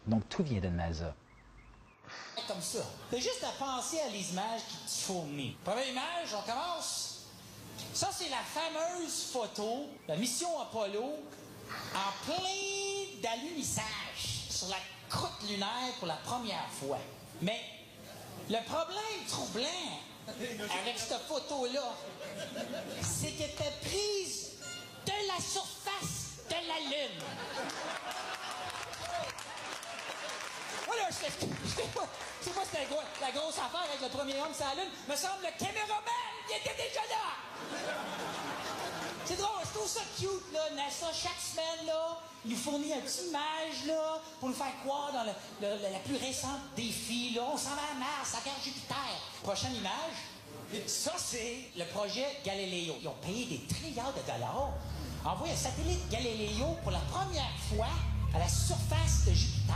Donc, tout vient de NASA. Comme ça. T'as juste à penser à les images qui te fournissent. Première image, on commence. Ça, c'est la fameuse photo de la mission Apollo en plein d'alunissage sur la croûte lunaire pour la première fois. Mais le problème troublant avec cette photo-là, c'est qu'elle était prise de la surface de la Lune. Voilà, c'est moi, c'était la grosse affaire avec le premier homme sur la Lune. Me semble le caméraman, il était déjà là! C'est drôle, je trouve ça cute, là. NASA, chaque semaine, là, il nous fournit une petite image, là, pour nous faire croire dans la plus récente défi, là. On s'en va à Mars, regarde Jupiter. Prochaine image, ça, c'est le projet Galileo. Ils ont payé des trilliards de dollars, envoyé un satellite Galileo pour la première fois à la surface de Jupiter,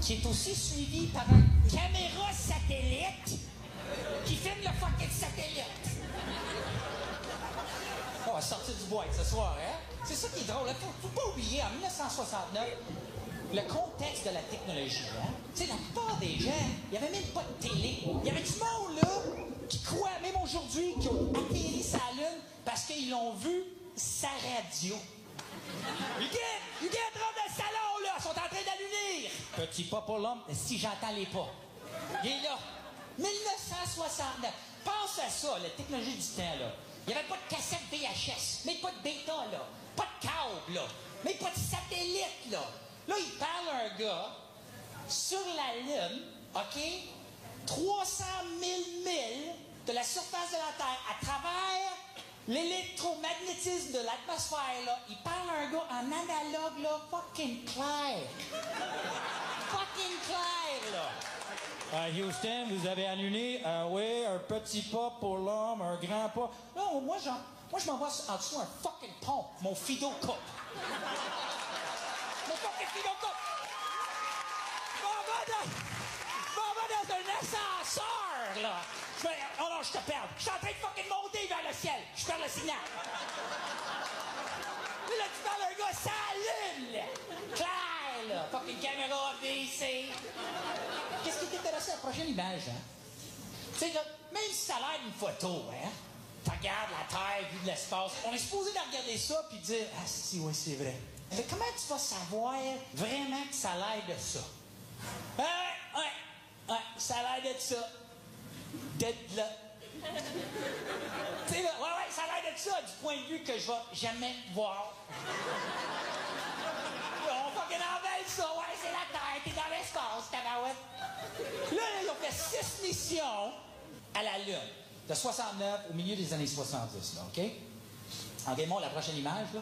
qui est aussi suivi par une caméra satellite qui filme le fucking satellite. On va sortir du bois ce soir, hein? C'est ça qui est drôle. Faut pas oublier, en 1969, le contexte de la technologie, hein? Tu sais, la plupart des gens, il n'y avait même pas de télé. Il y avait du monde, là, qui croient, même aujourd'hui, qui ont atterri sa Lune parce qu'ils l'ont vu sa radio. You get, rentre dans le salon, là, ils sont en train d'allunir. Petit pas pour l'homme, si j'entends les pas. Il est là. 1969. Pense à ça, la technologie du temps, là. Il n'y avait pas de cassette VHS, mais pas de bêta, là. Pas de câble, là. Mais pas de satellite, là. Là, il parle à un gars sur la Lune, OK? 300 000 milles de la surface de la Terre à travers l'électromagnétisme de l'atmosphère, là. Il parle à un gars en analogue, là, fucking clair. Fucking clair, là. Houston, vous avez annulé, oui, un petit pas pour l'homme, un grand pas. Non, moi, je m'en vais en dessous un fucking pont, mon Fido Cup. Mon fucking Fido Cup. Je m'en vais dans un ascenseur, là. Oh non, je te perds. Je suis en train de fucking monter vers le ciel. Je perds le signal. Là, tu parles à un gars, ça allume, là. Claire, là. Fucking caméra VC. Qu'est-ce qui t'intéresse à la prochaine image, hein? Tu sais, même si ça a l'air d'une photo, hein? Tu regardes la Terre, vue de l'espace. On est supposé de regarder ça puis dire, ah, si, oui, c'est vrai. Mais comment tu vas savoir vraiment que ça a l'air de ça? Ouais, ça a l'air de ça. D'être là. Tu sais, là, ouais, ça a l'air de ça, du point de vue que je vais jamais voir. On fucking envers ça, ouais, c'est la Terre, t'es dans l'espace, tabarouette. Là, ils ont fait 6 missions à la Lune, de 69 au milieu des années 70, là, OK? OK, bon, la prochaine image, là.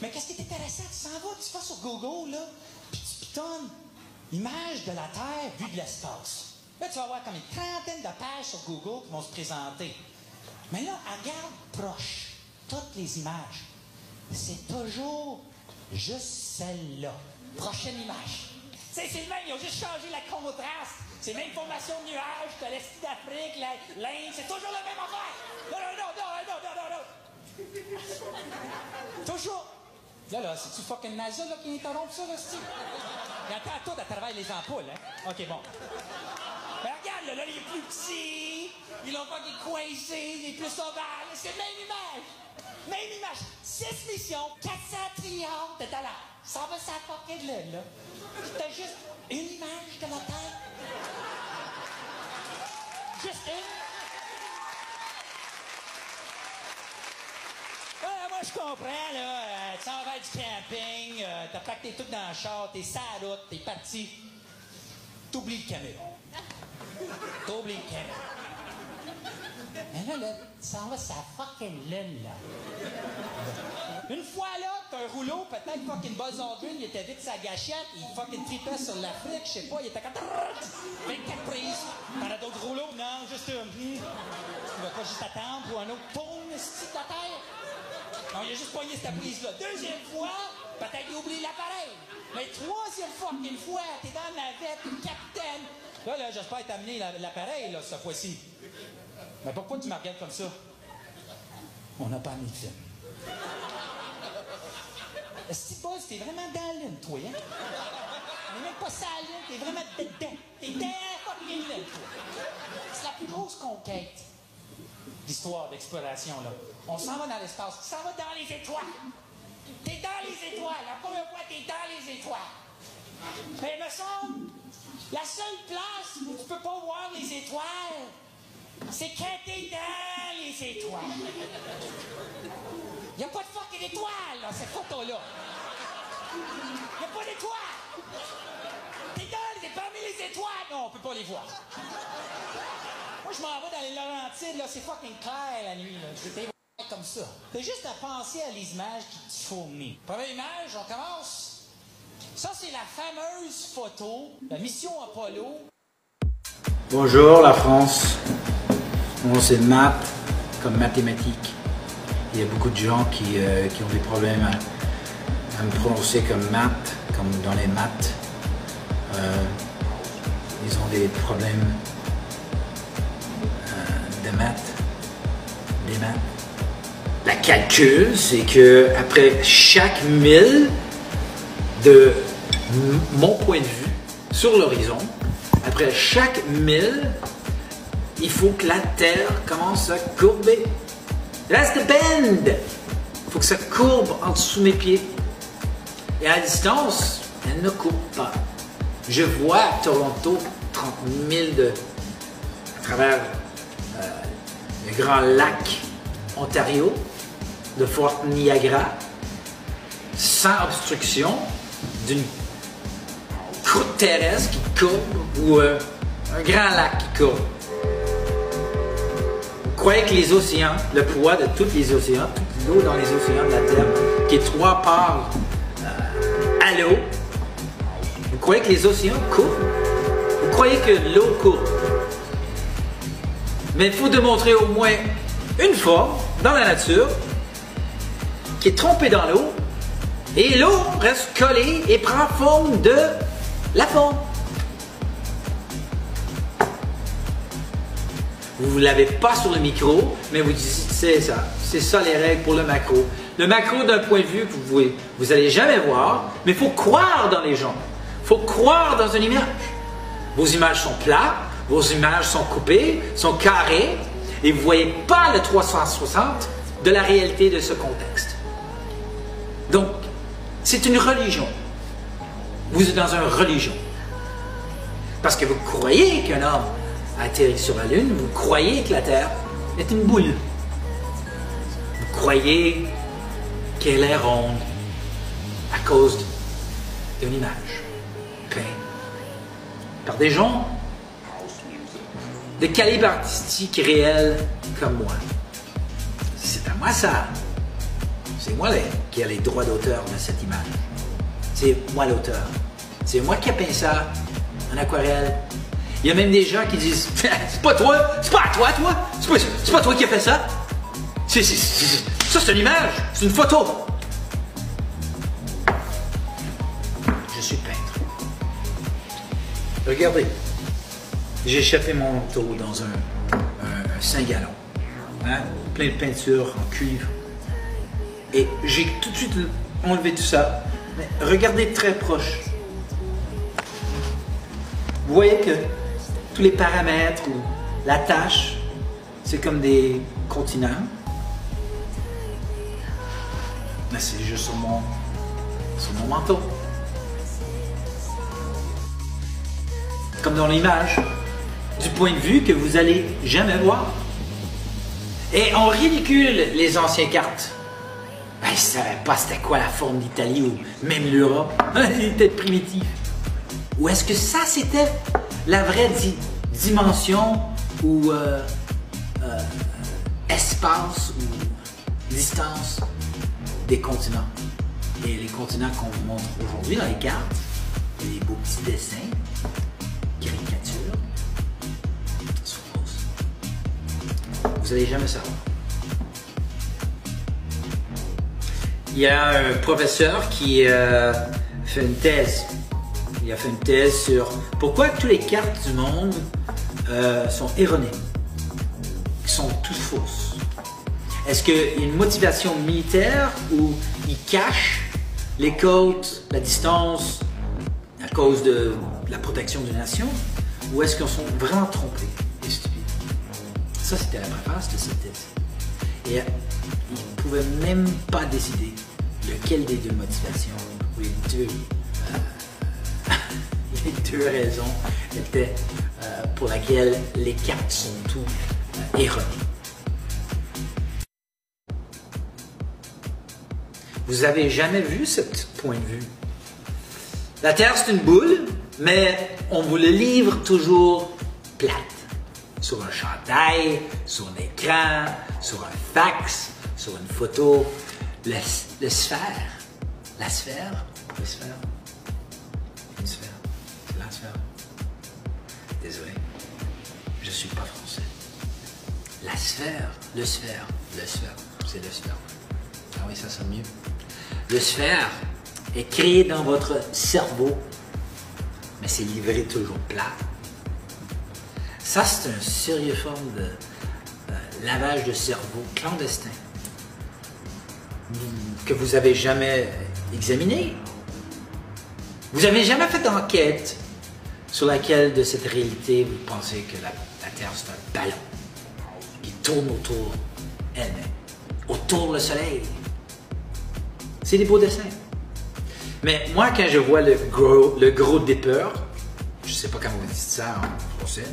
Mais qu'est-ce qui est intéressant? Tu s'en vas, tu vas sur Google, là, puis tu pitonnes image de la Terre vue de l'espace. Là, tu vas avoir comme une trentaine de pages sur Google qui vont se présenter. Mais là, regarde proche, toutes les images. C'est toujours juste celle-là. Prochaine image. C'est le même, ils ont juste changé la contraste. C'est la même formation de nuages que l'Est d'Afrique, l'Inde, c'est toujours la même affaire. Non. Toujours. Là, c'est-tu fucking NASA là, qui interrompt ça, là, c'est-tu? Il entend tout à travers les ampoules, hein? OK, bon. Ben regarde, là, il est plus petit, ils l'ont pas coincé, il est plus sauvage, c'est la même image. Même image. 6 missions, 400 trilliards de dollars. Ça va s'apporter de Lune, là. T'as juste une image de la Terre. Juste une. Moi, je comprends, là. Tu s'en vas du camping, t'as pacté tout dans le char, t'es sur la route, t'es parti. T'oublies le caméra. T'oublies le caméra. Mais là, tu s'en vas sur la fucking Lune, là. Une fois, là, t'as un rouleau, peut-être fucking Buzz Aldrin, il était vite sa gâchette, il fucking tripait sur l'Afrique, je sais pas, il était comme 24 prises. T'en as d'autres rouleaux? Non, juste une. Tu vas pas juste attendre pour un autre pôle, ici, de la Terre? Non, il a juste pogné cette prise-là. Deuxième fois, peut-être il oublie l'appareil. Mais troisième fucking fois, t'es dans la navette, t'es le capitaine. Là, j'espère t'amener l'appareil, là, cette fois-ci. Mais pourquoi tu me regardes comme ça? On n'a pas mis de film. Steve Buzz, t'es vraiment dans la lune, toi, hein? On est même pas sur la lune, t'es vraiment dedans. T'es dans la fucking lune, toi. C'est la plus grosse conquête d'histoire d'exploration, là. On s'en va dans l'espace, on s'en va dans les étoiles. T'es dans les étoiles, la première fois, t'es dans les étoiles. Mais il me semble, la seule place où tu peux pas voir les étoiles, c'est quand t'es dans les étoiles. Il n'y a pas de fucking étoiles, là, cette photo-là. Il n'y a pas d'étoiles. T'es parmi les étoiles. Non, on peut pas les voir. Moi, je m'en vais dans les Laurentides, là, c'est fucking clair la nuit, là. Je vais comme ça. T'as juste à penser à les images qu'il faut mener. Première image, on commence. Ça, c'est la fameuse photo, la mission Apollo. Bonjour la France. Bon, c'est maths comme mathématiques. Il y a beaucoup de gens qui ont des problèmes à me prononcer comme maths, comme dans les maths. Ils ont des problèmes de maths, des maths. La calcul, c'est que après chaque 1000 de mon point de vue sur l'horizon, après chaque 1000, il faut que la Terre commence à courber. It has to bend. Il faut que ça courbe en dessous de mes pieds. Et à la distance, elle ne courbe pas. Je vois Toronto, 30 000 à travers le grand lac Ontario, de Fort Niagara, sans obstruction, d'une croûte terrestre qui courbe ou un grand lac qui courbe. Vous croyez que les océans, le poids de tous les océans, toute l'eau dans les océans de la Terre, qui est 3 parts à l'eau, vous croyez que les océans courent? Vous croyez que l'eau court? Mais il faut démontrer au moins une fois dans la nature qui est trompée dans l'eau et l'eau reste collée et prend forme de la forme. Vous ne l'avez pas sur le micro, mais vous dites c'est ça. C'est ça les règles pour le macro. Le macro d'un point de vue que vous n'allez jamais voir, mais il faut croire dans les gens. Il faut croire dans une image. Vos images sont plates, vos images sont coupées, sont carrées, et vous ne voyez pas le 360 de la réalité de ce contexte. Donc, c'est une religion. Vous êtes dans une religion. Parce que vous croyez qu'un homme a atterri sur la Lune, vous croyez que la Terre est une boule. Vous croyez qu'elle est ronde à cause d'une image peinte par des gens de calibre artistique réel comme moi. C'est à moi ça. C'est moi qui ai les droits d'auteur de cette image. C'est moi l'auteur. C'est moi qui ai peint ça en aquarelle. Il y a même des gens qui disent c'est pas toi, c'est pas à toi, c'est pas toi qui as fait ça. Ça c'est une image, c'est une photo. Je suis peintre. Regardez, j'ai échappé mon manteau dans un 5 gallons, hein, plein de peinture en cuivre. Et j'ai tout de suite enlevé tout ça. Mais regardez très proche. Vous voyez que tous les paramètres ou la tâche, c'est comme des continents. Mais c'est juste sur mon manteau. Comme dans l'image, du point de vue que vous allez jamais voir. Et on ridicule les anciennes cartes. Ils ne savaient pas c'était quoi la forme d'Italie ou même l'Europe. Ils étaient primitifs. Ou est-ce que ça c'était la vraie dimension ou espace ou distance des continents? Et les continents qu'on vous montre aujourd'hui dans les cartes, il y a des beaux petits dessins, caricatures, sont fausses. Vous n'allez jamais savoir. Il y a un professeur qui fait une thèse. Il a fait une thèse sur pourquoi toutes les cartes du monde sont erronées, sont toutes fausses. Est-ce qu'il y a une motivation militaire ou il cache les côtes, la distance, à cause de la protection d'une nation, ou est-ce qu'ils sont vraiment trompés et stupides? Ça, c'était la préface de cette thèse. Et ils ne pouvaient même pas décider lequel des deux motivations, ou les deux raisons étaient pour laquelle les cartes sont tout erronées. Vous avez jamais vu ce point de vue? La Terre, c'est une boule, mais on vous le livre toujours plate. Sur un chandail, sur un écran, sur un fax, sur une photo. Le sphère. La sphère? Le sphère? Une sphère. C'est la sphère. Désolé. Je suis pas français. La sphère. Le sphère. Le sphère. C'est le sphère. Ah oui, ça sonne mieux. Le sphère est créé dans votre cerveau, mais c'est livré toujours plat. Ça, c'est une sérieuse forme de lavage de cerveau clandestin que vous avez jamais examiné. Vous n'avez jamais fait d'enquête sur laquelle de cette réalité vous pensez que la Terre, c'est un ballon qui tourne autour elle-même, autour le Soleil. C'est des beaux dessins. Mais moi, quand je vois le gros Dipper, je ne sais pas comment on dit ça en français,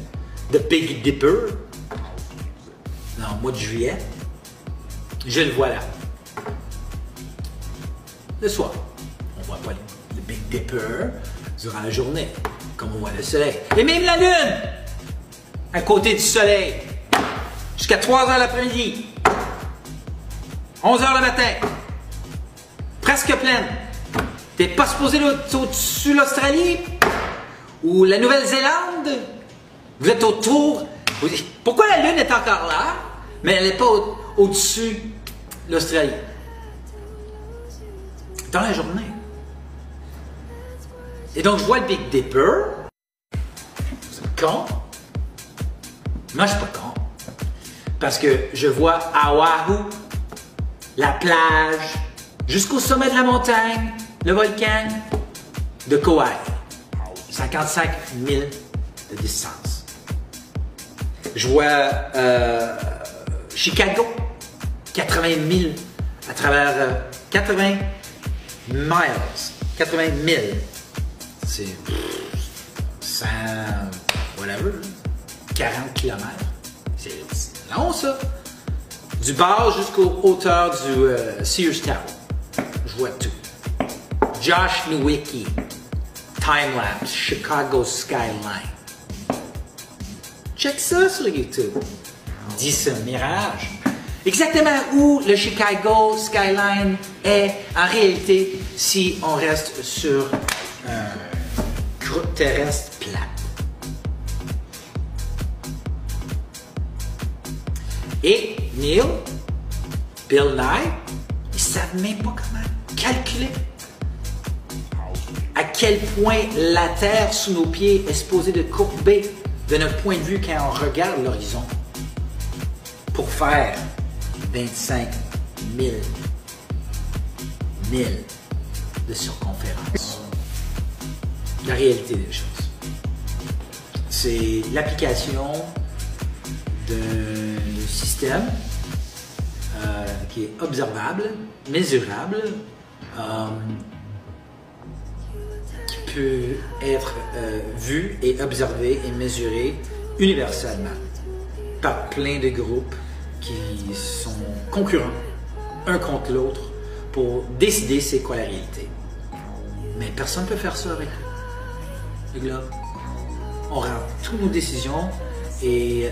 The Big Dipper, en mois de juillet, je le vois là. Le soir, on ne voit pas le Big Dipper durant la journée, comme on voit le soleil. Et même la lune, à côté du soleil, jusqu'à 3 h l'après-midi, 11 h le matin, presque pleine. T'es pas supposé être au-dessus de l'Australie ou la Nouvelle-Zélande? Vous êtes autour. Vous dites, pourquoi la Lune est encore là, mais elle n'est pas au-dessus de l'Australie? Dans la journée. Et donc, je vois le Big Dipper. C'est con. Moi, je suis pas con. Parce que je vois à Oahu, la plage, jusqu'au sommet de la montagne, le volcan de Kauai. 55 000 de distance. Je vois Chicago, 80 000 à travers 80 miles, 80 000. C'est 100, whatever, 40 km. C'est long ça. Du bord jusqu'aux hauteurs du Sears Tower. Je vois tout. Josh Nowicki, Timelapse, Chicago Skyline. Check ça sur YouTube. Dis c'est un mirage. Exactement où le Chicago Skyline est en réalité si on reste sur croûte terrestre plate. Et Neil, Bill Nye, ils ne savent même pas comment calculer à quel point la Terre sous nos pieds est supposée de courber de notre point de vue quand on regarde l'horizon pour faire 25 000 milles de circonférence. La réalité des choses. C'est l'application d'un système qui est observable, mesurable, qui peut être vu et observé et mesuré universellement par plein de groupes qui sont concurrents un contre l'autre pour décider c'est quoi la réalité. Mais personne ne peut faire ça avec le globe. On rend toutes nos décisions et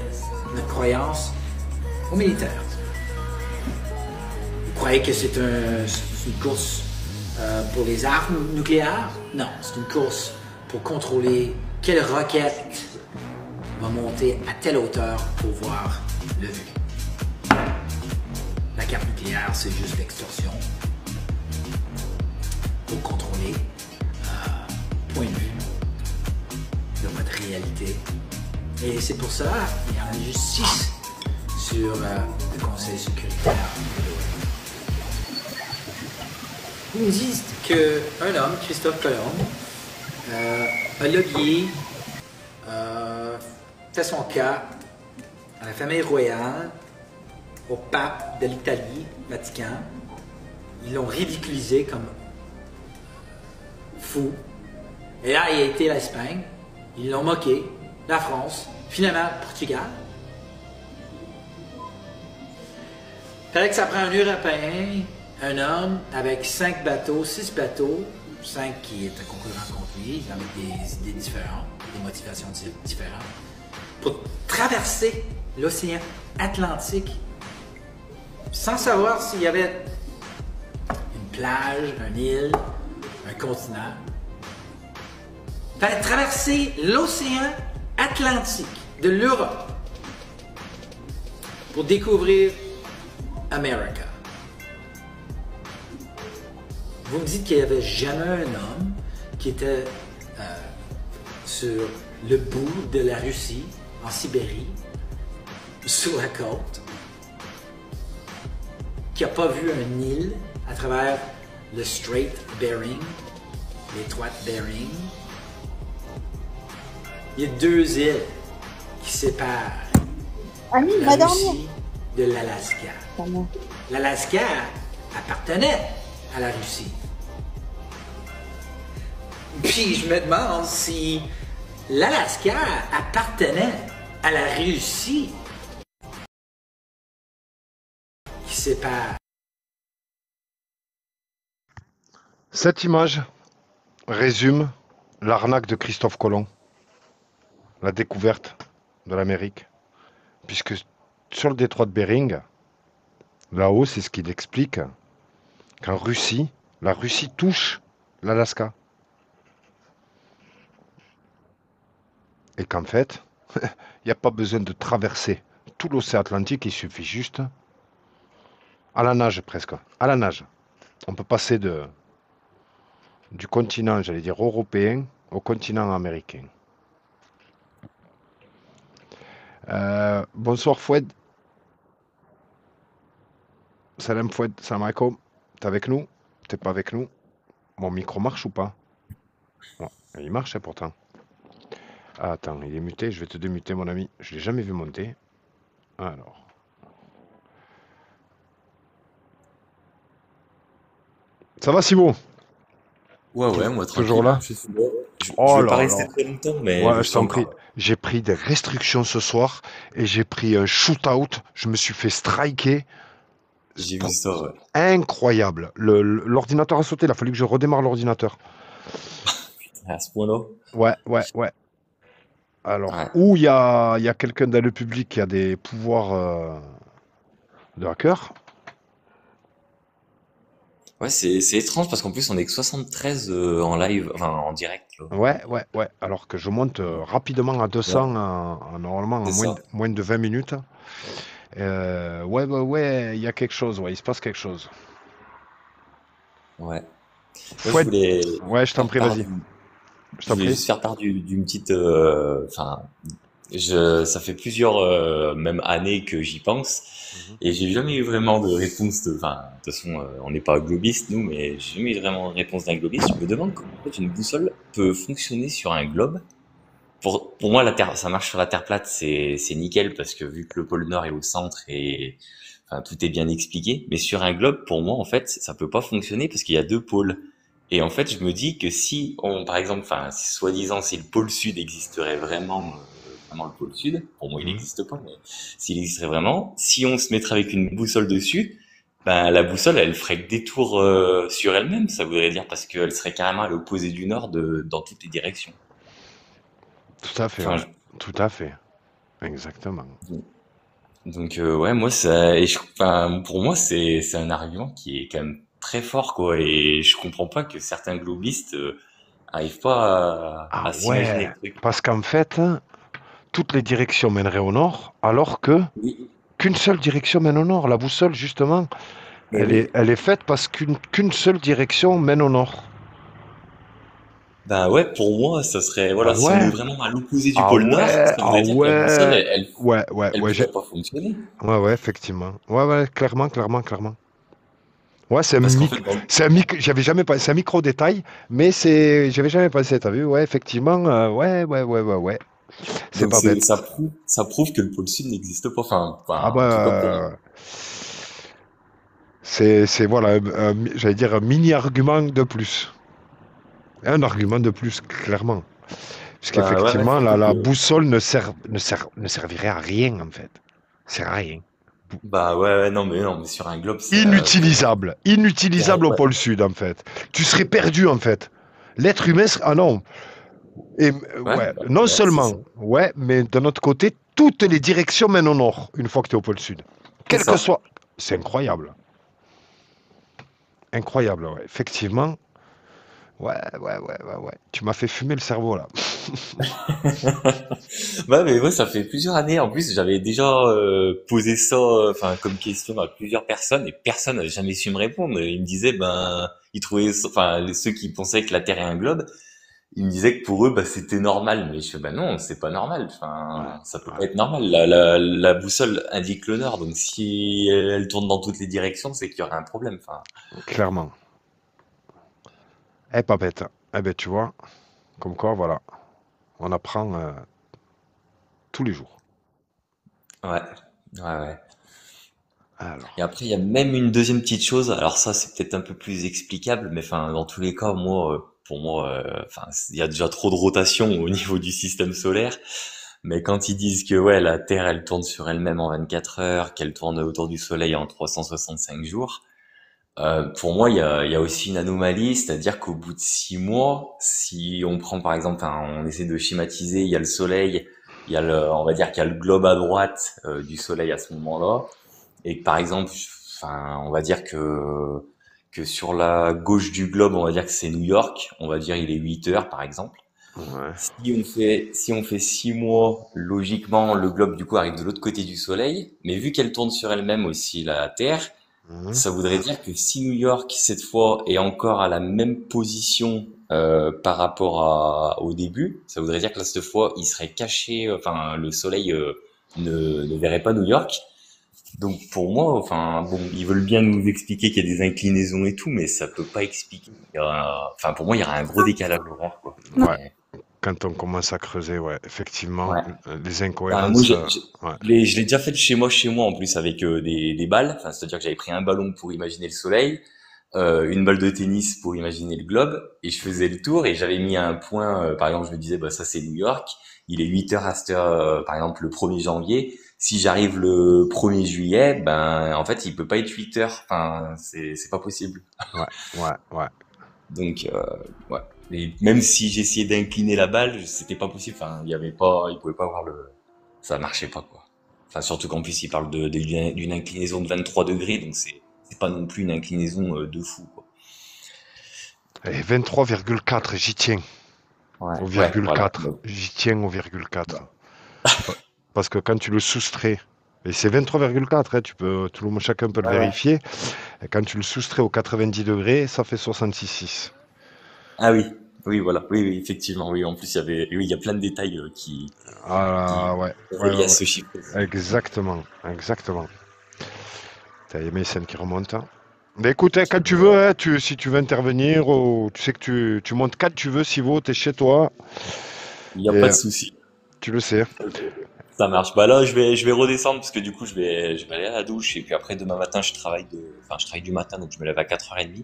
notre croyance aux militaires. Vous croyez que c'est une course pour les armes nucléaires? Non, c'est une course pour contrôler quelle roquette va monter à telle hauteur pour voir le vue. La carte nucléaire, c'est juste l'extorsion pour contrôler point de vue de votre réalité. Et c'est pour ça qu'il y en a juste 6 sur le Conseil sécuritaire de l'ONU. Ils me disent qu'un homme, Christophe Colomb, a logué, fait son cas à la famille royale, au pape de l'Italie, Vatican. Ils l'ont ridiculisé comme fou. Et là, il a été à l'Espagne. Ils l'ont moqué. La France. Finalement, le Portugal. Fallait que ça prend un Européen, un homme avec 5 bateaux, 6 bateaux, 5 qui étaient concurrents contre lui, avec des idées différentes, des motivations différentes, pour traverser l'océan Atlantique sans savoir s'il y avait une plage, une île, un continent. Il fallait traverser l'océan Atlantique de l'Europe pour découvrir America. Vous me dites qu'il n'y avait jamais un homme qui était sur le bout de la Russie, en Sibérie, sur la côte, qui n'a pas vu un île à travers le Strait Bering, l'étroite Bering. Il y a 2 îles qui séparent Annie, la va dormir. Russie de l'Alaska. Comment? L'Alaska appartenait à la Russie. Puis je me demande si l'Alaska appartenait à la Russie qui sépare. Cette image résume l'arnaque de Christophe Colomb, la découverte de l'Amérique, puisque sur le détroit de Bering, là-haut, c'est ce qu'il explique, qu'en Russie, la Russie touche l'Alaska. Et qu'en fait, il n'y a pas besoin de traverser tout l'océan Atlantique, il suffit juste, à la nage presque, à la nage. On peut passer du continent, j'allais dire européen, au continent américain. Bonsoir Foued. Salam Foued, salam alaikum. T'es avec nous? T'es pas avec nous? Mon micro marche ou pas? Bon, il marche pourtant. Ah, attends, il est muté, je vais te démuter mon ami. Je l'ai jamais vu monter. Alors. Ça va Simon? Ouais, moi tranquille. Toujours là? Je suis là. Je Oh vais pas là rester là. très longtemps, mais Ouais, je je suis t'en encore prie. J'ai pris des restrictions ce soir et j'ai pris un shoot-out. Je me suis fait striker. J'ai vu ça, ouais. Incroyable. L'ordinateur a sauté, il a fallu que je redémarre l'ordinateur. À ce point-là. Ouais. Alors, Ouais. ou il y a quelqu'un dans le public qui a des pouvoirs de hacker. Ouais, c'est étrange parce qu'en plus on est que 73 en live, enfin en direct là. Ouais. Alors que je monte rapidement à 200 normalement en C'est ça. moins de 20 minutes. Ouais, il y a quelque chose, ouais, il se passe quelque chose. Ouais. Moi Fouette. Ouais, je t'en prie, vas-y. Je voulais juste faire part d'une petite, enfin, ça fait plusieurs même années que j'y pense et j'ai jamais eu vraiment de réponse enfin, de toute façon, on n'est pas globiste nous, mais j'ai jamais eu vraiment de réponse d'un globiste. Je me demande comment en fait une boussole peut fonctionner sur un globe. Pour moi, la Terre, ça marche sur la Terre plate, c'est nickel parce que vu que le pôle Nord est au centre et enfin, tout est bien expliqué. Mais sur un globe, pour moi, en fait, ça peut pas fonctionner parce qu'il y a 2 pôles. Et en fait, je me dis que si par exemple, enfin, soi-disant, si le pôle sud existerait vraiment le pôle sud, pour moi, il n'existe pas, mais s'il existerait vraiment, si on se mettrait avec une boussole dessus, ben, la boussole, elle ferait que des tours sur elle-même, ça voudrait dire, parce qu'elle serait carrément à l'opposé du nord dans toutes les directions. Tout à fait, Enfin, ouais. Tout à fait. Exactement. Donc ouais, moi pour moi c'est un argument qui est quand même très fort quoi, et je comprends pas que certains globistes arrivent pas à s'imaginer le truc. Parce qu'en fait, toutes les directions mèneraient au nord, alors Oui, qu'une seule direction mène au nord. La boussole, justement, mais elle est faite parce qu'une seule direction mène au nord. ben ouais, pour moi ça serait voilà, si on est vraiment à l'opposé du pôle nord, ça voudrait dire que la boussole elle Ouais, pourrait pas fonctionner. Ouais, effectivement. Ouais, clairement. Ouais, Parce qu'en fait, j'avais jamais pensé, c'est un micro détail, mais j'avais jamais pensé, t'as vu, ouais, effectivement, ouais, c'est donc pas bête. ça prouve que le pôle sud n'existe pas. Ah En tout cas pour moi. bah, voilà, j'allais dire un mini argument de plus. Un argument de plus, clairement. Bah ouais, Puisqu'effectivement, surtout que la boussole ne servirait à rien, en fait. C'est à rien. bah ouais, non mais sur un globe Inutilisable. Inutilisable au ouais, pôle sud, en fait. Tu serais perdu, en fait. L'être humain serait... Ah non. Et, ouais, non ouais, c'est ça. seulement, ouais, mais d'un autre côté, toutes les directions mènent au nord, une fois que tu es au pôle sud. C'est Quel que ça. soit... C'est incroyable. Incroyable, ouais. Effectivement. Ouais. Tu m'as fait fumer le cerveau, là. Bah mais ouais, ça fait plusieurs années. En plus, j'avais déjà posé ça, comme question à plusieurs personnes et personne n'a jamais su me répondre. Ils me disaient, ben, ils trouvaient, ceux qui pensaient que la Terre est un globe, ils me disaient que pour eux, bah, c'était normal. Mais je fais, bah non, c'est pas normal. Ouais, Enfin, ça peut ouais, pas être normal. La boussole indique le nord, donc si elle tourne dans toutes les directions, c'est qu'il y aurait un problème. Enfin, clairement. Eh, pas bête. Eh ben, tu vois, comme quoi, voilà, on apprend tous les jours. ouais, ouais. Et Alors. après, il y a même une deuxième petite chose. Alors ça, c'est peut-être un peu plus explicable, mais dans tous les cas, pour moi, il y a déjà trop de rotation au niveau du système solaire. Mais quand ils disent que ouais, la Terre, elle tourne sur elle-même en 24 heures, qu'elle tourne autour du Soleil en 365 jours, pour moi, il y a aussi une anomalie, c'est-à-dire qu'au bout de 6 mois, si on prend par exemple, on essaie de schématiser, il y a le Soleil, on va dire qu'il y a le globe à droite du Soleil à ce moment-là, et que par exemple, on va dire que sur la gauche du globe, on va dire que c'est New York, on va dire il est 8 heures par exemple. Ouais. Si on fait 6 mois, logiquement, le globe du coup arrive de l'autre côté du Soleil, mais vu qu'elle tourne sur elle-même aussi la Terre, Mhm. ça voudrait dire que si New York cette fois est encore à la même position par rapport au début, ça voudrait dire que là cette fois il serait caché, le Soleil ne verrait pas New York. Donc pour moi, bon, ils veulent bien nous expliquer qu'il y a des inclinaisons et tout, mais ça peut pas expliquer. Pour moi, il y aura un gros décalage horaire, quoi. Ouais. Mais, Quand on commence à creuser, ouais, effectivement, ouais. les Moi, incohérences, ouais. je l'ai déjà fait chez moi en plus avec des balles. C'est-à-dire que j'avais pris un ballon pour imaginer le soleil, une balle de tennis pour imaginer le globe, et je faisais le tour et j'avais mis un point. Par exemple, je me disais, bah ça c'est New York. Il est 8 heures à cette heure, par exemple le 1er janvier. Si j'arrive le 1er juillet, ben en fait il peut pas être 8 heures. C'est pas possible. Ouais. Donc ouais. Et même si j'essayais d'incliner la balle, c'était pas possible. Il pouvait pas avoir ça marchait pas quoi. Surtout qu'en plus il parle d'une inclinaison de 23 degrés, donc c'est pas non plus une inclinaison de fou quoi. Et 23,4, j'y tiens. Ouais, Au ouais, virgule voilà. 4. J'y tiens au virgule 4. Parce que quand tu le soustrais, et c'est 23,4, hein, chacun peut le Ouais, ouais. vérifier, et quand tu le soustrais au 90 degrés, ça fait 66,6. Ah oui, oui voilà, oui effectivement, oui. En plus il y a plein de détails qui Ah ouais, relient à ce chiffre. exactement. T'as les Mason qui remontent, hein. Mais écoute, hein, quand tu veux, hein, si tu veux intervenir, ou, tu sais que tu montes quand tu veux, Sivo, t'es chez toi, Il n'y a et pas de souci. tu le sais. Ça marche. Bah là, je vais redescendre parce que du coup, je vais aller à la douche et puis après demain matin, je travaille du matin donc je me lève à 4h30. Bon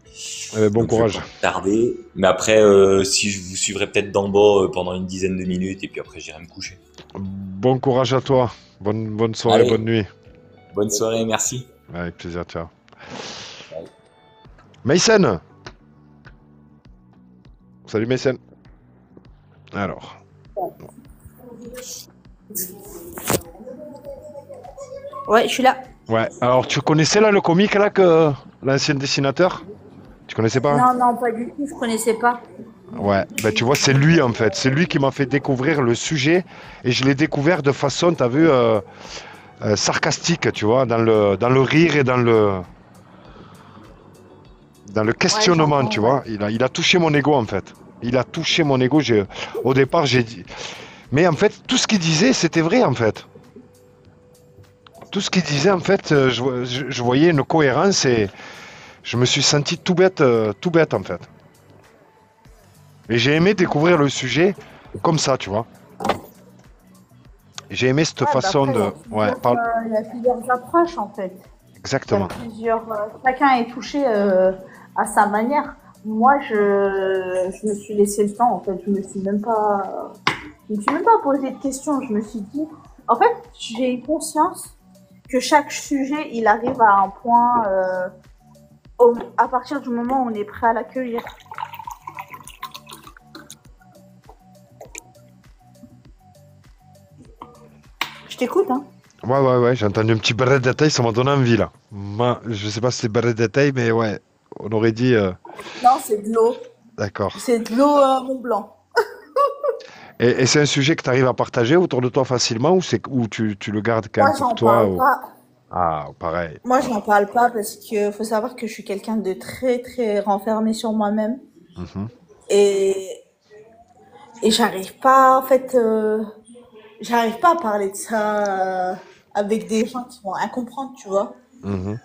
Donc je vais pas courage. tarder. Mais après, si je vous suivrai peut-être d'en bas pendant une dizaine de minutes et puis après j'irai me coucher. Bon courage à toi. Bonne soirée, bonne Allez, nuit. bonne soirée, merci. Avec plaisir, ciao. Bye. Mason! Salut Mason. Alors. Ouais, je suis là. Ouais, alors tu connaissais là le comique là que l'ancien dessinateur? Tu connaissais pas? Non, pas du tout, je connaissais pas. Ouais, ben tu vois, c'est lui en fait. C'est lui qui m'a fait découvrir le sujet et je l'ai découvert de façon, t'as vu, sarcastique, tu vois, dans le rire et dans le Ouais, questionnement, j'entends, tu ouais. vois. Il a touché mon ego en fait. Il a touché mon ego. Au départ, j'ai dit. Mais en fait, tout ce qu'il disait, c'était vrai en fait. Tout ce qu'il disait, en fait, je voyais une cohérence et je me suis senti tout bête en fait. Et j'ai aimé découvrir le sujet comme ça, tu vois. J'ai aimé cette façon après, de... Ouais, il y a plusieurs approches en fait. exactement. Il y a chacun est touché à sa manière. Moi, je me suis laissé le temps en fait. Je me suis même pas posé de questions. Je me suis dit, en fait, j'ai eu conscience que chaque sujet, il arrive à un point à partir du moment où on est prêt à l'accueillir. Je t'écoute, hein. Ouais, j'ai entendu un petit barret de détail, ça m'a donné envie là. Je sais pas si c'est barret de détail, mais ouais, on aurait dit... Non, c'est de l'eau. D'accord. C'est de l'eau Mont Blanc. Et c'est un sujet que tu arrives à partager autour de toi facilement ou tu le gardes quand même pour toi Pas. Ah, pareil. Moi, j'en parle pas parce que faut savoir que je suis quelqu'un de très, très renfermé sur moi-même. Mhm. Et j'arrive pas, en fait, j'arrive pas à parler de ça avec des gens qui vont rien comprendre, tu vois. Mhm.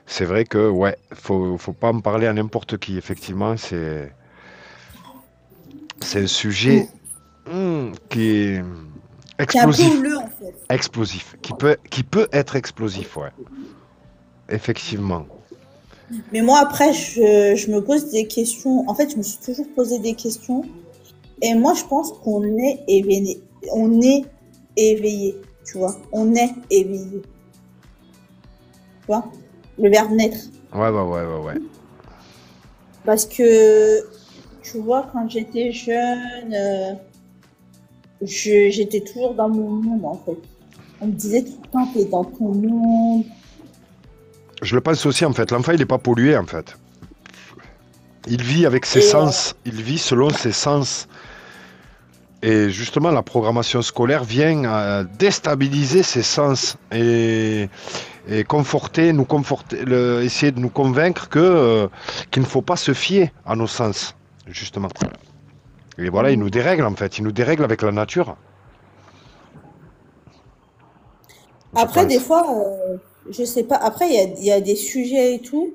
C'est vrai que, ouais, faut pas en parler à n'importe qui, effectivement, c'est un sujet qui est C'est un peu explosif, houleux, en fait. explosif, qui peut être explosif, ouais, effectivement. Mais moi, après, je me pose des questions. En fait, je me suis toujours posé des questions. Et moi, je pense qu'on est éveillé. On est éveillé, tu vois. On est éveillé. Tu vois? Le verbe naître. Ouais. Parce que, tu vois, quand j'étais jeune, j'étais toujours dans mon monde, en fait. On me disait tout le temps, t'es dans ton monde. Je le pense aussi, en fait. L'enfant, il n'est pas pollué, en fait. Il vit avec ses sens. Il vit selon ses sens. Et justement, la programmation scolaire vient déstabiliser ses sens et nous conforter, essayer de nous convaincre qu'il ne faut pas se fier à nos sens, justement. Et voilà, il nous dérègle, en fait. Il nous dérègle avec la nature. Après, des fois, je sais pas. Après, il y a des sujets et tout.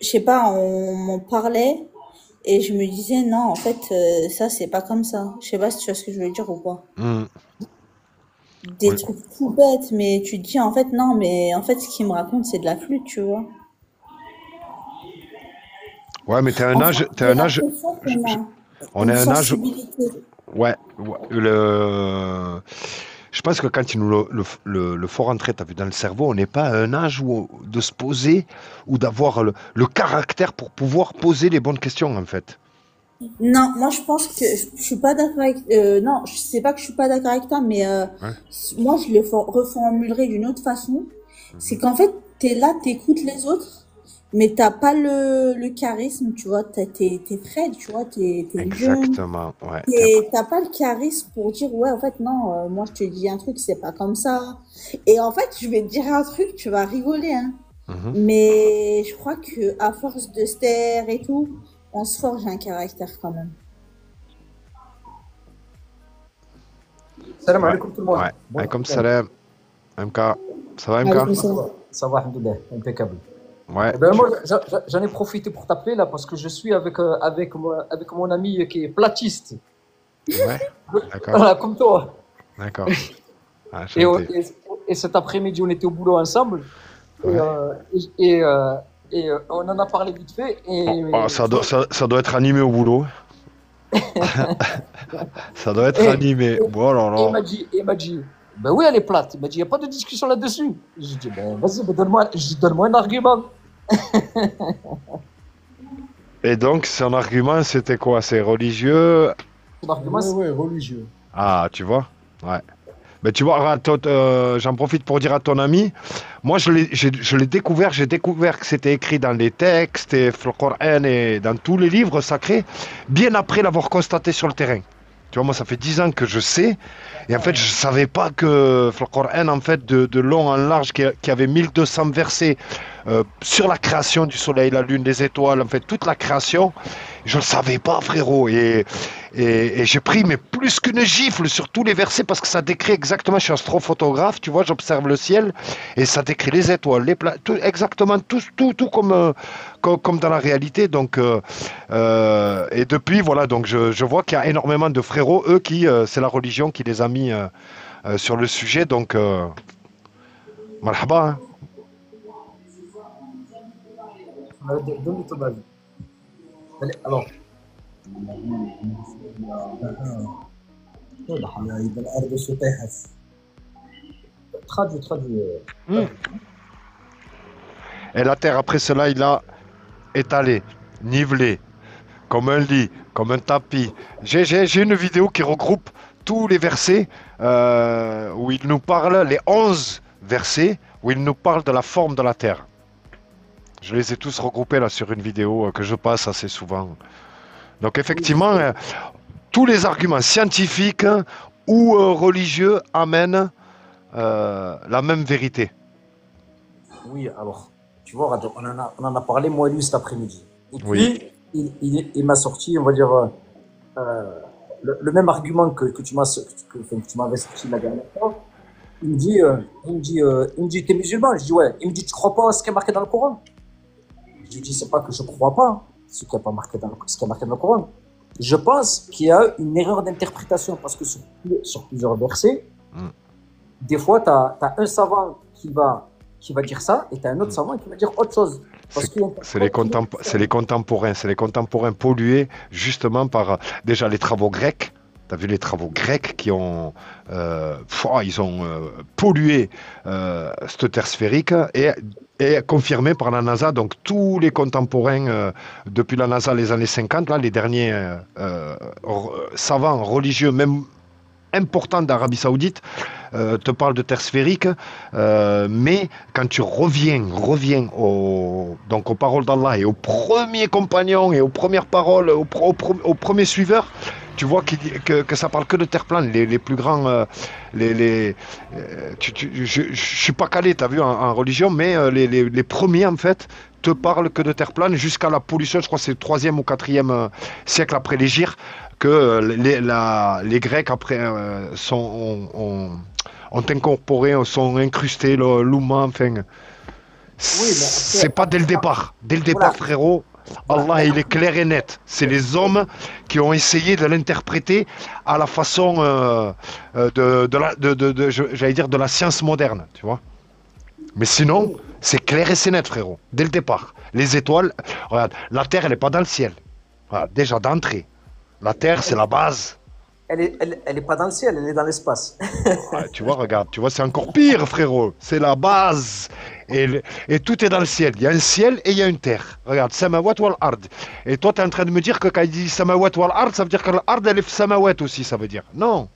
Je sais pas, on m'en parlait et je me disais non, en fait, ça c'est pas comme ça. Je sais pas si tu vois ce que je veux dire ou pas. Des Oui. trucs tout bêtes, mais tu te dis en fait non, mais en fait ce qu'il me raconte c'est de la flûte, tu vois. Ouais, mais t'es un Enfin, âge, j'ai l'impression qu'on a on est une un âge, sensibilité. ouais, je pense que quand il nous le faut rentrer, t'as vu, dans le cerveau, on n'est pas à un âge de se poser ou d'avoir le caractère pour pouvoir poser les bonnes questions, en fait. Non, moi je pense que je suis pas d'accord avec. Non, je sais pas que je suis pas d'accord avec toi, mais Ouais. moi je le reformulerai d'une autre façon. C'est qu'en fait, t'es là, t'écoutes les autres, mais t'as pas le charisme, tu vois. T'es frais, tu vois, t'es jeune. Exactement, ouais. Et t'as pas le charisme pour dire, ouais, en fait, non, moi je te dis un truc, c'est pas comme ça. Et en fait, je vais te dire un truc, tu vas rigoler, hein. Mhm. Mais je crois que à force de se taire et tout, on se forge un caractère quand même. Salam Ouais, alaikum tout le monde. ouais. Bon, Comme bon, salam, MK. Ça va, MK? Alaykoum salam. ça va, alhamdoulilah, impeccable. Ouais. Eh ben, moi, j'en ai profité pour t'appeler là parce que je suis avec mon ami qui est platiste, Ouais, d'accord, voilà, comme toi. d'accord. Et, Enchanté. et cet après-midi, on était au boulot ensemble Ouais. et on en a parlé vite fait. Oh, ça doit être animé au boulot. Ça doit être Et- animé. Oh là Et là. il m'a dit, ben oui, elle est plate. Il m'a dit, il n'y a pas de discussion là-dessus. J'ai dit, ben vas-y, ben donne-moi un argument. Et donc, son argument, c'était quoi? C'est religieux? Son argument, Ouais, religieux. Ah, tu vois? Ouais. Mais tu vois, j'en profite pour dire à ton ami, moi je l'ai découvert, j'ai découvert que c'était écrit dans les textes et le Coran et dans tous les livres sacrés, bien après l'avoir constaté sur le terrain. Tu vois, moi ça fait 10 ans que je sais, et en fait je savais pas que le Coran, en fait, de long en large, qui avait 1200 versets, sur la création du soleil, la lune, les étoiles, en fait, toute la création. Je ne le savais pas, frérot. Et j'ai pris mais plus qu'une gifle sur tous les versets parce que ça décrit exactement, je suis astrophotographe, tu vois, j'observe le ciel et ça décrit les étoiles, exactement tout comme dans la réalité. Donc, et depuis, voilà, donc je vois qu'il y a énormément de frérots, eux, c'est la religion qui les a mis sur le sujet. Donc, marhaba, hein. Donne-lui ton avis. Allez, alors. Traduis. Et la terre, après cela, il a étalé, nivelé, comme un lit, comme un tapis. J'ai une vidéo qui regroupe tous les versets où il nous parle, les 11 versets, où il nous parle de la forme de la terre. Je les ai tous regroupés là sur une vidéo que je passe assez souvent. Donc effectivement, tous les arguments scientifiques ou religieux amènent la même vérité. Oui, alors, tu vois, on en a parlé, moi et lui, cet après-midi. Et puis, Oui. il m'a sorti, on va dire, le même argument que tu m'avais sorti la dernière fois. Il me dit, t'es musulman? Je dis, ouais. Il me dit, tu crois pas à ce qui est marqué dans le Coran? Je lui dis, c'est pas que je crois pas ce qui est marqué dans le Coran. Je pense qu'il y a une erreur d'interprétation parce que sur plusieurs versets, des fois, tu as un savant qui va dire ça et tu as un autre savant qui va dire autre chose. C'est les contemporains pollués justement par déjà les travaux grecs. Tu as vu les travaux grecs qui ont, ils ont pollué cette terre sphérique et confirmé par la NASA. Donc tous les contemporains, depuis la NASA les années 50, là, les derniers savants religieux, même importants d'Arabie Saoudite, te parlent de terre sphérique. Mais quand tu reviens donc aux paroles d'Allah et aux premiers compagnons et aux premières paroles, aux premiers suiveurs, tu vois que ça parle que de terre plane. Les plus grands, je suis pas calé, tu as vu, en religion, mais les premiers, en fait, te parlent que de terre plane jusqu'à la pollution, je crois que c'est le 3e ou 4e siècle après l'Hégire, que les Grecs, après, ont incorporé, sont incrustés, l'Oumma, enfin. C'est pas dès le départ. Dès le départ, frérot. Allah, il est clair et net. C'est les hommes qui ont essayé de l'interpréter à la façon j'allais dire de la science moderne, tu vois. Mais sinon, c'est clair et c'est net, frérot. Dès le départ. Les étoiles, regarde, la Terre, elle n'est pas dans le ciel. Voilà, déjà d'entrée. La Terre, c'est la base. Elle est pas dans le ciel, elle est dans l'espace. Ouais, tu vois, regarde, c'est encore pire, frérot. C'est la base. Et tout est dans le ciel. Il y a un ciel et il y a une terre. Regarde, samawat wal ard. Et toi, tu es en train de me dire que quand il dit samawat wal ard, ça veut dire que l'ard, elle est samawat aussi, ça veut dire. Non.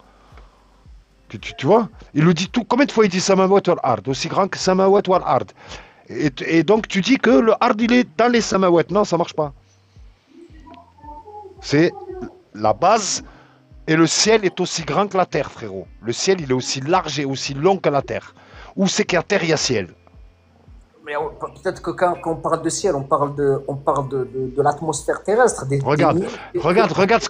Tu vois? Il le dit tout. Combien de fois il dit samawat wal ard? Aussi grand que samawat wal ard. Et donc, tu dis que le ard, il est dans les samawat. Non, ça marche pas. C'est la base. Et le ciel est aussi grand que la terre, frérot. Le ciel, il est aussi large et aussi long que la terre. Où c'est qu'il y a terre, il y a ciel. Mais peut-être que quand on parle de ciel, on parle de l'atmosphère terrestre. Regarde ce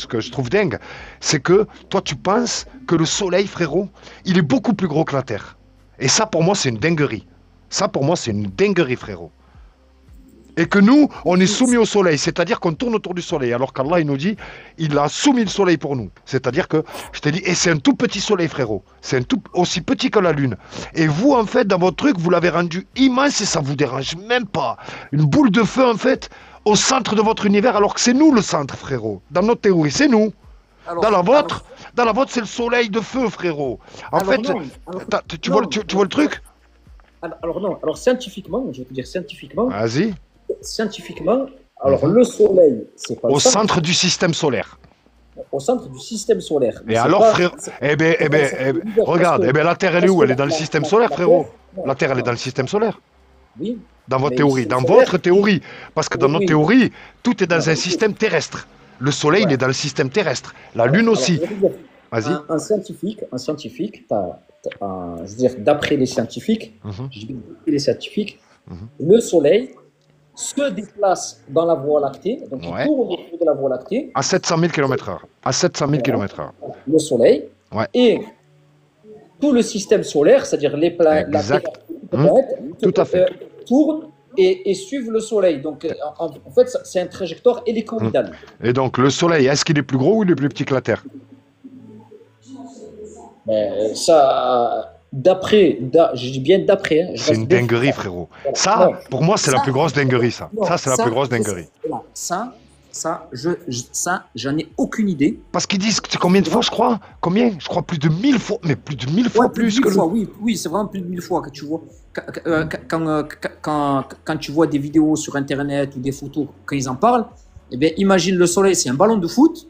que je trouve dingue, c'est que toi tu penses que le soleil, frérot, il est beaucoup plus gros que la terre. Et ça pour moi c'est une dinguerie. Ça pour moi c'est une dinguerie, frérot. Et que nous, on est soumis au soleil, c'est-à-dire qu'on tourne autour du soleil, alors qu'Allah, il nous dit, il a soumis le soleil pour nous. C'est-à-dire que, je te dis, et c'est un tout petit soleil, frérot. C'est aussi petit que la lune. Et vous, en fait, dans votre truc, vous l'avez rendu immense et ça vous dérange même pas. Une boule de feu, en fait, au centre de votre univers, alors que c'est nous le centre, frérot. Dans notre théorie, c'est nous. Dans la vôtre, c'est le soleil de feu, frérot. En fait, tu vois le truc? Alors non, alors scientifiquement, je vais te dire scientifiquement. Vas-y. Scientifiquement, alors le soleil, c'est pas au centre du système solaire. Au centre du système solaire. Et alors, frère, regarde, la Terre, elle est où? Elle est dans le système solaire, frérot. La Terre, elle est dans le système solaire. Oui. Dans votre théorie, dans votre théorie. Parce que dans notre théorie, tout est dans un système terrestre. Le soleil, il est dans le système terrestre. La Lune aussi. Vas-y. Un scientifique, tu je veux dire, d'après les scientifiques, Mhm. je dis bien d'après les scientifiques, Mhm. le Soleil se déplace dans la Voie lactée, donc il Ouais. tourne autour de la Voie lactée, À 700 000 km/h. À 700 000 voilà, km/h. le Soleil, Ouais. et tout le système solaire, c'est-à-dire la Exact. Terre, les planètes, Tout à fait. tournent et suivent le Soleil. Donc, en fait, c'est un trajectoire hélicoïdal. Et donc, le Soleil, est-ce qu'il est plus gros ou il est plus petit que la Terre? Mais ça, je dis bien d'après. Hein, je C'est reste une bien- dinguerie, frérot. Voilà. Ça, Non, pour moi, c'est la ça- plus grosse dinguerie, ça. non, Ça, c'est la plus grosse dinguerie. voilà. Ça, j'en ai aucune idée. Parce qu'ils disent que c'est combien de fois, je crois? Combien? Je crois plus de 1000 fois, mais plus de 1000 fois Ouais, plus de que 1000 le... fois, oui, c'est vraiment plus de 1000 fois que tu vois. Quand tu vois des vidéos sur Internet ou des photos, quand ils en parlent, eh bien, imagine le Soleil, c'est un ballon de foot,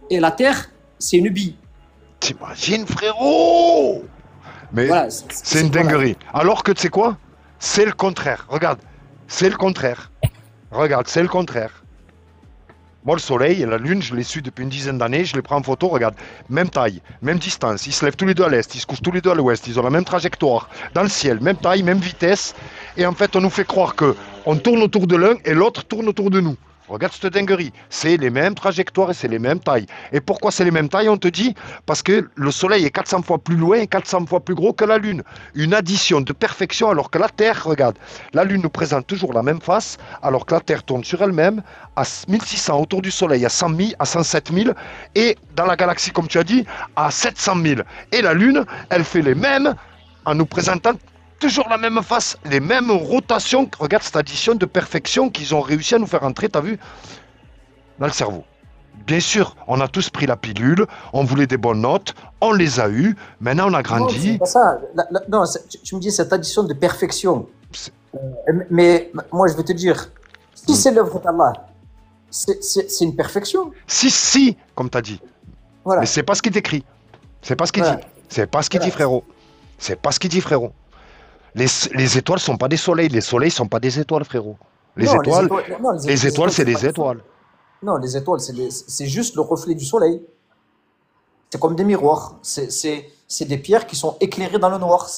et la Terre, c'est une bille. T'imagines, frérot? Mais Voilà, c'est une dinguerie. Alors que tu sais quoi? C'est le contraire. Regarde, c'est le contraire. Regarde, c'est le contraire. Moi, le Soleil et la Lune, je les suis depuis une dizaine d'années, je les prends en photo, regarde, même taille, même distance, ils se lèvent tous les deux à l'est, ils se couchent tous les deux à l'ouest, ils ont la même trajectoire, dans le ciel, même taille, même vitesse, et en fait, on nous fait croire que on tourne autour de l'un et l'autre tourne autour de nous. Regarde cette dinguerie, c'est les mêmes trajectoires et c'est les mêmes tailles. Et pourquoi c'est les mêmes tailles, on te dit? Parce que le Soleil est 400 fois plus loin et 400 fois plus gros que la Lune. Une addition de perfection, alors que la Terre, regarde, la Lune nous présente toujours la même face, alors que la Terre tourne sur elle-même à 1600 autour du Soleil, à 100 000, à 107 000, et dans la galaxie, comme tu as dit, à 700 000. Et la Lune, elle fait les mêmes en nous présentant toujours la même face, les mêmes rotations. Regarde cette addition de perfection qu'ils ont réussi à nous faire entrer, t'as vu, dans le cerveau. Bien sûr, on a tous pris la pilule, on voulait des bonnes notes, on les a eues, maintenant on a Non, grandi. c'est pas ça. Non, tu me dis cette addition de perfection. C'est- Mais moi, je vais te dire, si c'est l'œuvre d'Allah, c'est une perfection. Si, comme t'as dit. Voilà. Mais c'est pas ce qu'il décrit. C'est pas ce qu'il Voilà. dit. C'est pas ce qu'il dit, frérot. C'est pas ce qu'il dit, frérot. Les étoiles sont pas des soleils. Les soleils sont pas des étoiles, frérot. Les Non, étoiles, non, les étoiles, c'est des pas- étoiles. Non, les étoiles, c'est juste le reflet du soleil. C'est comme des miroirs. C'est des pierres qui sont éclairées dans le noir.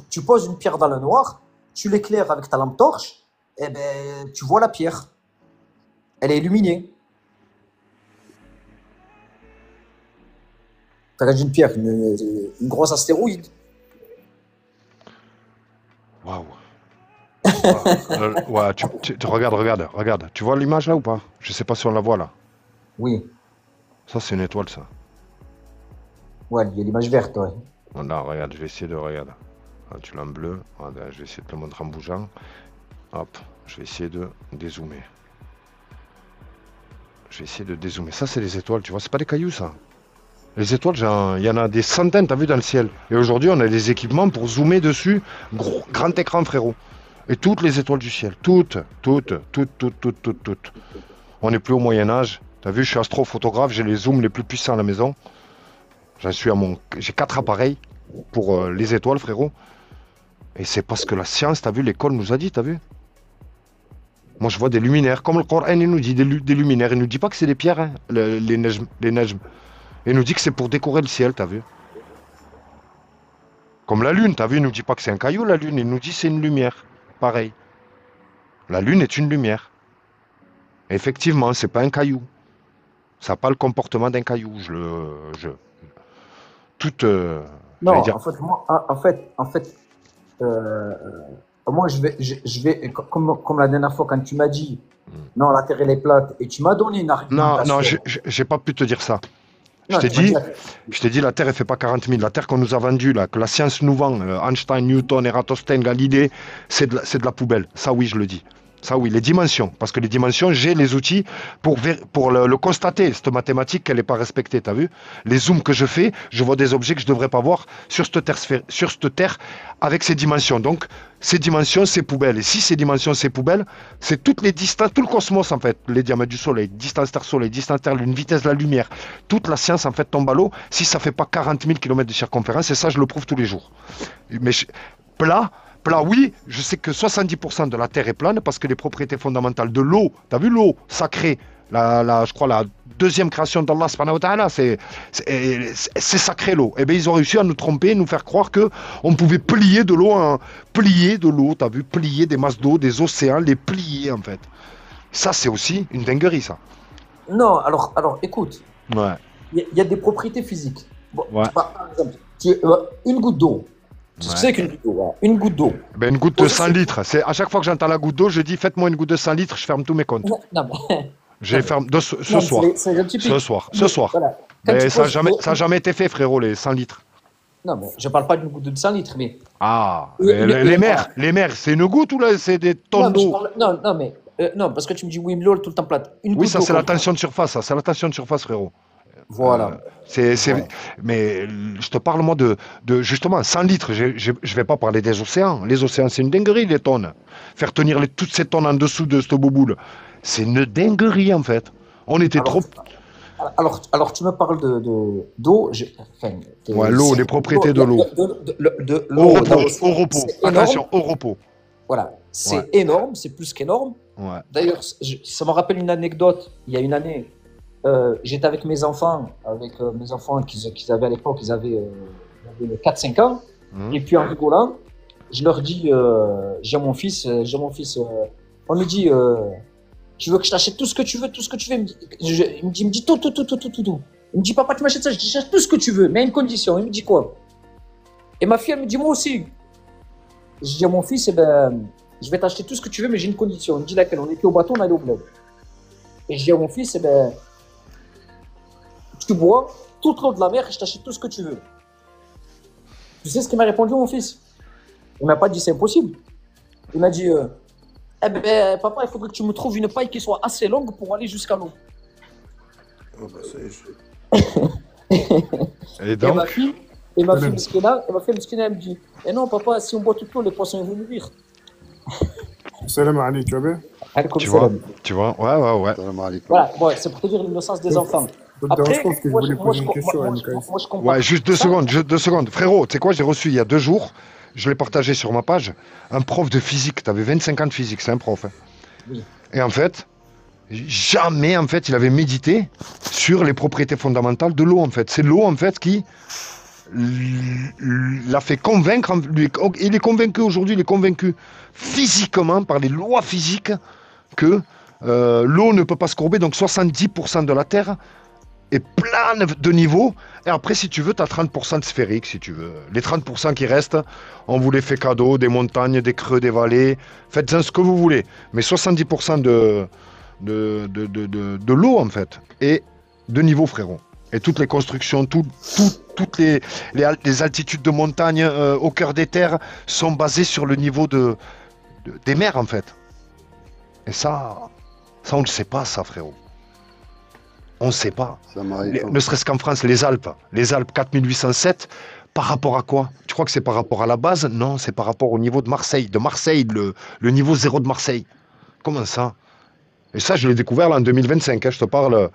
Tu poses une pierre dans le noir, tu l'éclaires avec ta lampe torche, et ben, tu vois la pierre. Elle est illuminée. Tu regardes une pierre, une grosse astéroïde. Waouh. Ouais, regarde. Tu vois l'image là ou pas? Je sais pas si on la voit là. Oui, Ça, c'est une étoile, ça. ouais, il y a l'image verte, ouais. Voilà, regarde, je vais essayer de regarder. Ah, tu l'as en bleu. Regarde, je vais essayer de te le montrer en bougeant. Hop, je vais essayer de dézoomer. Je vais essayer de dézoomer. Ça, c'est les étoiles, tu vois, c'est pas des cailloux, ça. Les étoiles, il y en a des centaines, t'as vu, dans le ciel. Et aujourd'hui, on a des équipements pour zoomer dessus. Grand écran, frérot. Et toutes les étoiles du ciel. Toutes. On n'est plus au Moyen-Âge. T'as vu, je suis astrophotographe, j'ai les zooms les plus puissants à la maison. J'ai 4 appareils pour les étoiles, frérot. Et c'est parce que la science, t'as vu, l'école nous a dit, t'as vu? Moi, je vois des luminaires. Comme le Coran, il nous dit des luminaires. Il nous dit pas que c'est des pierres, hein, les neiges. Il nous dit que c'est pour décorer le ciel, t'as vu? Comme la Lune, t'as vu, il nous dit pas que c'est un caillou, la Lune. Il nous dit que c'est une lumière. Pareil. La Lune est une lumière. Effectivement, c'est pas un caillou. Ça n'a pas le comportement d'un caillou. Non, j'allais dire- en fait, moi, je vais comme la dernière fois quand tu m'as dit, non, la Terre elle est plate, et tu m'as donné une argumentation. Non, j'ai pas pu te dire ça. Non, Je tu m'as je t'ai dit, la Terre, elle fait pas 40 000. La Terre qu'on nous a vendue, là, que la science nous vend, Einstein, Newton, Eratosthène, Galilée, c'est de la poubelle. Ça, oui, je le dis. Ça, oui, les dimensions. Parce que les dimensions, j'ai les outils pour le constater, cette mathématique, qu'elle n'est pas respectée, t'as vu? Les zooms que je fais, je vois des objets que je ne devrais pas voir sur cette Terre avec ces dimensions. Donc, ces dimensions, c'est poubelle. Et si ces dimensions, c'est poubelle, c'est toutes les distances, tout le cosmos, en fait, les diamètres du Soleil, distance Terre-Soleil, distance Terre-Lune, vitesse de la lumière, toute la science, en fait, tombe à l'eau si ça ne fait pas 40 000 km de circonférence. Et ça, je le prouve tous les jours. Mais plat, oui, je sais que 70% de la Terre est plane parce que les propriétés fondamentales de l'eau, tu as vu l'eau sacrée, je crois, la deuxième création d'Allah subhanahu wa ta'ala, c'est sacré l'eau. Et bien, ils ont réussi à nous tromper, nous faire croire qu'on pouvait plier de l'eau, t'as vu, plier des masses d'eau, des océans, les plier, en fait. Ça, c'est aussi une dinguerie, ça. Non, alors écoute, Ouais. il y a des propriétés physiques. Bon, Ouais. par exemple, une goutte d'eau. Tu sais ce que c'est qu'une goutte d'eau, hein. Une goutte d'eau. Ben, une goutte de 100 litres. C'est, à chaque fois que j'entends la goutte d'eau, je dis faites-moi une goutte de 100 litres, je ferme tous mes comptes. Non, mais... Je les ferme ce Non, soir. c'est un typique. Ce soir. Voilà. Quand Mais tu ça n'a poses- jamais été fait, frérot, les 100 litres. Non, mais je parle pas d'une goutte de 100 litres, mais... Ah, Le- les mers, c'est une goutte ou là, c'est des Non, tonnes mais je d'eau? parle- non, mais... non, parce que tu me dis oui, l'eau tout le temps plate. Une Oui, goutte ça, d'eau c'est la comme ça. tension de surface, ça. C'est la tension de surface, frérot. Voilà. Voilà. Mais je te parle, moi, de justement, 100 litres. Je vais pas parler des océans. Les océans, c'est une dinguerie, les tonnes. Faire tenir toutes ces tonnes en dessous de cette bouboule, c'est une dinguerie, en fait. On était Alors, alors, tu me parles d'eau. Enfin, Ouais, l'eau, les propriétés de l'eau. De Au l'eau dans repos, l'océan, au repos. c'est énorme. Attention, au repos. Voilà, c'est Ouais. énorme, c'est plus qu'énorme. Ouais. D'ailleurs, ça me rappelle une anecdote. Il y a une année, j'étais avec mes enfants, qu'ils avaient à l'époque, ils avaient 4-5 ans. Hum. Et puis en rigolant, je leur dis, j'ai mon fils, on me dit, tu veux que je t'achète tout ce que tu veux, tout ce que tu veux. Il me dit tout. Il me dit, papa, tu m'achètes ça, je t'achète tout ce que tu veux, mais à une condition. Il me dit quoi? Et ma fille, elle me dit, moi aussi. Je dis à mon fils, eh ben, je vais t'acheter tout ce que tu veux, mais j'ai une condition. Il me dit laquelle? On était au bateau, on allait au bled. Et je dis à mon fils, eh ben, tu bois toute l'eau de la mer et je t'achète tout ce que tu veux. Tu sais ce qu'il m'a répondu, mon fils? Il m'a pas dit c'est impossible. Il m'a dit, eh ben, papa, il faudrait que tu me trouves une paille qui soit assez longue pour aller jusqu'à l'eau. Oh, bah, ça y est, Et Et donc, ma fille, Mskina, elle me dit, eh non, papa, si on boit toute l'eau, les poissons ils vont mourir. Salam alaikum, tu vas bien? tu vois, ouais. Salam alaikum. Voilà, bon, c'est pour te dire l'innocence des enfants. Ça te dérange pas parce que je moi, voulais moi, poser je une com- question à moi, MKS. moi, je comprends. Ouais, juste 2 secondes. Frérot, tu sais quoi, j'ai reçu il y a 2 jours, je l'ai partagé sur ma page, un prof de physique. Tu avais 25 ans de physique, c'est un prof. Hein. Oui. Et en fait, jamais, en fait, il avait médité sur les propriétés fondamentales de l'eau, en fait. C'est l'eau, en fait, qui l'a fait convaincre. Il est convaincu aujourd'hui, il est convaincu physiquement, par les lois physiques, que l'eau ne peut pas se courber. Donc 70% de la Terre est plane de niveau. Et après, si tu veux, tu as 30% de sphérique, si tu veux. Les 30% qui restent, on vous les fait cadeau, des montagnes, des creux, des vallées. Faites-en ce que vous voulez. Mais 70% de l'eau, en fait, est de niveau, frérot. Et toutes les constructions, toutes les altitudes de montagne au cœur des terres sont basées sur le niveau des mers, en fait. Et ça, on ne le sait pas, ça, frérot. On ne sait pas. Ça m'arrive. Ne serait-ce qu'en France, les Alpes 4807, par rapport à quoi? Tu crois que c'est par rapport à la base? Non, c'est par rapport au niveau de Marseille. De Marseille, le niveau 0 de Marseille. Comment ça? Et ça, je l'ai découvert là en 2025. Hein, je te parle.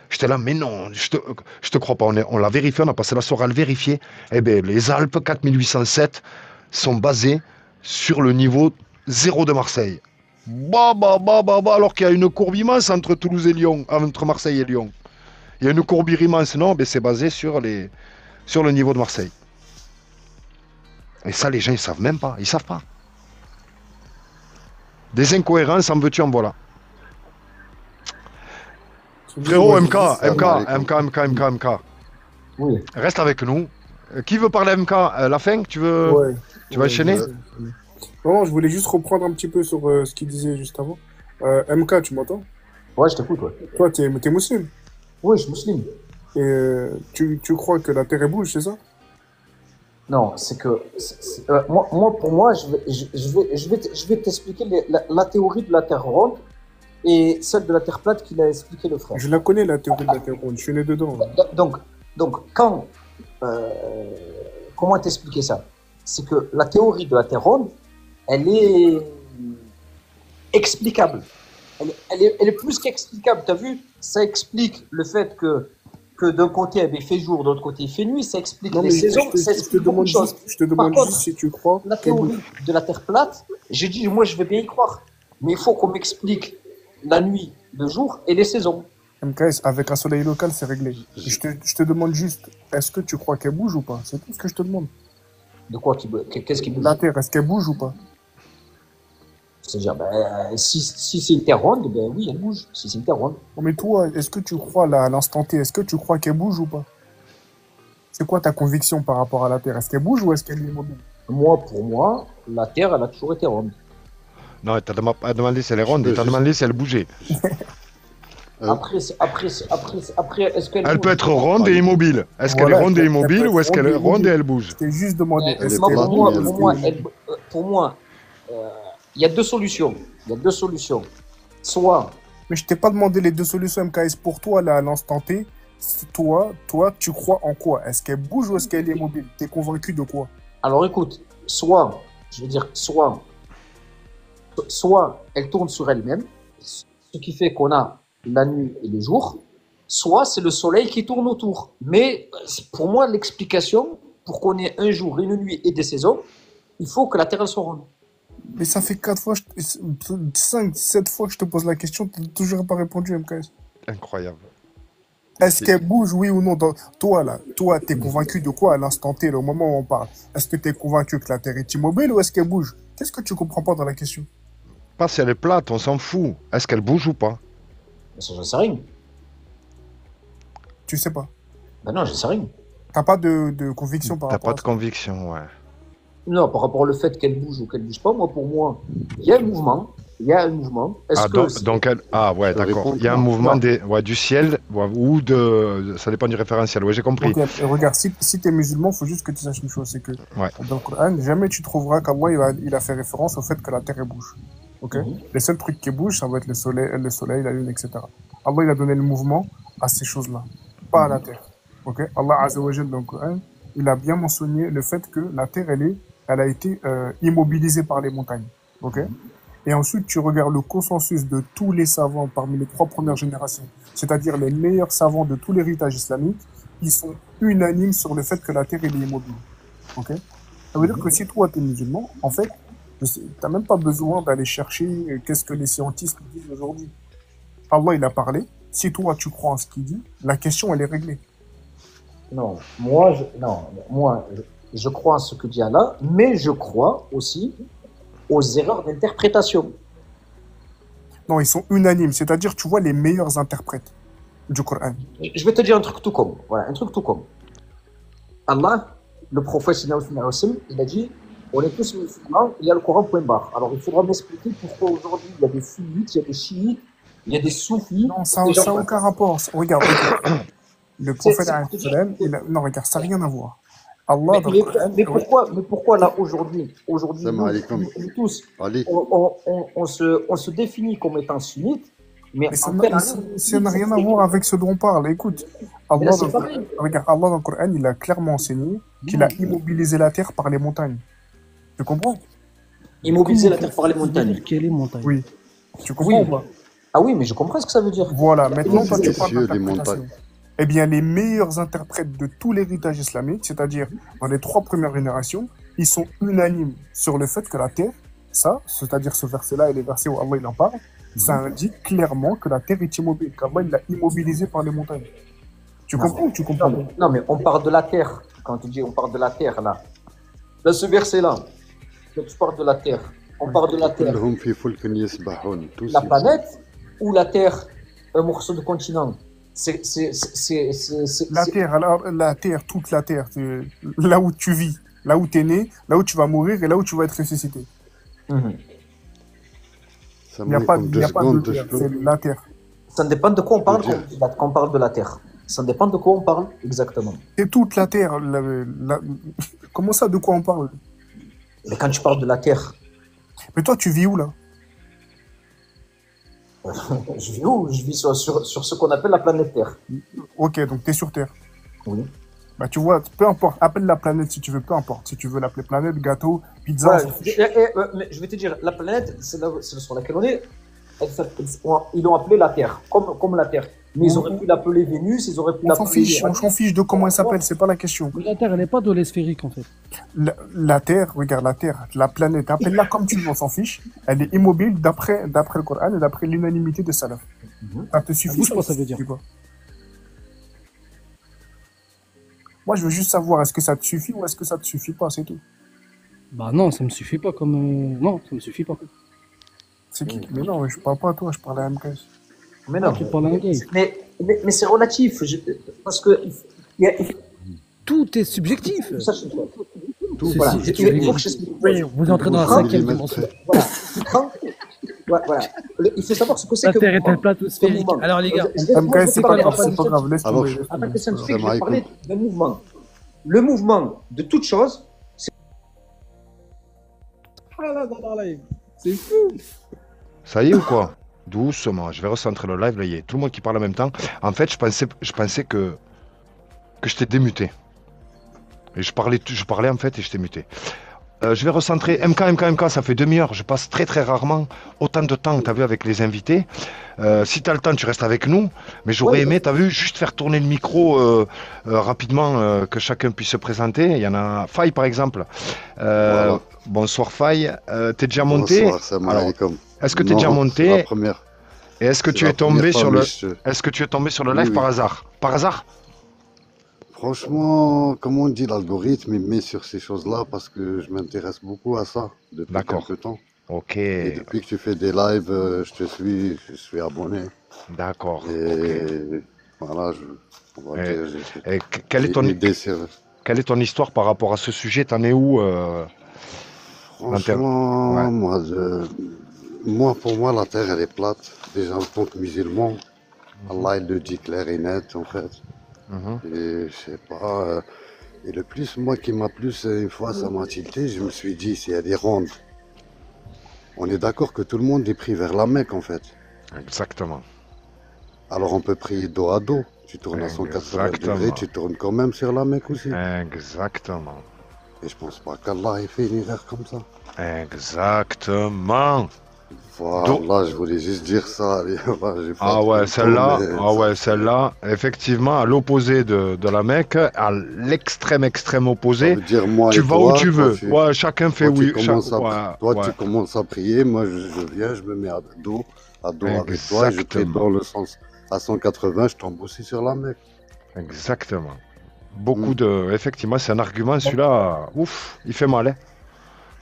J'étais là, mais non, je te crois pas. On l'a vérifié, on a passé la soirée à le vérifier. Eh bien, les Alpes 4807 sont basées sur le niveau 0 de Marseille. Alors qu'il y a une courbe immense entre Toulouse et Lyon, entre Marseille et Lyon. Il y a une courbe immense, non, mais c'est basé sur le niveau de Marseille. Et ça, les gens, ils savent même pas. Ils savent pas. Des incohérences, en veux-tu, en voilà. Frérot, MK. Oui. Reste avec nous. Qui veut parler à MK? La fin, tu veux Ouais. Tu vas enchaîner? Non, je voulais juste reprendre un petit peu sur ce qu'il disait juste avant. MK, tu m'entends? Ouais, je t'écoute, ouais. Toi, t'es musulman. Oui, je suis musulman. Et tu crois que la Terre est bouge, c'est ça? Non, c'est que pour moi, je vais t'expliquer la théorie de la Terre ronde et celle de la Terre plate qu'il a expliqué le frère. Je la connais, la théorie de la Terre ronde. Je suis né dedans. Donc comment t'expliquer ça? C'est que la théorie de la Terre ronde, elle est explicable. Elle est plus qu'explicable. Tu as vu? Ça explique le fait que d'un côté, il fait jour, de l'autre côté, il fait nuit. Ça explique Non, les mais saisons. je Ça te explique beaucoup de choses. je te demande Par contre, juste si tu crois la qu'elle bouge. théorie de la Terre plate, j'ai dit, moi, je veux bien y croire. Mais il faut qu'on m'explique la nuit le jour et les saisons. MKS, avec un soleil local, c'est réglé. Je te demande juste, est-ce que tu crois qu'elle bouge ou pas? C'est tout ce que je te demande. De quoi qu'est-ce qui bouge? La Terre, est-ce qu'elle bouge ou pas? C'est-à-dire, si c'est une terre ronde, ben oui, elle bouge. Si c'est une terre ronde. Mais toi, est-ce que tu crois là, à l'instant T, est-ce que tu crois qu'elle bouge ou pas? C'est quoi ta conviction par rapport à la Terre? Est-ce qu'elle bouge ou est-ce qu'elle est immobile? Pour moi, la terre, elle a toujours été ronde. Non, t'as pas demandé si elle est ronde, t'as demandé si elle bougeait. Après, est-ce qu'elle Elle bouge? peut être ronde et immobile. Est-ce qu'elle Voilà, est ronde et elle immobile peut ou est-ce être qu'elle est ronde et ronde et immobile. elle bouge? Je t'ai juste demandé, est-ce Non, qu'elle bouge? pour moi, il y a deux solutions. Il y a deux solutions. Soit, Mais je t'ai pas demandé les deux solutions, MKS. Pour toi, là, à l'instant T, toi, tu crois en quoi? Est-ce qu'elle bouge ou est-ce qu'elle est immobile? T'es convaincu de quoi? alors écoute, soit elle tourne sur elle-même, ce qui fait qu'on a la nuit et le jour, soit c'est le soleil qui tourne autour. Mais pour moi, l'explication, pour qu'on ait un jour, une nuit et des saisons, il faut que la Terre elle soit ronde. Mais ça fait 4 fois, 5, 7 fois que je te pose la question, tu n'as toujours pas répondu, MKS. Incroyable. Est-ce qu'elle bouge, oui ou non? Toi, t'es convaincu de quoi à l'instant T, au moment où on parle? Est-ce que t'es convaincu que la Terre est immobile ou est-ce qu'elle bouge? Qu'est-ce que tu comprends pas dans la question? Pas si elle est plate, on s'en fout. Est-ce qu'elle bouge ou pas? Ça, j'en sais rien. Tu sais pas. Ben non, j'en sais rien. T'as pas de conviction par T'as rapport pas à de ça? conviction, ouais. Non, par rapport au fait qu'elle bouge ou qu'elle bouge pas, pour moi, il y a un mouvement. Est-ce que ouais, d'accord. Il y a un mouvement du ciel ou de. Ça dépend du référentiel. Ouais, j'ai compris. Ok, regarde, si t'es musulman, faut juste que tu saches une chose, c'est que Ouais. dans le Coran, jamais tu trouveras qu'Allah il a fait référence au fait que la terre elle bouge. Ok. Les seuls trucs qui bougent, ça va être le soleil, la lune, etc. Allah il a donné le mouvement à ces choses-là, pas à la terre. Ok. Allah Azza wa Jalla dans le Coran, il a bien mentionné le fait que la terre elle a été immobilisée par les montagnes. Ok. Et ensuite, tu regardes le consensus de tous les savants parmi les 3 premières générations, c'est-à-dire les meilleurs savants de tout l'héritage islamique, ils sont unanimes sur le fait que la Terre elle est immobile. Ok? Ça veut dire que si toi, tu es musulman, en fait, tu n'as même pas besoin d'aller chercher qu'est-ce que les scientifiques disent aujourd'hui. Allah, il a parlé. Si toi, tu crois en ce qu'il dit, la question, elle est réglée. Non, je crois en ce que dit Allah, mais je crois aussi aux erreurs d'interprétation. Non, ils sont unanimes. C'est-à-dire, tu vois les meilleurs interprètes du Coran. Je vais te dire un truc tout comme. Voilà, un truc tout comme. Allah, le prophète, il a dit, on est tous musulmans, il y a le Coran, point barre. Alors, il faudra m'expliquer pourquoi aujourd'hui, il y a des sunnites, il y a des chiites, il y a des soufis. Non, ça n'a aucun rapport. Regarde. Le prophète, non, regarde, ça n'a rien à voir. Allah, mais pourquoi là aujourd'hui nous tous on se définit comme étant sunnites, mais ça n'a rien à voir avec ce dont on parle. Écoute, Allah dans le Coran, il a clairement enseigné qu'il a immobilisé la terre par les montagnes. Tu comprends? Immobiliser la terre par les montagnes. Quelles les montagnes? Oui. Tu comprends ou pas? Ah oui, mais je comprends ce que ça veut dire. Voilà, maintenant toi tu parles d'interprétation. Eh bien, les meilleurs interprètes de tout l'héritage islamique, c'est-à-dire dans les 3 premières générations, ils sont unanimes sur le fait que la terre, c'est-à-dire ce verset-là et les versets où Allah il en parle, ça indique clairement que la terre est immobile, qu'Allah il l'a immobilisée par les montagnes. Tu comprends ou tu comprends pas? Non, mais on parle de la terre. Quand tu dis on parle de la terre, là. Dans ce verset-là, quand tu parles de la terre, on parle de la terre. La planète ou la terre, un morceau de continent? La terre, toute la terre, là où tu vis, là où tu es né, là où tu vas mourir et là où tu vas être ressuscité. Il n'y a pas de terre, c'est la terre. Ça dépend de quoi on parle quand on parle de la terre. Ça dépend de quoi on parle exactement. C'est toute la terre. Comment ça, de quoi on parle? Mais quand tu parles de la terre. Mais toi, tu vis où là? Je vis où? Je vis sur ce qu'on appelle la planète Terre. Ok, donc tu es sur Terre. Oui. Bah tu vois, peu importe, appelle la planète si tu veux, peu importe. Si tu veux l'appeler planète, gâteau, pizza. Mais je vais te dire, la planète, c'est sur laquelle on est, ils l'ont appelée la Terre, comme la Terre. Mais ils auraient pu l'appeler Vénus, ils auraient pu l'appeler... On s'en fiche de comment elle s'appelle, c'est pas la question. Mais la Terre, elle n'est pas sphérique en fait. La Terre, regarde la Terre, la planète, appelle-la comme tu veux, on s'en fiche. Elle est immobile d'après le Coran et d'après l'unanimité des salafs. Ça te suffit, bouge pas, ça veut dire. quoi. Moi, je veux juste savoir, est-ce que ça te suffit ou est-ce que ça te suffit pas, c'est tout. Bah non, ça me suffit pas comme. Non, ça me suffit pas. C'est qui? Mais non, je parle pas à toi, je parle à MKS. Mais non. Tu parles à un gars. Mais c'est relatif. Parce que. Tout est subjectif. Ça, je sais pas. Tout, C'est- Voilà. c'est- Il faut que je t'explique. Oui, vous entrez dans la cinquième dimension. Voilà. Tu prends- voilà. Il faut savoir ce que c'est La que. Terre est un plateau sphérique. mouvement. Alors les gars, MKS, c'est pas grave, c'est pas grave, laisse Alors, tomber. En tant que scientifique, Salam je vais alaikum. parler d'un mouvement. Le mouvement de toute chose, c'est fou. Ça y est ou quoi? Doucement, je vais recentrer le live, là, il y a tout le monde qui parle en même temps. En fait, je pensais que je t'ai démuté. Et je parlais en fait et je t'ai muté. Je vais recentrer. MK, ça fait demi-heure. Je passe très très rarement autant de temps, t'as vu, avec les invités. Si t'as le temps, tu restes avec nous. Mais j'aurais aimé, t'as vu, juste faire tourner le micro rapidement, que chacun puisse se présenter. Il y en a Faye, par exemple. Voilà. Bonsoir Faye. T'es déjà monté? Bonsoir, salam Alors, alaikum. est-ce que t'es Non, déjà c'est monté? la première. Et est-ce que C'est tu la es tombé première sur fois, le, mais je- est-ce que tu es tombé sur le Oui, live oui. par hasard? Par hasard? Franchement, comme on dit, l'algorithme, il me met sur ces choses-là parce que je m'intéresse beaucoup à ça depuis D'accord. quelques temps. Ok, Et depuis que tu fais des lives, je te suis, je suis abonné. d'accord. ok. Et voilà, on va Et- dire, Et quelle est ton, l'idée, c'est quelle est ton histoire par rapport à ce sujet? T'en es où franchement, Ouais. pour moi, la Terre, elle est plate. Déjà, en tant que musulman, Allah, il le dit clair et net, en fait. Mhm. Et je sais pas. Et le plus, moi qui m'a plus, une fois, ça m'a tilté, je me suis dit, s'il y a des rondes, on est d'accord que tout le monde est pris vers la Mecque, en fait. Exactement. Alors on peut prier dos à dos. Tu tournes à 180 Exactement. degrés, tu tournes quand même sur la Mecque aussi. Exactement. Et je pense pas qu'Allah ait fait une erreur comme ça. Exactement. Voilà, je voulais juste dire ça. Allez, voilà, j'ai pas Ah trop ouais, le celle-là, temps, mais ah ouais, ça- celle-là, effectivement, à l'opposé de la Mecque, à l'extrême Ça opposé, veut dire moi tu et vas toi, où tu toi, veux. Ouais, chacun fait toi, tu oui. commences à, Ouais, toi, ouais. tu commences à prier, moi je viens, je me mets à dos avec toi, et je prie Exactement. dans le sens à 180, je tombe aussi sur la Mecque. Exactement. Beaucoup de. Effectivement, c'est un argument, celui-là, ouf, il fait mal, hein.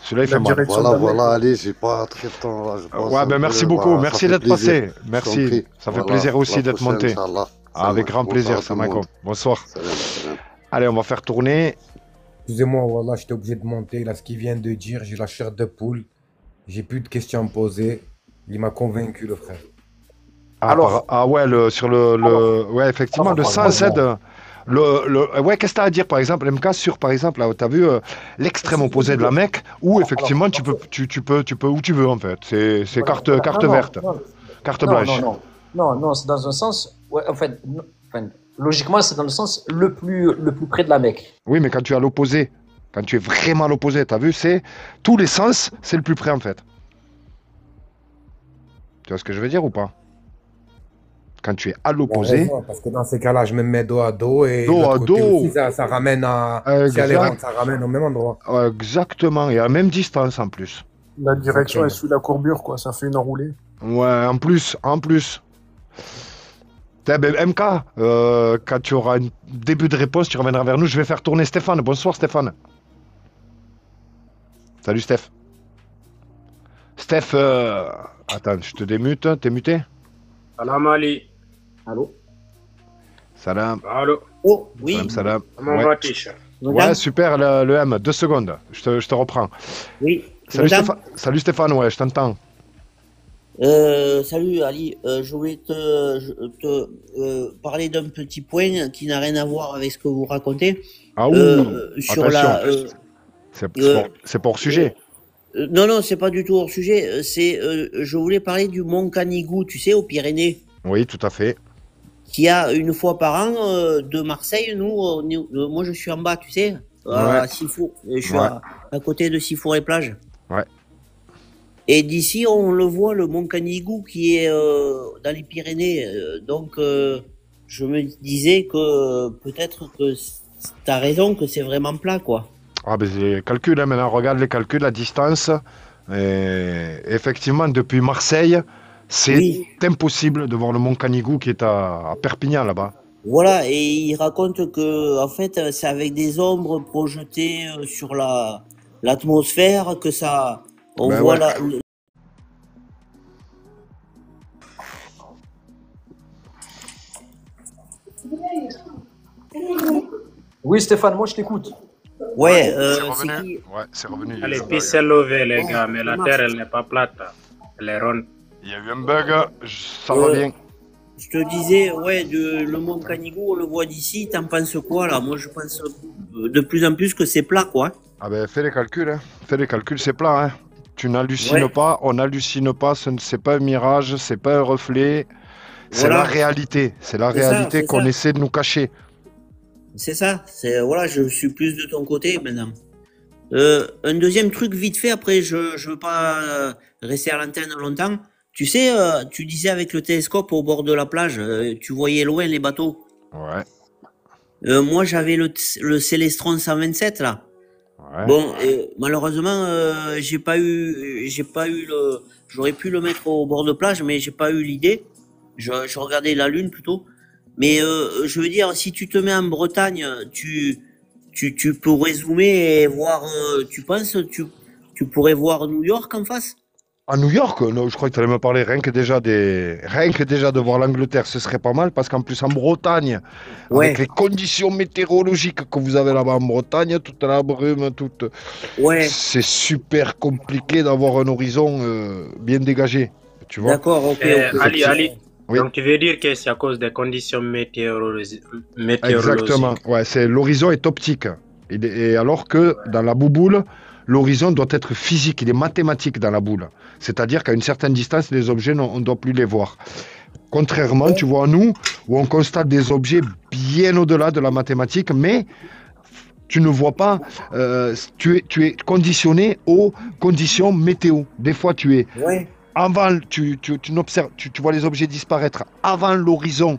Celui-là, il fait mal. Voilà, allez, j'ai pas très de temps là. je pense Ouais, un ben peu, merci beaucoup, voilà, merci ça fait d'être plaisir. passé. Je t'en Merci. prie. Ça fait Voilà, plaisir aussi la d'être prochaine, monté. Inch'Allah. Ah, avec Ça grand marche. plaisir, Bonsoir à tout le Samako. monde. Bonsoir. Salam. Allez, on va faire tourner. Excusez-moi, voilà, j'étais obligé de monter. Là, ce qu'il vient de dire, j'ai la chair de poule. J'ai plus de questions à me poser. Il m'a convaincu, le frère. Ah ouais, ouais, effectivement, le sens aide. Ouais, qu'est-ce que tu as à dire, par exemple, MK, sur, par exemple, là, tu as vu l'extrême opposé de la Mecque, où effectivement, tu peux où tu veux, en fait. C'est carte verte, carte blanche. Non, c'est dans un sens. Ouais, en fait, logiquement, c'est dans le sens le plus près de la Mecque. Oui, mais quand tu es à l'opposé, quand tu es vraiment à l'opposé, tu as vu, c'est tous les sens, c'est le plus près, en fait. Tu vois ce que je veux dire ou pas? Quand tu es à l'opposé. Parce que dans ces cas-là, je me mets dos à dos et Dos à l'autre côté dos. aussi, ça ramène à. Si elle est ronde, ça ramène au même endroit. Exactement, et à la même distance en plus. La direction est sous la courbure, quoi. Ça fait une enroulée. Ouais, en plus. MK, quand tu auras un début de réponse, tu reviendras vers nous. Je vais faire tourner Stéphane. Bonsoir Stéphane. Salut Steph. Steph, attends, je te démute. T'es muté? Salam Ali. Allô? Salam. Allô? Oh, oui. Salam. Comment Ouais. vas-tu, cher? Ouais, super, le M. 2 secondes. Je te reprends. Oui. Salut Stéphane, ouais, je t'entends. Salut Ali, je voulais te parler d'un petit point qui n'a rien à voir avec ce que vous racontez. Ah oui, sur attention. C'est pas hors sujet. Non, c'est pas du tout hors sujet. Je voulais parler du mont Canigou, tu sais, aux Pyrénées. Oui, tout à fait. Qui a une fois par an de Marseille. Moi, je suis en bas, tu sais, à Sifour. Je suis à côté de Sifour-les-Plages. Ouais. Et d'ici, on le voit, le mont Canigou qui est dans les Pyrénées. Donc, je me disais que peut-être que tu as raison, que c'est vraiment plat, quoi. Ah ben les calculs, hein, maintenant, regarde les calculs, la distance. Et effectivement, depuis Marseille, C'est Oui. impossible de voir le mont Canigou qui est à Perpignan là-bas. Voilà, et il raconte que en fait c'est avec des ombres projetées sur l'atmosphère que ça on Ben voit ouais. Oui, Stéphane, moi je t'écoute. Ouais, C'est c'est revenu. qui Ouais, c'est revenu. Il y a eu Allez, un puis bug. c'est levé, les Oh, gars, mais ça la marche. terre, elle n'est pas plate. Elle est ronde. Il y a eu un bug. Ça Euh, revient. Je te disais, ouais, le mont Canigou, on le voit d'ici, t'en penses quoi là? Moi je pense de plus en plus que c'est plat, quoi. Ah ben, fais les calculs. Hein. Fais les calculs, c'est plat. Hein. Tu n'hallucines Ouais, pas. On n'hallucine pas. C'est pas un mirage. C'est pas un reflet. C'est la voilà, réalité. C'est la c'est ça, réalité c'est qu'on ça. essaie de nous cacher. C'est ça, c'est voilà, je suis plus de ton côté maintenant. Un deuxième truc vite fait, après je veux pas rester à l'antenne longtemps. Tu sais, tu disais avec le télescope au bord de la plage, tu voyais loin les bateaux. Ouais. Moi j'avais le Célestron 127 là. Ouais. Bon, malheureusement j'ai pas eu j'aurais pu le mettre au bord de plage, mais j'ai pas eu l'idée. Je regardais la lune plutôt. Mais je veux dire, si tu te mets en Bretagne, tu pourrais zoomer et voir. Tu penses, tu pourrais voir New York en face? À New York, non, je crois que tu allais me parler rien que déjà de voir l'Angleterre, ce serait pas mal parce qu'en plus en Bretagne, avec Ouais, les conditions météorologiques que vous avez là-bas en Bretagne, toute la brume, ouais, c'est super compliqué d'avoir un horizon bien dégagé, tu vois? d'accord, ok, ok. Ali, Ali, Oui, donc tu veux dire que c'est à cause des conditions météorologiques. exactement. Ouais, l'horizon est optique. Et alors que dans la bouboule, l'horizon doit être physique, il est mathématique dans la boule. C'est-à-dire qu'à une certaine distance, les objets, on ne doit plus les voir. Contrairement, tu vois, à nous, où on constate des objets bien au-delà de la mathématique, mais tu ne vois pas, tu es conditionné aux conditions météo. Des fois, tu es Ouais, avant, tu vois les objets disparaître avant l'horizon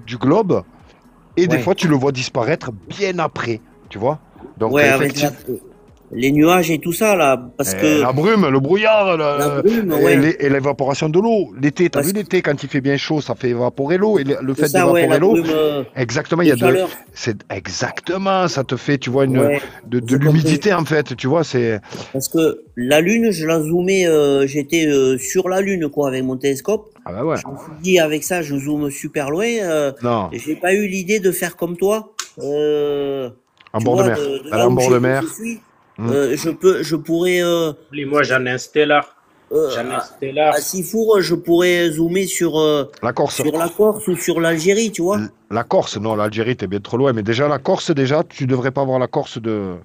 du globe, et des ouais, fois, tu le vois disparaître bien après, tu vois. Donc, ouais, avec effectivement, les nuages et tout ça là, parce que la brume, le brouillard, la brume, ouais, et l'évaporation de l'eau. L'été, t'as parce vu que l'été, quand il fait bien chaud, ça fait évaporer l'eau. Et le c'est fait ça, ouais, d'évaporer la l'eau, brume exactement, de chaleur. c'est exactement, ça te fait, tu vois, Ouais, de j'ai compris. l'humidité, en fait, tu vois, c'est, Parce que la Lune, je la zoomais, j'étais sur la Lune, quoi, avec mon télescope. ah bah ouais, Je me suis dit, avec ça, je zoome super loin. non, J'ai pas eu l'idée de faire comme toi. en Tu bord de vois, mer, de aller là en où bord de je mer, suis, hmm. je pourrais, Ali, moi, j'en ai un stellar. J'en ai un stellar. à Sifour, je pourrais zoomer La Corse. sur la Corse ou sur l'Algérie, tu vois. La Corse, non, l'Algérie, t'es bien trop loin, mais déjà, la Corse, déjà, tu devrais pas voir la Corse de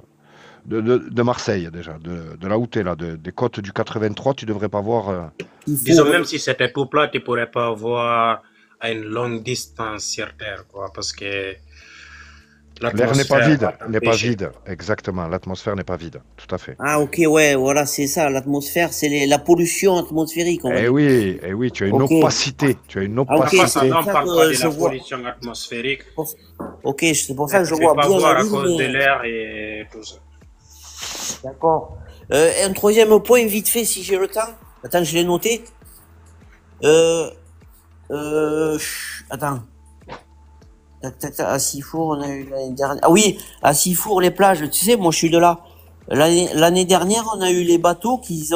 Marseille, déjà, de là où t'es, là, des côtes du 83, tu devrais pas voir. Disons, même si c'était tout plat, tu pourrais pas voir à une longue distance sur Terre, quoi, parce que L'air n'est pas l'atmosphère vide, va n'est pas t'empêcher. vide, exactement, l'atmosphère n'est pas vide, tout à fait. Ah, ok, ouais, voilà, c'est ça. L'atmosphère, c'est la pollution atmosphérique, on va dire. Eh oui, tu as une Ok. opacité, tu as une Ah, ok, opacité. c'est On pour ne ça parle que pas de je la vois. pollution atmosphérique. Ok, c'est pour ça que je Tu ne vois peux pas bien voir la à Lune, cause de mais... l'air et tout ça. D'accord. Un troisième point, vite fait, si j'ai le temps. Attends, je l'ai noté. Attends. Tac, tac, tac. À Sifour, on a eu l'année dernière. Ah oui, à Sifour, les plages. Tu sais, moi, je suis de là. L'année dernière, on a eu les bateaux qui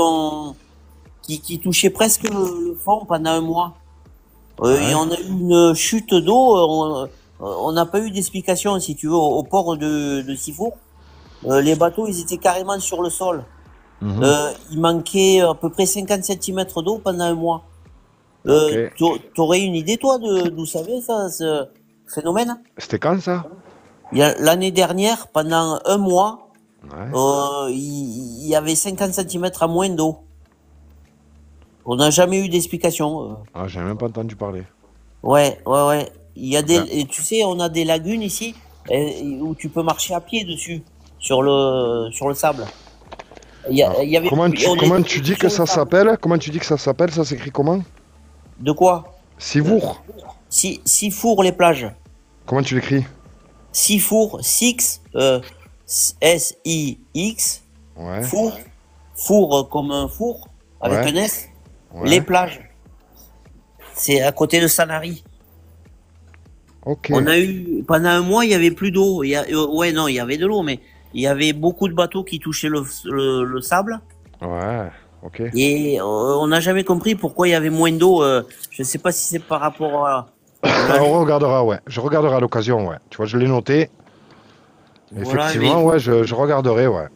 touchaient presque le fond pendant un mois. Et on a eu une chute d'eau. On n'a pas eu d'explication, si tu veux, au port de Sifour. Les bateaux, ils étaient carrément sur le sol. Mhm. Il manquait à peu près 50 cm d'eau pendant un mois. Ok. T'aurais une idée, toi, d'où ça vient, ça, ce phénomène? C'était quand ça? L'année dernière, pendant un mois, Ouais. il y avait 50 cm à moins d'eau. On n'a jamais eu d'explication. Ah, j'ai même pas entendu parler. Ouais. Il y a Bien. et tu sais, on a des lagunes ici où tu peux marcher à pied dessus, sur le sable. Il y avait, Comment on comment était tu dis sur que le ça sable. s'appelle? Comment tu dis que ça s'appelle? Ça s'écrit comment? De quoi? Sivour. Sifour, les plages. Comment tu l'écris? Sifour, Six, S-I-X, Ouais. four comme un four, avec Ouais. un S, Ouais. les plages. C'est à côté de Sanary. Ok. On a eu, pendant un mois, il y avait plus d'eau. Ouais, non, il y avait de l'eau, mais il y avait beaucoup de bateaux qui touchaient le sable. Ouais, ok. Et on n'a jamais compris pourquoi il y avait moins d'eau. Je ne sais pas si c'est par rapport à... On regardera, ouais. Je regarderai à l'occasion, ouais. Tu vois, je l'ai noté. Voilà, Effectivement, mais- ouais, je regarderai, ouais.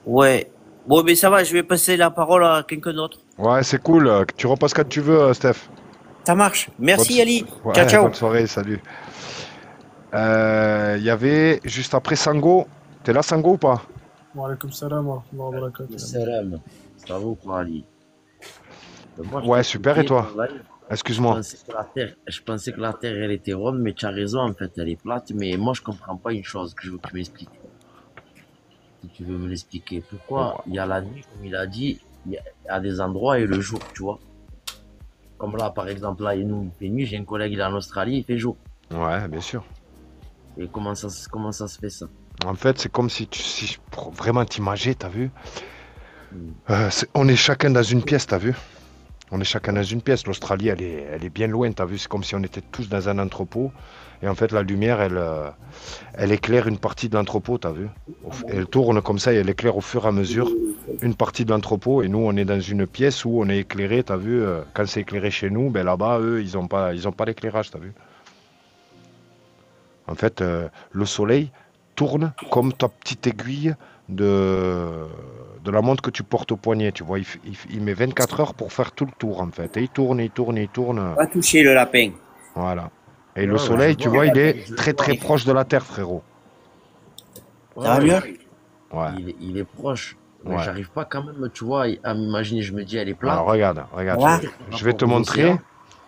Ouais. Bon, mais ça va, je vais passer la parole à quelqu'un d'autre. Ouais, c'est cool. Tu repasses quand tu veux, Steph. Ça marche. Merci, Bonne- Ali. Ouais, Ciao, ciao. bonne soirée, salut. Il y avait, juste après Sango. T'es là, Sango, ou pas? Wa alaykoum salam wa rahmatullahi wa barakatuh. Salam. Ça va ou quoi, Ali? Moi, je Ouais, t'ai super, et écouté toi? en live. Excuse-moi. Je pensais que la Terre, elle était ronde, mais tu as raison, en fait, elle est plate. Mais moi, je comprends pas une chose que je veux que tu m'expliques. Si tu veux me l'expliquer. Pourquoi il y a la nuit, comme il a dit, il y a des endroits et le jour, tu vois. Comme là, par exemple, là, il fait nuit, j'ai un collègue, il est en Australie, il fait jour. Ouais, bien sûr. Et comment ça se fait ça? En fait, c'est comme si pour vraiment t'imager, t'as vu? On est chacun dans une pièce, t'as vu? On est chacun dans une pièce. L'Australie, elle est bien loin, t'as vu? C'est comme si on était tous dans un entrepôt. Et en fait, la lumière, elle éclaire une partie de l'entrepôt, t'as vu? Elle tourne comme ça et elle éclaire au fur et à mesure une partie de l'entrepôt. Et nous, on est dans une pièce où on est éclairé, t'as vu? Quand c'est éclairé chez nous, ben là-bas, eux, ils ont pas l'éclairage, t'as vu? En fait, le soleil tourne comme ta petite aiguille de la montre que tu portes au poignet, tu vois. Il met 24 heures pour faire tout le tour, en fait. Et il tourne, il tourne, il tourne. Pas toucher le lapin. Voilà. Et le Ouais, soleil, je tu vois. vois, il est très très proche de la Terre, frérot. Ça va mieux? Ouais. Il est proche. Mais Ouais. j'arrive pas quand même, tu vois, à m'imaginer. Je me dis, elle est plate. Alors regarde. Ouais. Je vais te montrer.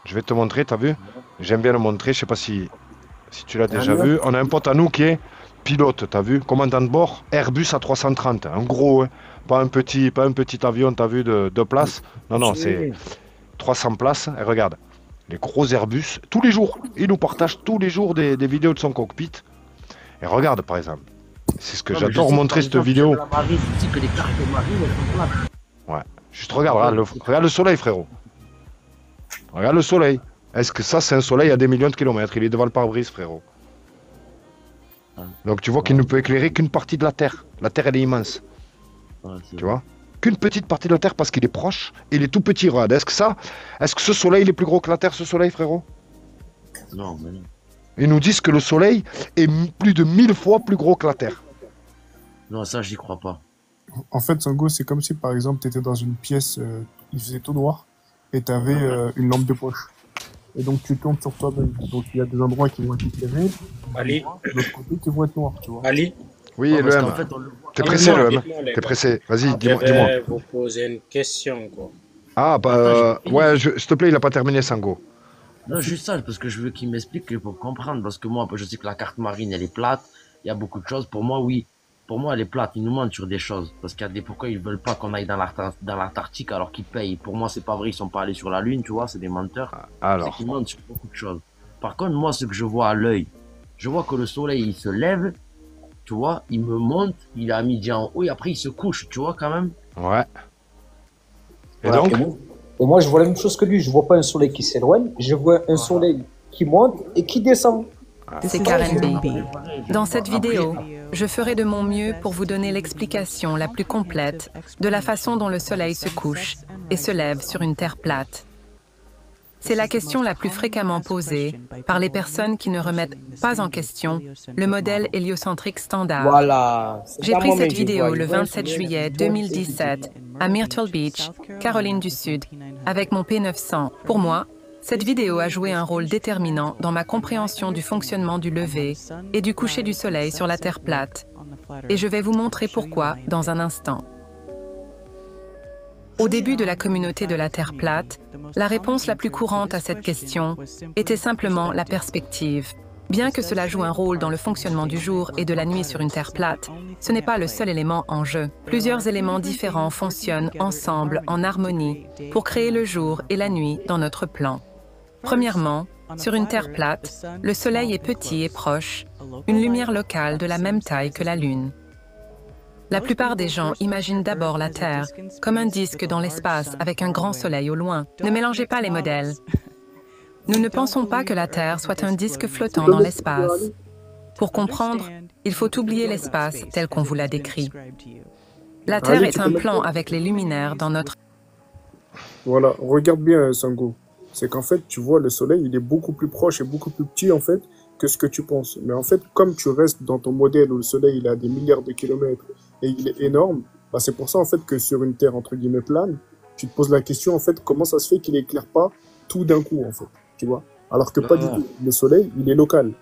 Je vais te montrer, t'as vu? J'aime bien le montrer, je sais pas si tu l'as déjà vu. On a un pote à nous qui est pilote, t'as vu? Commandant de bord, Airbus A330. Un gros, hein. Pas un petit avion, t'as vu, de 2 places. Non, c'est 300 places. Et regarde, les gros Airbus, tous les jours. Il nous partage tous les jours des vidéos de son cockpit. Et regarde, par exemple. C'est ce que Non, mais je j'adore sais que, montrer par cette exemple, vidéo. sur la marine, tu sais que les cartes marines, elles sont plates. Ouais. Juste regarde le soleil, frérot. Regarde le soleil. Est-ce que ça, c'est un soleil à des millions de kilomètres? Il est devant le pare-brise, frérot. Donc tu vois qu'il ne peut éclairer qu'une partie de la Terre. La Terre, elle est immense. Tu vois? Qu'une petite partie de la Terre parce qu'il est proche. Il est tout petit, regarde. Est-ce que ce soleil, il est plus gros que la Terre, ce soleil, frérot? Non, mais non. Ils nous disent que le soleil est plus de 1000 fois plus gros que la Terre. Non, ça, j'y crois pas. En fait, Sango, c'est comme si, par exemple, tu étais dans une pièce, il faisait tout noir, et tu avais une lampe de poche. Et donc, tu tournes sur toi-même. Donc, il y a des endroits qui vont être éclairés, Ali, de l'autre côté qui vont être noirs, tu vois. Ali, Oui, Ouais, le parce M. qu'en fait, on le voit. T'es pressé, le M. rapidement, les T'es gars. pressé. Vas-y, je dis-moi. vais vous poser une question, quoi. Ah, bah, ouais, s'il te plaît, il n'a pas terminé, Sango. Non, juste ça, parce que je veux qu'il m'explique pour comprendre. Parce que moi, je sais que la carte marine, elle est plate. Il y a beaucoup de choses. Pour moi, oui. Pour moi, elle est plate. Ils nous mentent sur des choses. Parce qu'il y a des pourquoi ils veulent pas qu'on aille dans l'Antarctique alors qu'ils payent. Pour moi, c'est pas vrai. Ils sont pas allés sur la Lune, tu vois. C'est des menteurs. Alors. C'est qu'ils mentent sur beaucoup de choses. Par contre, moi, ce que je vois à l'œil, je vois que le soleil, il se lève. Tu vois, il me monte. Il est à midi en haut et après, il se couche. Tu vois, quand même. Ouais. Et Voilà. donc? Et moi, je vois la même chose que lui. Je vois pas un soleil qui s'éloigne, je vois un soleil qui monte et qui descend. C'est Karen Baby. Dans cette vidéo, je ferai de mon mieux pour vous donner l'explication la plus complète de la façon dont le soleil se couche et se lève sur une terre plate. C'est la question la plus fréquemment posée par les personnes qui ne remettent pas en question le modèle héliocentrique standard. Voilà. J'ai pris cette vidéo le 27 juillet 2017 à Myrtle Beach, Caroline du Sud, avec mon P900. Pour moi, cette vidéo a joué un rôle déterminant dans ma compréhension du fonctionnement du lever et du coucher du soleil sur la Terre plate. Et je vais vous montrer pourquoi dans un instant. Au début de la communauté de la Terre plate, la réponse la plus courante à cette question était simplement la perspective. Bien que cela joue un rôle dans le fonctionnement du jour et de la nuit sur une Terre plate, ce n'est pas le seul élément en jeu. Plusieurs éléments différents fonctionnent ensemble en harmonie pour créer le jour et la nuit dans notre plan. Premièrement, sur une Terre plate, le Soleil est petit et proche, une lumière locale de la même taille que la Lune. La plupart des gens imaginent d'abord la Terre comme un disque dans l'espace avec un grand soleil au loin. Ne mélangez pas les modèles. Nous ne pensons pas que la Terre soit un disque flottant dans l'espace. Pour comprendre, il faut oublier l'espace tel qu'on vous l'a décrit. La Terre est un plan avec les luminaires dans notre... Voilà, regarde bien, Sango. C'est qu'en fait, tu vois, le Soleil, il est beaucoup plus proche et beaucoup plus petit, en fait, que ce que tu penses. Mais en fait, comme tu restes dans ton modèle où le Soleil, il a des milliards de kilomètres et il est énorme, bah, c'est pour ça, en fait, que sur une Terre, entre guillemets, plane, tu te poses la question, en fait, comment ça se fait qu'il n'éclaire pas tout d'un coup, en fait, tu vois. Alors que pas du tout. Le Soleil, il est local.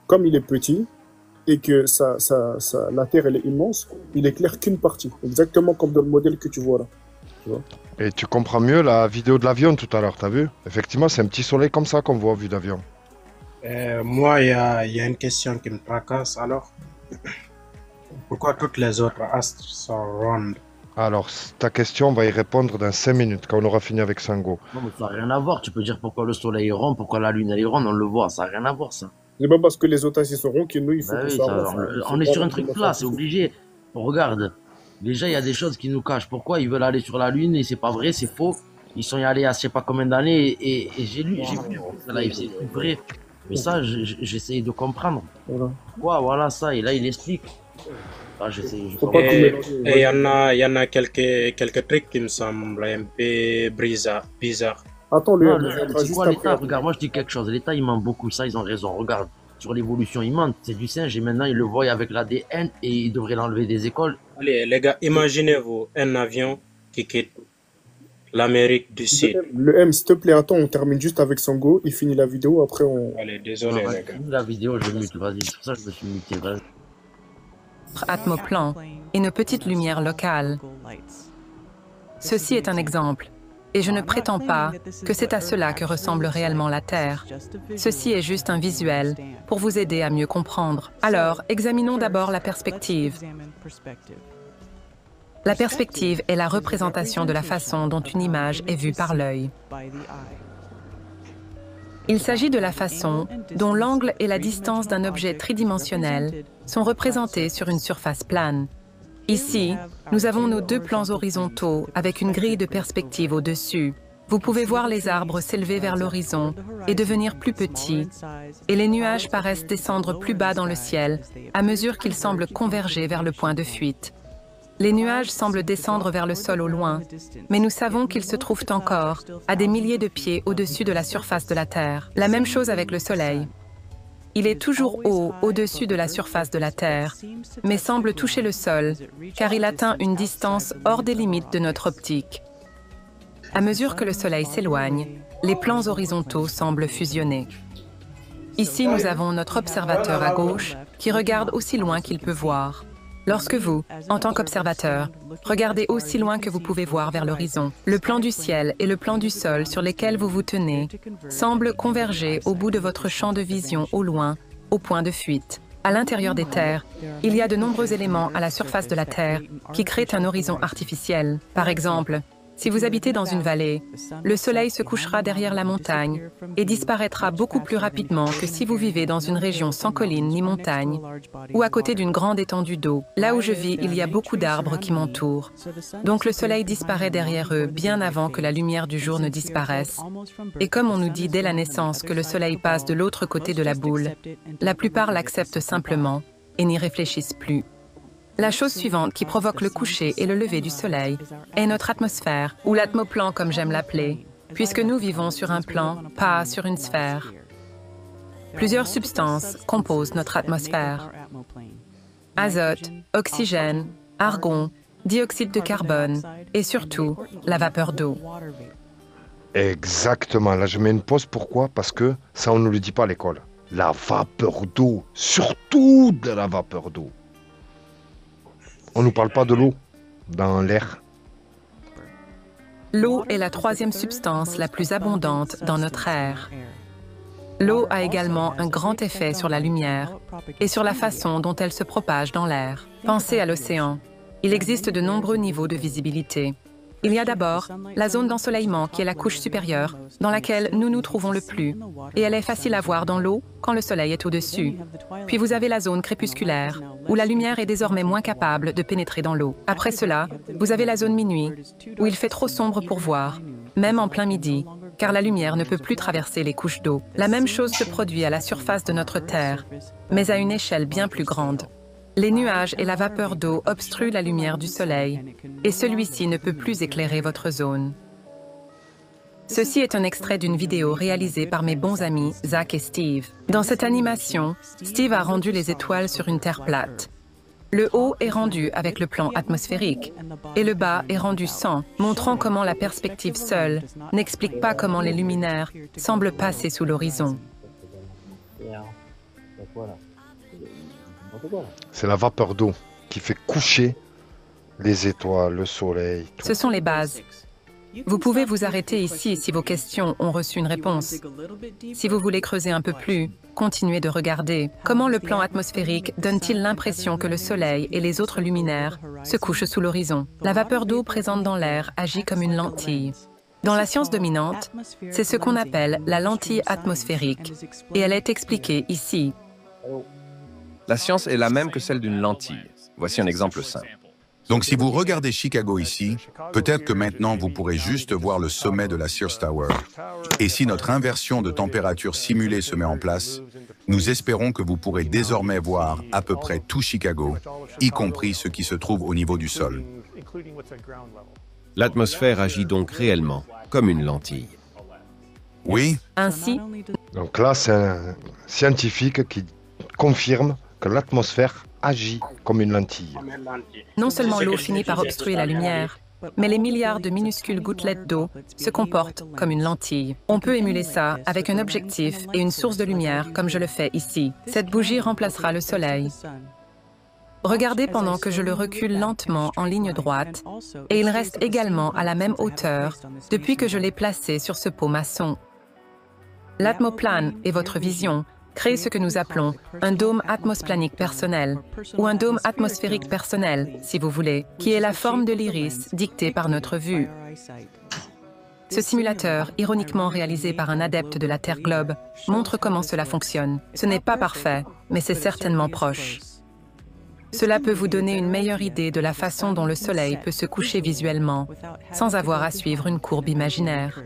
Comme il est petit et que la Terre, elle est immense, il éclaire qu'une partie. Exactement comme dans le modèle que tu vois là. Tu vois. Et tu comprends mieux la vidéo de l'avion tout à l'heure, t'as vu? Effectivement, c'est un petit soleil comme ça qu'on voit vu d'avion. Moi, il y a une question qui me tracasse alors. Pourquoi toutes les autres astres sont rondes? Alors, ta question, on va y répondre dans 5 minutes, quand on aura fini avec Sango. Non, mais ça n'a rien à voir. Tu peux dire pourquoi le soleil est rond, pourquoi la lune elle est ronde, on le voit. Ça n'a rien à voir, ça. C'est pas parce que les autres astres sont ronds que nous, il faut Bah que oui, ça ça, avance. on est sur un truc plat, c'est obligé. Regarde, déjà, il y a des choses qui nous cachent. Pourquoi ils veulent aller sur la lune et c'est pas vrai, c'est faux. Ils sont y allés à je sais pas combien d'années et j'ai vu ça live, c'est vrai. Mais ça, j'essaye de comprendre. Pourquoi, voilà ça, et là, il explique. Ah, et il y en a quelques trucs qui me semblent un peu bizarres. Attends, c'est quoi l'État? Regarde, moi je dis quelque chose. L'État, il ment beaucoup, ça, ils ont raison. Regarde, sur l'évolution, ils mentent. C'est du singe et maintenant, ils le voient avec l'ADN et ils devraient l'enlever des écoles. Allez, les gars, imaginez-vous un avion qui quitte l'Amérique du Sud. Le M, s'il te plaît, attends, on termine juste avec Sango. Il finit la vidéo, après on... Allez, désolé, les gars. La vidéo, je mute, vas-y. C'est pour ça que je me suis muté, vas-y. Atmoplan et nos petites lumières locales. Ceci est un exemple, et je ne prétends pas que c'est à cela que ressemble réellement la Terre. Ceci est juste un visuel pour vous aider à mieux comprendre. Alors, examinons d'abord la perspective. La perspective est la représentation de la façon dont une image est vue par l'œil. Il s'agit de la façon dont l'angle et la distance d'un objet tridimensionnel sont représentés sur une surface plane. Ici, nous avons nos deux plans horizontaux avec une grille de perspective au-dessus. Vous pouvez voir les arbres s'élever vers l'horizon et devenir plus petits, et les nuages paraissent descendre plus bas dans le ciel à mesure qu'ils semblent converger vers le point de fuite. Les nuages semblent descendre vers le sol au loin, mais nous savons qu'ils se trouvent encore à des milliers de pieds au-dessus de la surface de la Terre. La même chose avec le Soleil. Il est toujours haut au-dessus de la surface de la Terre, mais semble toucher le sol, car il atteint une distance hors des limites de notre optique. À mesure que le Soleil s'éloigne, les plans horizontaux semblent fusionner. Ici, nous avons notre observateur à gauche qui regarde aussi loin qu'il peut voir. Lorsque vous, en tant qu'observateur, regardez aussi loin que vous pouvez voir vers l'horizon, le plan du ciel et le plan du sol sur lesquels vous vous tenez semblent converger au bout de votre champ de vision au loin, au point de fuite. À l'intérieur des terres, il y a de nombreux éléments à la surface de la Terre qui créent un horizon artificiel. Par exemple, si vous habitez dans une vallée, le soleil se couchera derrière la montagne et disparaîtra beaucoup plus rapidement que si vous vivez dans une région sans collines ni montagnes ou à côté d'une grande étendue d'eau. Là où je vis, il y a beaucoup d'arbres qui m'entourent. Donc le soleil disparaît derrière eux bien avant que la lumière du jour ne disparaisse. Et comme on nous dit dès la naissance que le soleil passe de l'autre côté de la boule, la plupart l'acceptent simplement et n'y réfléchissent plus. La chose suivante qui provoque le coucher et le lever du soleil est notre atmosphère, ou l'atmoplan comme j'aime l'appeler, puisque nous vivons sur un plan, pas sur une sphère. Plusieurs substances composent notre atmosphère. Azote, oxygène, argon, dioxyde de carbone et surtout la vapeur d'eau. Exactement, là je mets une pause, pourquoi? Parce que ça on ne le dit pas à l'école. La vapeur d'eau, surtout de la vapeur d'eau. On ne nous parle pas de l'eau dans l'air. L'eau est la troisième substance la plus abondante dans notre air. L'eau a également un grand effet sur la lumière et sur la façon dont elle se propage dans l'air. Pensez à l'océan. Il existe de nombreux niveaux de visibilité. Il y a d'abord la zone d'ensoleillement qui est la couche supérieure, dans laquelle nous nous trouvons le plus, et elle est facile à voir dans l'eau quand le soleil est au-dessus. Puis vous avez la zone crépusculaire, où la lumière est désormais moins capable de pénétrer dans l'eau. Après cela, vous avez la zone minuit, où il fait trop sombre pour voir, même en plein midi, car la lumière ne peut plus traverser les couches d'eau. La même chose se produit à la surface de notre Terre, mais à une échelle bien plus grande. Les nuages et la vapeur d'eau obstruent la lumière du Soleil, et celui-ci ne peut plus éclairer votre zone. Ceci est un extrait d'une vidéo réalisée par mes bons amis Zach et Steve. Dans cette animation, Steve a rendu les étoiles sur une Terre plate. Le haut est rendu avec le plan atmosphérique et le bas est rendu sans, montrant comment la perspective seule n'explique pas comment les luminaires semblent passer sous l'horizon. C'est la vapeur d'eau qui fait coucher les étoiles, le soleil. Tout. Ce sont les bases. Vous pouvez vous arrêter ici si vos questions ont reçu une réponse. Si vous voulez creuser un peu plus, continuez de regarder. Comment le plan atmosphérique donne-t-il l'impression que le Soleil et les autres luminaires se couchent sous l'horizon? La vapeur d'eau présente dans l'air agit comme une lentille. Dans la science dominante, c'est ce qu'on appelle la lentille atmosphérique, et elle est expliquée ici. La science est la même que celle d'une lentille. Voici un exemple simple. Donc si vous regardez Chicago ici, peut-être que maintenant vous pourrez juste voir le sommet de la Sears Tower. Et si notre inversion de température simulée se met en place, nous espérons que vous pourrez désormais voir à peu près tout Chicago, y compris ce qui se trouve au niveau du sol. L'atmosphère agit donc réellement comme une lentille. Oui. Ainsi, donc là, c'est un scientifique qui confirme que l'atmosphère agit comme une lentille. non seulement l'eau finit par obstruer la lumière, mais les milliards de minuscules gouttelettes d'eau se comportent comme une lentille. On peut émuler ça avec un objectif et une source de lumière comme je le fais ici. Cette bougie remplacera le soleil. Regardez pendant que je le recule lentement en ligne droite et il reste également à la même hauteur depuis que je l'ai placé sur ce pot maçon. L'atmoplane est votre vision. Créer ce que nous appelons un dôme atmosplanique personnel, ou un dôme atmosphérique personnel, si vous voulez, qui est la forme de l'iris dictée par notre vue. Ce simulateur, ironiquement réalisé par un adepte de la Terre globe, montre comment cela fonctionne. Ce n'est pas parfait, mais c'est certainement proche. Cela peut vous donner une meilleure idée de la façon dont le Soleil peut se coucher visuellement, sans avoir à suivre une courbe imaginaire.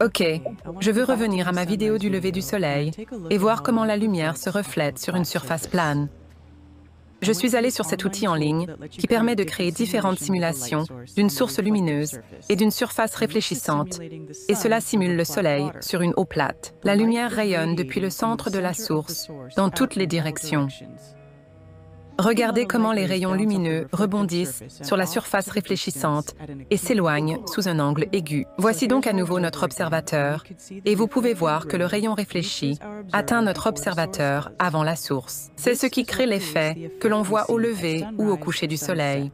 Ok, je veux revenir à ma vidéo du lever du soleil et voir comment la lumière se reflète sur une surface plane. Je suis allé sur cet outil en ligne qui permet de créer différentes simulations d'une source lumineuse et d'une surface réfléchissante, et cela simule le soleil sur une eau plate. La lumière rayonne depuis le centre de la source dans toutes les directions. Regardez comment les rayons lumineux rebondissent sur la surface réfléchissante et s'éloignent sous un angle aigu. Voici donc à nouveau notre observateur, et vous pouvez voir que le rayon réfléchi atteint notre observateur avant la source. C'est ce qui crée l'effet que l'on voit au lever ou au coucher du soleil.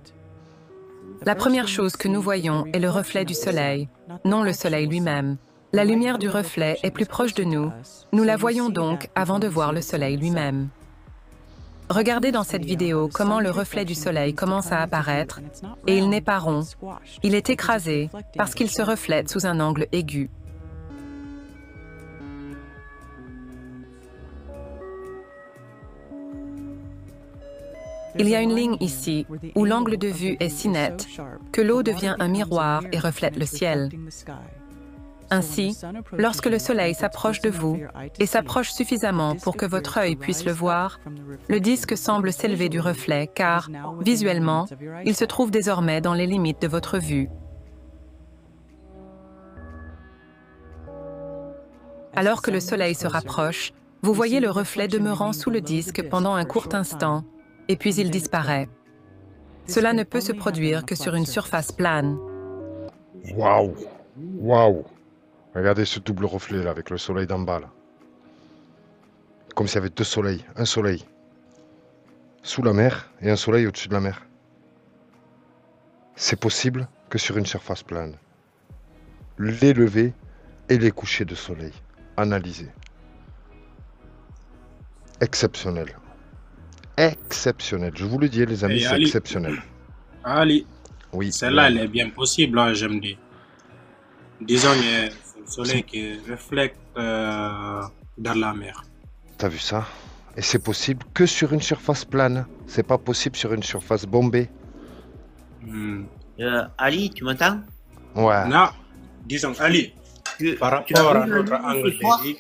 La première chose que nous voyons est le reflet du soleil, non le soleil lui-même. La lumière du reflet est plus proche de nous. Nous la voyons donc avant de voir le soleil lui-même. Regardez dans cette vidéo comment le reflet du soleil commence à apparaître, et il n'est pas rond. Il est écrasé parce qu'il se reflète sous un angle aigu. Il y a une ligne ici où l'angle de vue est si net que l'eau devient un miroir et reflète le ciel. Ainsi, lorsque le soleil s'approche de vous et s'approche suffisamment pour que votre œil puisse le voir, le disque semble s'élever du reflet car, visuellement, il se trouve désormais dans les limites de votre vue. Alors que le soleil se rapproche, vous voyez le reflet demeurant sous le disque pendant un court instant, et puis il disparaît. Cela ne peut se produire que sur une surface plane. Waouh! Waouh! Regardez ce double reflet là avec le soleil d'en bas là. Comme s'il y avait deux soleils. Un soleil sous la mer et un soleil au-dessus de la mer. C'est possible que sur une surface plane. Les levées et les couchers de soleil. Analysez. Exceptionnel. Exceptionnel. Je vous le dis les amis, c'est exceptionnel. Ali, oui. Celle-là, elle est bien possible, hein, je me dis. Disons, il y a le soleil qui reflète dans la mer. T'as vu ça? Et c'est possible que sur une surface plane. C'est pas possible sur une surface bombée. Ali, tu m'entends? Ouais. Non, disons, Ali, par rapport à notre angle de vie,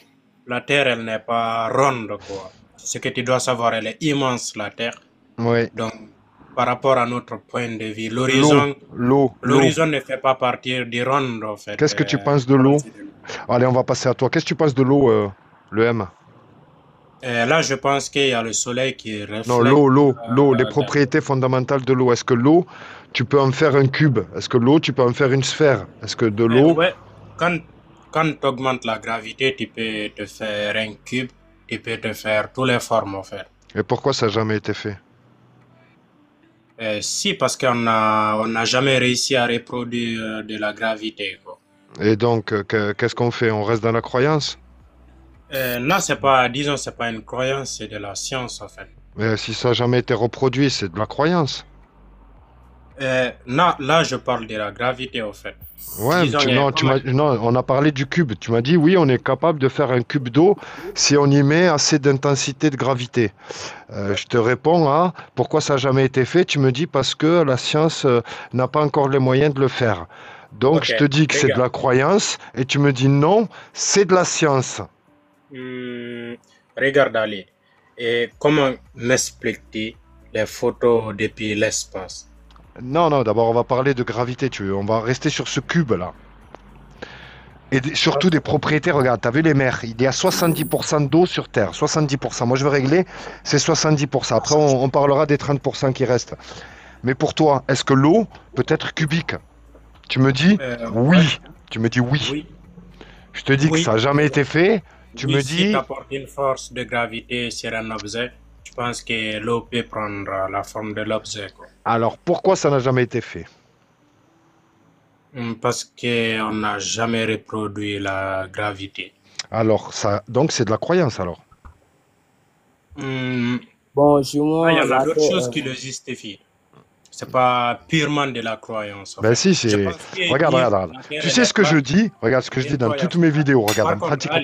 la Terre, elle n'est pas ronde, quoi. Ce que tu dois savoir, elle est immense, la Terre. Oui. Donc, par rapport à notre point de vue, l'horizon ne fait pas partie du rond, en fait. Qu'est-ce que tu penses de l'eau? Allez, on va passer à toi. Qu'est-ce que tu penses de l'eau, le M? Là, je pense qu'il y a le soleil qui reflète... Non, l'eau, les propriétés fondamentales de l'eau. Est-ce que l'eau, tu peux en faire un cube? Est-ce que l'eau, tu peux en faire une sphère? Est-ce que de l'eau... Ouais, quand tu augmentes la gravité, tu peux te faire un cube, tu peux te faire toutes les formes, en fait. Et pourquoi ça n'a jamais été fait? Si, parce qu'on n'a jamais réussi à reproduire de la gravité, quoi. Et donc, qu'est-ce qu'on fait? On reste dans la croyance? Non, c'est pas une croyance, c'est de la science, en fait. Mais si ça n'a jamais été reproduit, c'est de la croyance. Non, là, je parle de la gravité, en fait. Ouais, non, on a parlé du cube. Tu m'as dit, oui, on est capable de faire un cube d'eau si on y met assez d'intensité de gravité. Je te réponds à pourquoi ça n'a jamais été fait. Tu me dis parce que la science n'a pas encore les moyens de le faire. Donc, je te dis que c'est de la croyance et tu me dis non, c'est de la science. Regarde, Ali. Et comment m'expliques-tu les photos depuis l'espace? Non, d'abord on va parler de gravité, on va rester sur ce cube-là. Et surtout des propriétés, regarde, tu as vu les mers, il y a 70% d'eau sur Terre, 70%. Moi je veux régler, c'est 70%. Après on parlera des 30% qui restent. Mais pour toi, est-ce que l'eau peut être cubique? Tu me dis oui. Ouais. Tu me dis oui. Je te dis que ça n'a jamais été fait. Tu me dis... Si tu apportes une force de gravité sur un objet, je pense que l'eau peut prendre la forme de l'objet. Alors, pourquoi ça n'a jamais été fait? Parce qu'on n'a jamais reproduit la gravité. Alors, donc c'est de la croyance, alors? Bon, chez moi... Il y en a d'autres choses qui le justifient. C'est pas purement de la croyance. Ben si, c'est... Regarde. Tu sais ce que je dis? Regarde ce que je dis dans toutes mes vidéos. Regarde, pratiquement.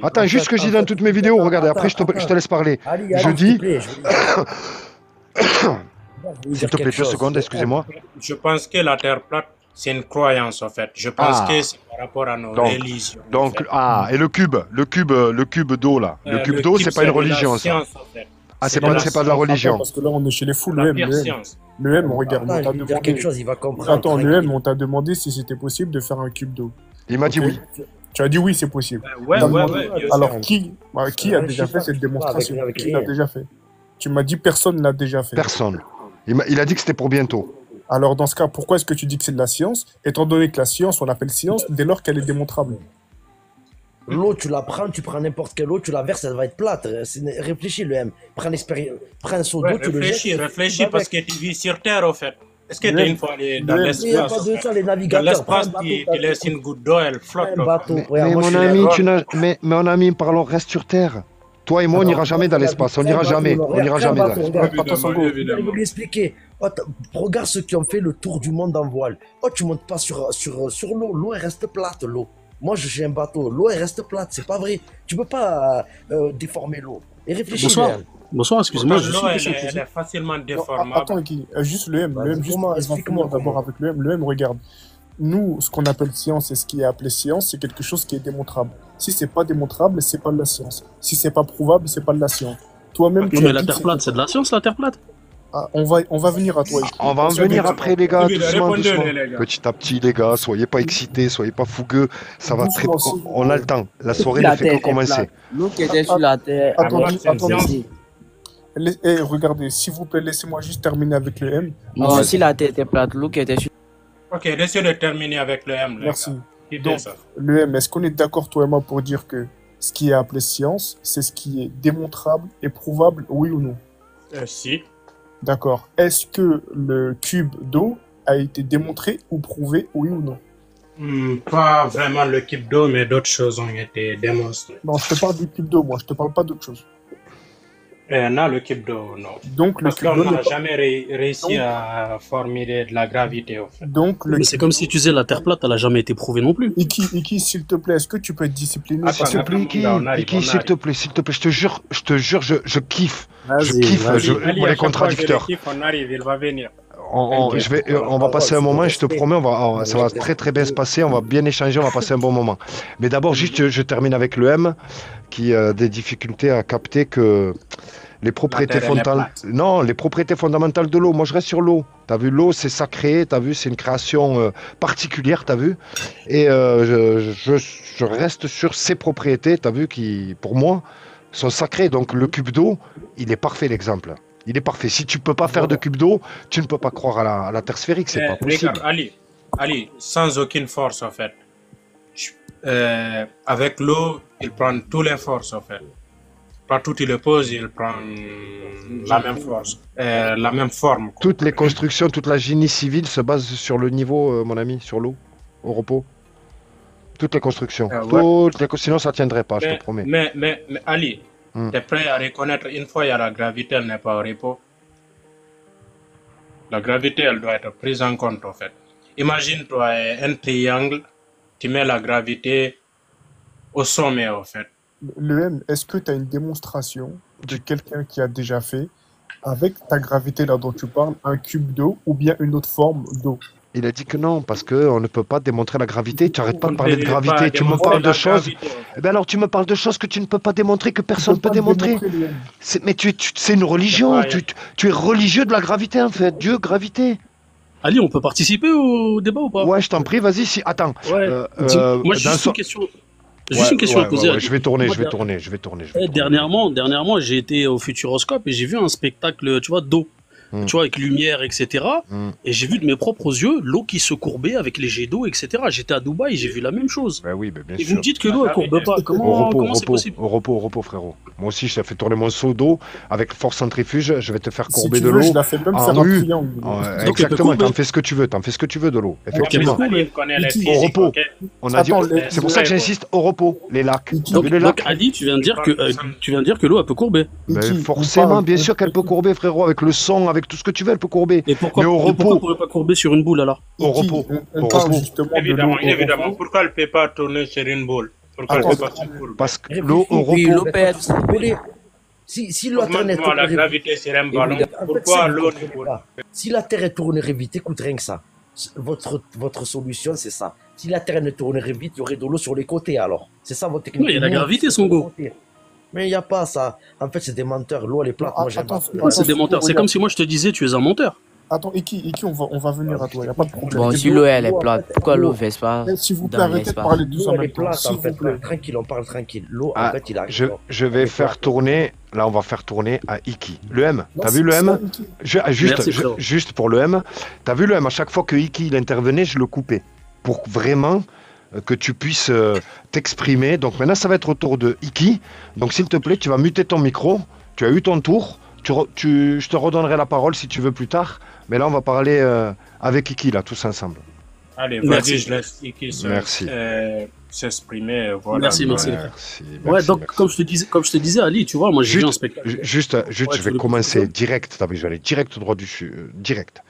Attends, juste ce que je dis dans toutes mes vidéos. Regarde, après je te laisse parler. Je dis... S'il te plaît, 2 secondes, excusez-moi. Je pense que la Terre plate, c'est une croyance, en fait. Je pense que c'est par rapport à nos religions. Donc, et le cube d'eau, là. Le cube d'eau, c'est pas une religion, ça. Ah, c'est pas de la religion. Parce que là, on est chez les fous. Le M, regarde, on t'a demandé... quelque chose, il va comprendre. Attends, le M, on t'a demandé si c'était possible de faire un cube d'eau. Il m'a dit oui. Tu as dit oui, c'est possible. Ouais. Alors, qui a déjà fait cette démonstration? Qui l'a déjà fait? Tu m'as dit personne l'a déjà fait. Personne. Il a dit que c'était pour bientôt. Alors, dans ce cas, pourquoi est-ce que tu dis que c'est de la science, étant donné que la science, on l'appelle science dès lors qu'elle est démontrable? L'eau, tu la prends, tu prends n'importe quelle eau, tu la verses, elle va être plate. Réfléchis, le M. Prends un seau d'eau, tu le jettes. Réfléchis, parce que tu vis sur Terre, au fait. Est-ce que tu es une fois allé dans l'espace? Il n'y a pas de ça, les navigateurs. Dans l'espace, tu laisses une goutte d'eau, elle flotte. Mais mon ami, parlons, reste sur Terre. Toi et moi, on n'ira jamais dans l'espace. On n'ira jamais. On n'ira jamais dans l'espace. Je vais lui expliquer. Regarde ceux qui ont fait le tour du monde en voile. Tu montes pas sur l'eau. L'eau, elle reste plate, l'eau. Moi, j'ai un bateau. L'eau, elle reste plate. C'est pas vrai. Tu peux pas déformer l'eau. Et réfléchis. Bonsoir, excusez-moi. L'eau, elle est facilement déformable. Attends, juste le M. Explique-moi d'abord avec le M. Le M, regarde. Nous, ce qu'on appelle science et ce qui est appelé science, c'est quelque chose qui est démontrable. Si c'est pas démontrable, c'est pas de la science. Si c'est pas prouvable, c'est pas de la science. Toi-même, mais la Terre plate, c'est de la science, la Terre plate? On va venir à toi. On va en venir après, les gars, doucement. Petit à petit, les gars, soyez pas excités, soyez pas fougueux. Ça va très... On a le temps. La soirée ne fait que commencer. L'eau qui était sur la Terre... Attendez. Regardez, s'il vous plaît, laissez-moi juste terminer avec le M. Non, si la Terre était plate, l'eau qui était sur... Ok, laissez de terminer avec le M. Merci. Donc, le M, est-ce qu'on est d'accord, toi et moi, pour dire que ce qui est appelé science, c'est ce qui est démontrable et prouvable, oui ou non? Si. D'accord. Est-ce que le cube d'eau a été démontré ou prouvé, oui ou non? Pas vraiment le cube d'eau, mais d'autres choses ont été démontrées. Non, je te parle du cube d'eau, moi. Je te parle pas d'autre chose. Non, le cube d'eau, non. Donc, le Parce cube qu'on d'eau n'a n'est pas- jamais réussi à formuler de la gravité, en fait. Donc, Mais c'est comme si tu disais la Terre plate, elle a jamais été prouvée non plus. Iki, s'il te plaît, est-ce que tu peux être discipliné Attends, S'il te plaît, Iki, Iki, s'il te plaît, je te jure, je kiffe. Je Vas-y, kiffe vas-y. pour les contradicteurs. On arrive, il va venir. On va passer un moment, je te promets, ça va très très bien se passer, on va bien échanger, on va passer un bon moment. Mais d'abord, juste, je termine avec le M, qui a des difficultés à capter que les propriétés les propriétés fondamentales de l'eau. Moi, je reste sur l'eau. T'as vu, l'eau, c'est sacré, t'as vu, c'est une création particulière, t'as vu. Et je reste sur ces propriétés, t'as vu, qui, pour moi, sont sacrées. Donc, le cube d'eau, il est parfait, l'exemple. Il est parfait. Si tu peux pas faire de cube d'eau, tu ne peux pas croire à la Terre sphérique, c'est pas possible. Regarde, Ali, sans aucune force, en fait. Avec l'eau, il prend toutes les forces, en fait. Partout où il le pose, il prend la même force, la même forme. Toutes les constructions, toute la génie civile se base sur le niveau, mon ami, sur l'eau, au repos. Toutes les constructions. Sinon, ça tiendrait pas, je te promets. Mais Ali, tu es prêt à reconnaître une fois il y a la gravité, elle n'est pas au repos. La gravité, elle doit être prise en compte, en fait. Imagine-toi un triangle, tu mets la gravité au sommet, en fait. Le M, est-ce que tu as une démonstration de quelqu'un qui a déjà fait, avec ta gravité là dont tu parles, un cube d'eau ou bien une autre forme d'eau? Il a dit que non, parce qu'on ne peut pas démontrer la gravité. Tu n'arrêtes pas de parler de gravité. Tu me parles de choses. Eh bien alors, tu me parles de choses que tu ne peux pas démontrer, que personne ne peut démontrer. Mais c'est une religion. Tu es religieux de la gravité, en fait. Dieu, gravité. Ali, on peut participer au débat ou pas? Ouais, je t'en prie, vas-y. Attends. Moi, j'ai juste une question. Juste une question à poser. Je vais tourner. Dernièrement, j'ai été au Futuroscope et j'ai vu un spectacle, tu vois, d'eau. Tu vois, avec lumière, etc. Et j'ai vu de mes propres yeux l'eau qui se courbait avec les jets d'eau, etc. J'étais à Dubaï, j'ai vu la même chose. Oui, bien et sûr. vous me dites que l'eau, elle courbe pas. Comment c'est possible? Au repos, frérot. Moi aussi, je t'ai fait tourner mon seau d'eau avec force centrifuge. Je vais te faire courber de l'eau. Je la fais même faire un triangle. Exactement, t'en fais ce que tu veux. de l'eau. Effectivement. Au repos. On a dit. C'est pour ça que j'insiste, au repos, les lacs. Donc Ali, tu viens de dire que l'eau, elle peut courber. Forcément, bien sûr qu'elle peut courber, frérot, avec le son, avec tout ce que tu veux, elle peut courber. Et pourquoi on ne pourrait pas courber sur une boule alors? Au repos. Évidemment. Pourquoi elle ne peut pas tourner sur une boule? Parce que l'eau au repos. Si la Terre ne la gravité sur un ballon, pourquoi l'eau ne coule pas? Si la Terre tournerait vite, écoute rien que ça. Votre solution, c'est ça. Si la Terre ne tournerait vite, il y aurait de l'eau sur les côtés alors. C'est ça votre technique. Oui, il y a la gravité, son go. Mais il n'y a pas ça. En fait, c'est des menteurs. L'eau, elle est plate. Moi, j'aime pas. C'est des menteurs. C'est comme si moi, je te disais, tu es un menteur. Attends, Iki, on va venir à toi, il n'y a pas de problème. Bon, si l'eau, elle est plate, pourquoi l'eau ne baisse pas? S'il vous plaît, arrêtez de parler de ça. L'eau, elle est plate, en fait. Tranquille, on parle tranquille. L'eau, en fait, il arrive. Je vais faire tourner, là, on va faire tourner à Iki. Le M, t'as vu le M? Juste pour le M, t'as vu le M? À chaque fois que Iki, il intervenait, je le coupais. Pour vraiment que tu puisses t'exprimer. Donc maintenant, ça va être au tour de Iki. Donc s'il te plaît, tu vas muter ton micro. Tu as eu ton tour. Je te redonnerai la parole si tu veux plus tard. Mais là, on va parler avec Iki, là, tous ensemble. Allez, vas-y, je laisse Iki s'exprimer. Voilà. Merci. Ouais, donc, comme je te disais, Ali, tu vois, moi, j'ai vu un spectacle. Juste, je vais commencer direct. Je vais aller direct au droit du direct.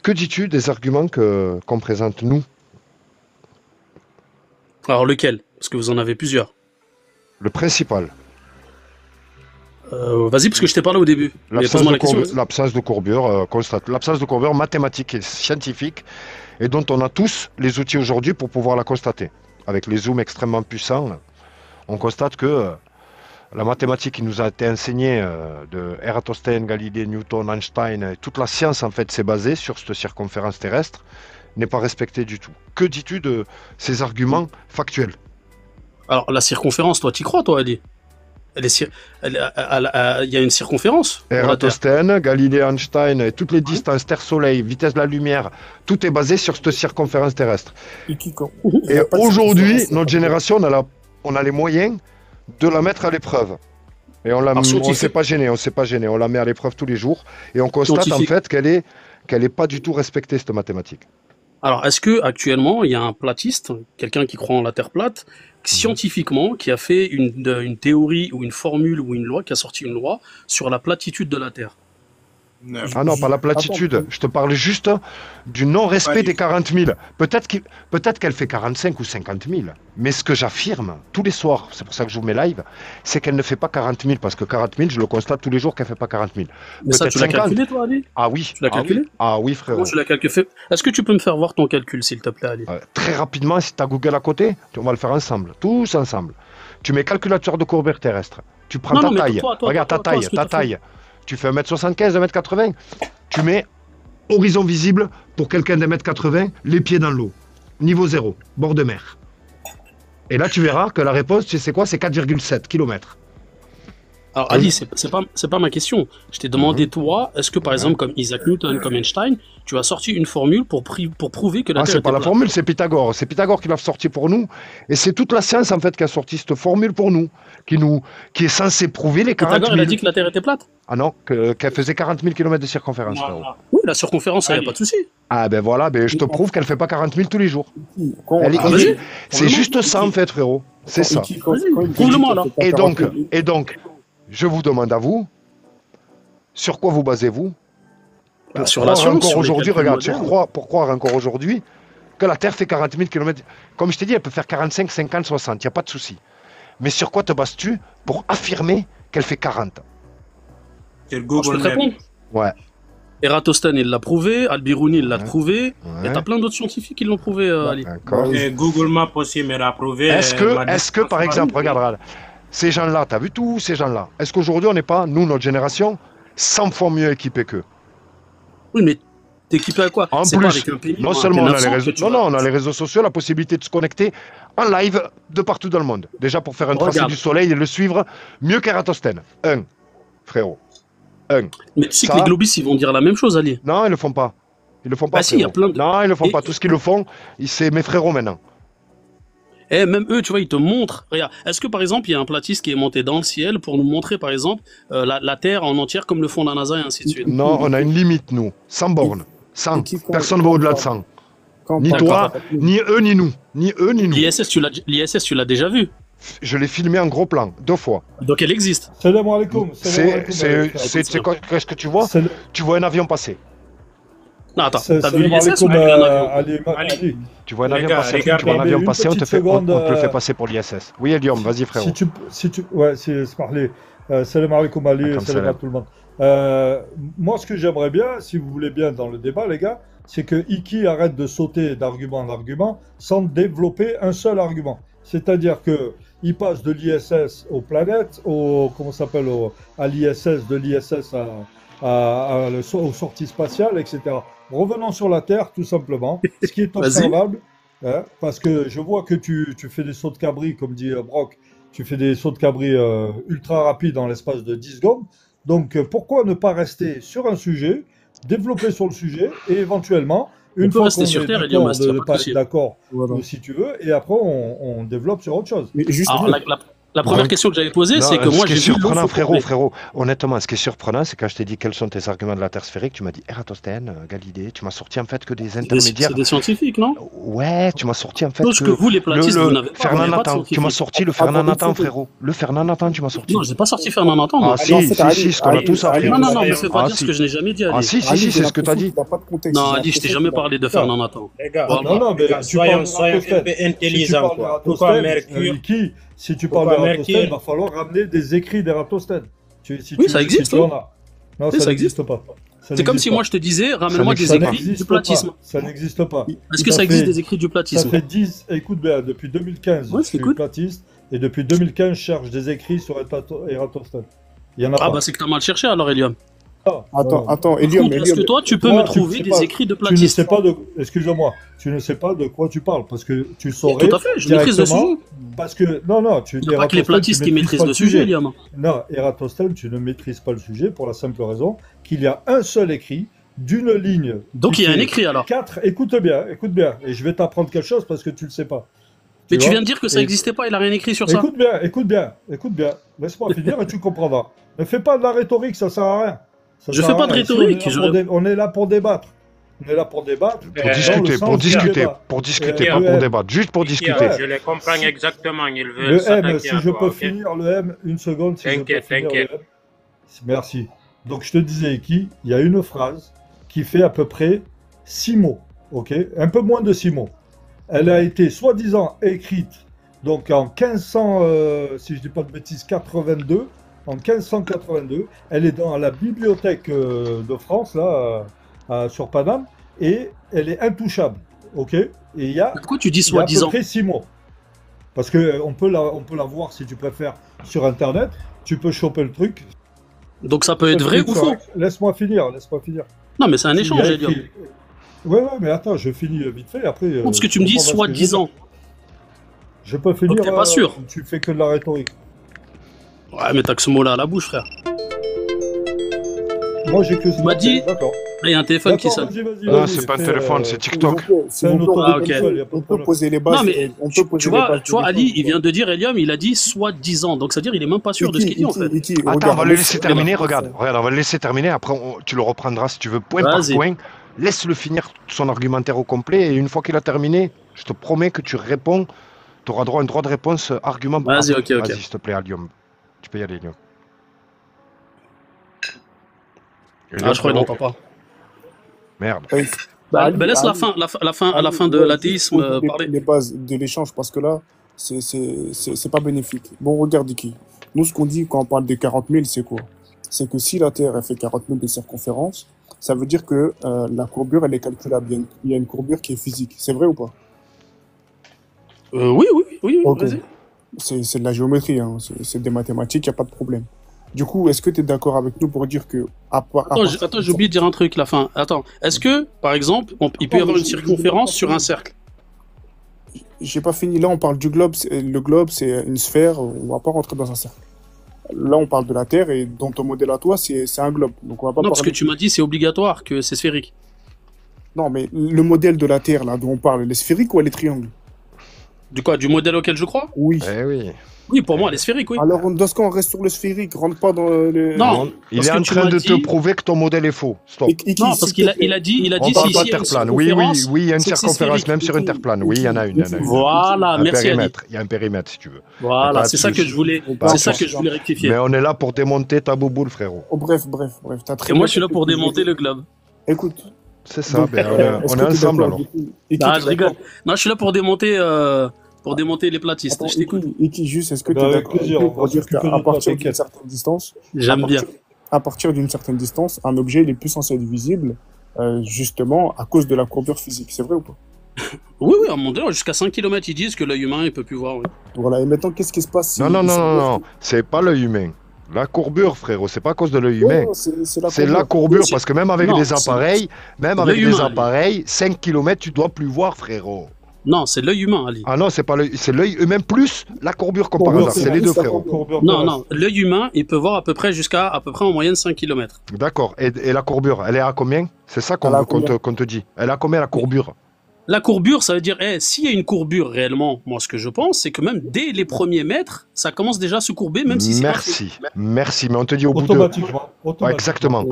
Que dis-tu des arguments qu'on présente, nous? Alors, lequel? Parce que vous en avez plusieurs. Le principal. Vas-y, parce que je t'ai parlé au début. L'absence de courbure, constate l'absence de courbure mathématique et scientifique, et dont on a tous les outils aujourd'hui pour pouvoir la constater. Avec les zooms extrêmement puissants, là, on constate que la mathématique qui nous a été enseignée de Eratosthène, Galilée, Newton, Einstein, toute la science en fait s'est basée sur cette circonférence terrestre, n'est pas respectée du tout. Que dis-tu de ces arguments factuels? Alors, la circonférence, toi, t'y crois, toi, Ali? Il y a une circonférence. Eratosthène, Galilée, Einstein, et toutes les distances, Terre-Soleil, vitesse de la lumière, tout est basé sur cette circonférence terrestre. Et aujourd'hui, notre génération, on a les moyens de la mettre à l'épreuve. Et on ne s'est pas gêné, on la met à l'épreuve tous les jours. Et on constate en fait qu'elle est pas du tout respectée, cette mathématique. Alors, est-ce que actuellement il y a un platiste, quelqu'un qui croit en la Terre plate, scientifiquement, qui a fait une théorie ou une formule ou une loi, qui a sorti une loi sur la platitude de la Terre? Ah non, pas la platitude. Je te parle juste du non-respect des 40 000. Peut-être qu'elle fait 45 ou 50 000. Mais ce que j'affirme tous les soirs, c'est pour ça que je vous mets live, c'est qu'elle ne fait pas 40 000. Parce que 40 000, je le constate tous les jours qu'elle ne fait pas 40 000. Mais ça, tu l'as calculé, toi, Ali? Ah oui. Tu l'as calculé? Ah oui, frérot. Comment tu l'as calculé? Est-ce que tu peux me faire voir ton calcul, s'il te plaît, Ali? Très rapidement, si tu as Google à côté, on va le faire ensemble. Tous ensemble. Tu mets calculateur de courbure terrestre. Tu prends ta taille. Regarde ta taille. Tu fais 1m75, 1m80, tu mets horizon visible pour quelqu'un d'1m80, les pieds dans l'eau, niveau 0, bord de mer. Et là, tu verras que la réponse, tu sais quoi, c'est 4,7 km. Alors, Ali, c'est pas ma question. Je t'ai demandé, toi, est-ce que par exemple, comme Isaac Newton, comme Einstein, tu as sorti une formule pour prouver que la Terre c'est pas la formule, c'est Pythagore. C'est Pythagore qui l'a sorti pour nous. Et c'est toute la science, en fait, qui a sorti cette formule pour nous, qui est censée prouver les 40 000. Pythagore, il a dit que la Terre était plate? Ah non, qu'elle faisait 40 000 km de circonférence. Voilà. Oui, la circonférence, il n'y a pas de souci. Ah ben voilà, je te prouve qu'elle fait pas 40 000 tous les jours. C'est juste ça, en fait, frérot. C'est ça. Prouve-le-moi, là. Et donc, je vous demande à vous, sur quoi vous basez-vous sur la science, encore aujourd'hui, regarde, pour croire encore aujourd'hui que la Terre fait 40 000 km. Comme je t'ai dit, elle peut faire 45, 50, 60, il n'y a pas de souci. Mais sur quoi te bases-tu pour affirmer qu'elle fait 40? C'est le Google je peux te répondre? Ouais. Eratosthène, il l'a prouvé, Al-Biruni, il l'a prouvé, et t'as plein d'autres scientifiques qui l'ont prouvé, Ali. Et Google Maps aussi me l'a prouvé. Est-ce que, par exemple, regarde, ces gens-là, t'as vu tous ces gens-là, est-ce qu'aujourd'hui on n'est pas, nous, notre génération, 100 fois mieux équipés qu'eux? Oui, mais t'es équipé à quoi? En plus, pas avec un pays, non seulement on a les réseaux, on a les réseaux sociaux, la possibilité de se connecter en live de partout dans le monde. Déjà pour faire un tracé du soleil et le suivre mieux qu'Eratosthène. Frérot. Mais tu sais que les globistes, ils vont dire la même chose, Ali. Non, ils le font pas. Ils le font pas. Si, il y a plein de... Non, ils le font pas. Tout ce qu'ils le font, c'est mes frérots maintenant. Et même eux, tu vois, ils te montrent. Regarde, est-ce que par exemple, il y a un platiste qui est monté dans le ciel pour nous montrer, par exemple, la Terre en entière comme le font la NASA et ainsi de suite? Non, on a une limite, nous. 100 bornes. 100. Personne ne va au-delà de 100. Ni toi, ni eux, ni nous. Ni eux, ni nous. L'ISS, tu l'as déjà vu? Je l'ai filmé en gros plan, 2 fois. Donc elle existe. Salam alaikum. C'est quoi, qu'est-ce que tu vois? Tu vois un avion passer. Non, attends, t'as vu l'ISS ou t'as vu un avion? Tu vois un avion passer, on te le fait passer pour l'ISS. Oui, Eliom, vas-y frérot. Ouais, c'est parler. Salam alaikum Ali, salam à tout le monde. Moi, ce que j'aimerais bien, si vous voulez bien dans le débat, les gars, c'est que Iki arrête de sauter d'argument en argument sans développer un seul argument. C'est-à-dire que il passe de l'ISS aux planètes, à l'ISS, de l'ISS aux sorties spatiales, etc. Revenons sur la Terre, tout simplement. Ce qui est observable, parce que je vois que tu fais des sauts de cabri, comme dit Brock, tu fais des sauts de cabri ultra rapides en l'espace de 10 secondes. Donc, pourquoi ne pas rester sur un sujet, développer sur le sujet, et éventuellement, une fois qu'on est d'accord de ne pas être d'accord, si tu veux, et après, on développe sur autre chose. Mais juste la première question que j'avais posée, c'est que moi j'ai vu surprenant, frérot. Honnêtement, ce qui est surprenant, c'est quand je t'ai dit quels sont tes arguments de la Terre sphérique, tu m'as dit Eratosthène, Galilée, tu m'as sorti en fait que des intermédiaires. C'est des scientifiques, non? Ouais, tu m'as sorti en fait que vous, les platistes, vous n'avez pas. Fernand Nathan, tu m'as sorti le Fernand Nathan, frérot. Le Fernand Nathan, tu m'as sorti. Non, j'ai pas sorti Fernand Nathan, moi. Ah si, ce qu'on a tous appris. Non, me fais pas dire ce que je n'ai jamais dit, Ali. Ah si, c'est ce que t'as dit. Non, Ali, je t'ai jamais parlé de Fernand Nathan. Les gars, soyons un peu intelligents, quoi. Pourquoi Mercure? Si tu parles d'Eratosthène, il va falloir ramener des écrits d'Eratosthène. Oui, ça existe. Non, ça n'existe pas. C'est comme si moi je te disais, ramène-moi des écrits du platisme. Ça n'existe pas. Est-ce que ça existe des écrits du platisme? Ça fait 10, écoute bien, depuis 2015, je suis platiste, et depuis 2015, je cherche des écrits sur Eratosthène. Il y en a pas. Ah bah c'est que t'as mal cherché alors, Eliom. Attends, Eliom. Est-ce que toi, tu peux me trouver des écrits de platisme? Tu ne sais pas de... Excuse-moi, tu ne sais pas de quoi tu parles, parce que tu saurais... Tout à fait, je maîtrise le sujet. Parce que, non, il n'y a pas que les platistes qui maîtrisent le sujet, Eliom. Non, Eratosthène, tu ne maîtrises pas le sujet pour la simple raison qu'il y a un seul écrit d'une ligne. Donc il y a un écrit alors. 4, écoute bien, et je vais t'apprendre quelque chose parce que tu ne le sais pas. Mais tu viens de dire que ça n'existait pas, il n'a rien écrit sur ça. Écoute bien. Laisse-moi finir et tu comprendras. Ne fais pas de la rhétorique, ça sert à rien. Je fais pas de rhétorique. On est là pour débattre. On est là pour débattre. Pour discuter, pas pour débattre, juste pour discuter. Je les comprends exactement, ils veulent Le M, s'attaquer si à je toi, peux ok? finir le M, une seconde, si je peux T'inquiète, finir t'inquiète. le M. Merci. Donc je te disais, Iki, il y a une phrase qui fait à peu près 6 mots, ok? Un peu moins de 6 mots. Elle a été soi-disant écrite donc en 1500, si je dis pas de bêtises, 82. En 1582, elle est dans la bibliothèque de France, là, sur Paname, et elle est intouchable, ok? Et il y a, Pourquoi tu dis il y a à peu soi-disant? près 6 mots. Parce qu'on peut la voir, si tu préfères, sur Internet. Tu peux choper le truc. Donc ça peut être vrai ou faux? Laisse-moi finir. Non, mais c'est un échange, Il y a Eliom. écrit- Ouais, mais attends, je finis vite fait, après... Non, parce que tu me dis comprendras ce que je veux dire. soi-disant. Je peux finir... Donc t'es pas sûr? Tu fais que de la rhétorique. Ouais, mais t'as que ce mot-là à la bouche, frère. Moi, j'ai que ça. Tu m'as dit... D'accord. Il y a un téléphone qui sonne. Non, c'est pas un téléphone, c'est TikTok. Ah, ok. On peut poser les bases. Non, mais on peut poser tu les vois, bases. Ali, il vient de dire, Eliom, il a dit soi-disant. Donc, c'est-à-dire, il est même pas sûr de ce qu'il dit, en fait. Attends, on va le laisser terminer, regarde, on va le laisser terminer, après tu le reprendras si tu veux, point par Vas-y. point. Laisse-le finir son argumentaire au complet, et une fois qu'il a terminé, je te promets que tu réponds, tu auras droit à un droit de réponse, argument par Vas-y, argument. ok. Vas-y, s'il te plaît, Alium. Tu peux y aller, Alium. Ah, je crois qu'il n'entend pas. Merde. Bah, laisse la fin de l'athéisme parler. Les bases de l'échange, parce que là, c'est pas bénéfique. Bon, regarde, Iki. Nous, ce qu'on dit quand on parle de 40 000, c'est quoi? C'est que si la Terre elle fait 40 000 de circonférence, ça veut dire que la courbure, elle est calculable. Il y a une courbure qui est physique. C'est vrai ou pas? Oui, Ok. vas-y. C'est de la géométrie, hein. C'est des mathématiques, il n'y a pas de problème. Du coup, est-ce que tu es d'accord avec nous pour dire que... Attends, j'ai oublié de dire un truc, la fin. Attends, est-ce que, par exemple, il peut y avoir une circonférence sur un cercle? J'ai pas fini. Là, on parle du globe. Le globe, c'est une sphère. On va pas rentrer dans un cercle. Là, on parle de la Terre et dans ton modèle à toi, c'est un globe. Donc, on va pas Non, parce que parler... tu m'as dit c'est obligatoire, que c'est sphérique. Non, mais le modèle de la Terre, là, dont on parle, elle est sphérique ou elle est triangle? Du quoi? Du modèle auquel je crois? Oui. Eh oui. Oui, pour moi, elle est sphérique, oui. Alors, dans ce cas, on reste sur le sphérique. Rentre pas dans le... Non, Il est en train de te prouver que ton modèle est faux. Stop. Non, parce qu'il a dit On parle si pas il y a une terre-plane. Oui, circonférence, il y a une c'est que c'est circonférence sphérique. même sur une terre-plane. Oui, il y en a une. Voilà, Un merci, Ali. périmètre. Il y a un périmètre, si tu veux. Voilà, Pas c'est de ça que souci. je voulais, Pas c'est de ça souci. que je voulais rectifier. Mais on est là pour démonter ta bouboule, frérot. Oh, bref. T'as très Et moi, bien je suis là fait pour de- démonter le globe. Écoute. C'est ça, Donc, ben, est-ce on que est t'es ensemble d'accord, alors. du coup Iki, Ah, t'es je rigole. d'accord Non, je suis là pour démonter les platistes. Attends, Je t'écoute. Iki, juste, est-ce que tu es Avec d'accord plaisir, avec on nous pour va dire s'occuper de qu'à toi, partir d'une t'inquiète. certaine distance, J'aime bien. à partir d'une certaine distance, un objet il est plus censé être visible, justement à cause de la courbure physique. C'est vrai ou pas? Oui, à un moment donné, jusqu'à 5 km, ils disent que l'œil humain, il peut plus voir. Oui. Voilà. Et maintenant, qu'est-ce qui se passe si... Non, c'est pas l'œil humain. La courbure, frérot, c'est pas à cause de l'œil humain. Non, c'est C'est la courbure, Oui, parce que même avec non, des c'est- appareils, l'œil humain, Ali. 5 km, tu dois plus voir, frérot. Non, c'est l'œil humain, Ali. Ah non, c'est pas l'œil, c'est l'œil humain plus la courbure comme par Courbure, hasard. C'est les deux, frérot. Non, l'œil humain, il peut voir à peu près en moyenne 5 km. D'accord. Et la courbure, elle est à combien? C'est ça qu'on te dit. Elle est à combien la courbure? La courbure, ça veut dire, s'il y a une courbure réellement, moi ce que je pense, c'est que même dès les premiers mètres, ça commence déjà à se courber, même si c'est Merci, mais on te dit au bout de... Automatiquement. Ouais, exactement.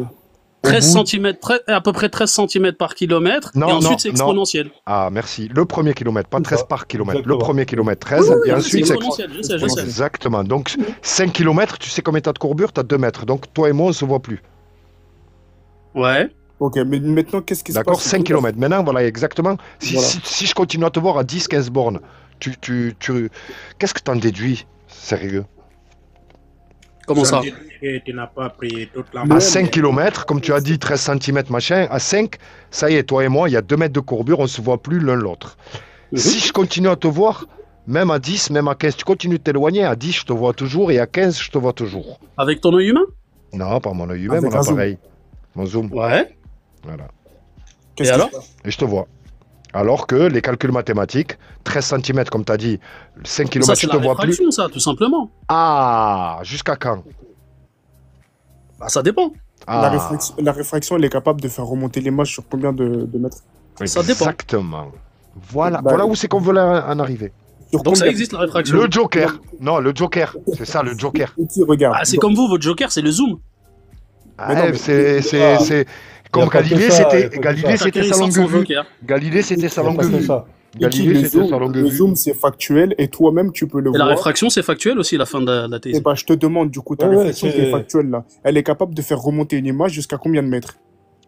13 cm, à peu près 13 cm par kilomètre, et ensuite c'est exponentiel. Ah, merci. Le premier kilomètre, pas 13 par kilomètre. Exactement. Le premier kilomètre, 13, Oui, et c'est ensuite c'est exponentiel, je sais. Exactement. Donc, 5 km, tu sais combien t'as de courbure? T'as 2 mètres. Donc, toi et moi, on se voit plus. Ouais. Ok, mais maintenant, qu'est-ce qui se passe? D'accord, 5 km. Maintenant, voilà, exactement. Voilà. Si je continue à te voir à 10-15 bornes, qu'est-ce que t'en déduis? Sérieux? Comment ça? Et tu n'as pas pris toute la À 5 km, comme tu as dit, 13 cm, machin, à 5, ça y est, toi et moi, il y a 2 mètres de courbure, on se voit plus l'un l'autre. Si je continue à te voir, même à 10, même à 15, tu continues de t'éloigner, à 10, je te vois toujours, et à 15, je te vois toujours. Avec ton œil humain? Non, pas mon œil humain, Avec mon un zoom. appareil. Mon zoom. Ouais. Voilà. Et alors? Et je te vois. Alors que les calculs mathématiques, 13 cm, comme tu as dit, 5 km, Ça, je c'est te la vois plus. réfraction, ça, tout simplement. Ah, jusqu'à quand? Bah, ça dépend. La réfraction, elle est capable de faire remonter l'image sur combien de mètres? Ça dépend. Exactement. Voilà, Bah, voilà où c'est qu'on veut en arriver. Donc ça existe la réfraction. Le Joker. Non, le Joker. C'est ça, le Joker. Regarde. Ah, c'est comme vous, votre joker, c'est le zoom. Ah, c'est Comme Galilée, c'était Chacun, il sa sort longue son vue. joker. Galilée, c'était sa longue vue. Iki, Galilée, c'était sa longue le vue. zoom, c'est factuel et toi-même, tu peux le Et la voir. réfraction, c'est factuel aussi, la fin de l'athéisme. Eh ben, je te demande, du coup, ta Ouais, ouais, réflexion qui est factuelle là, elle est capable de faire remonter une image jusqu'à combien de mètres?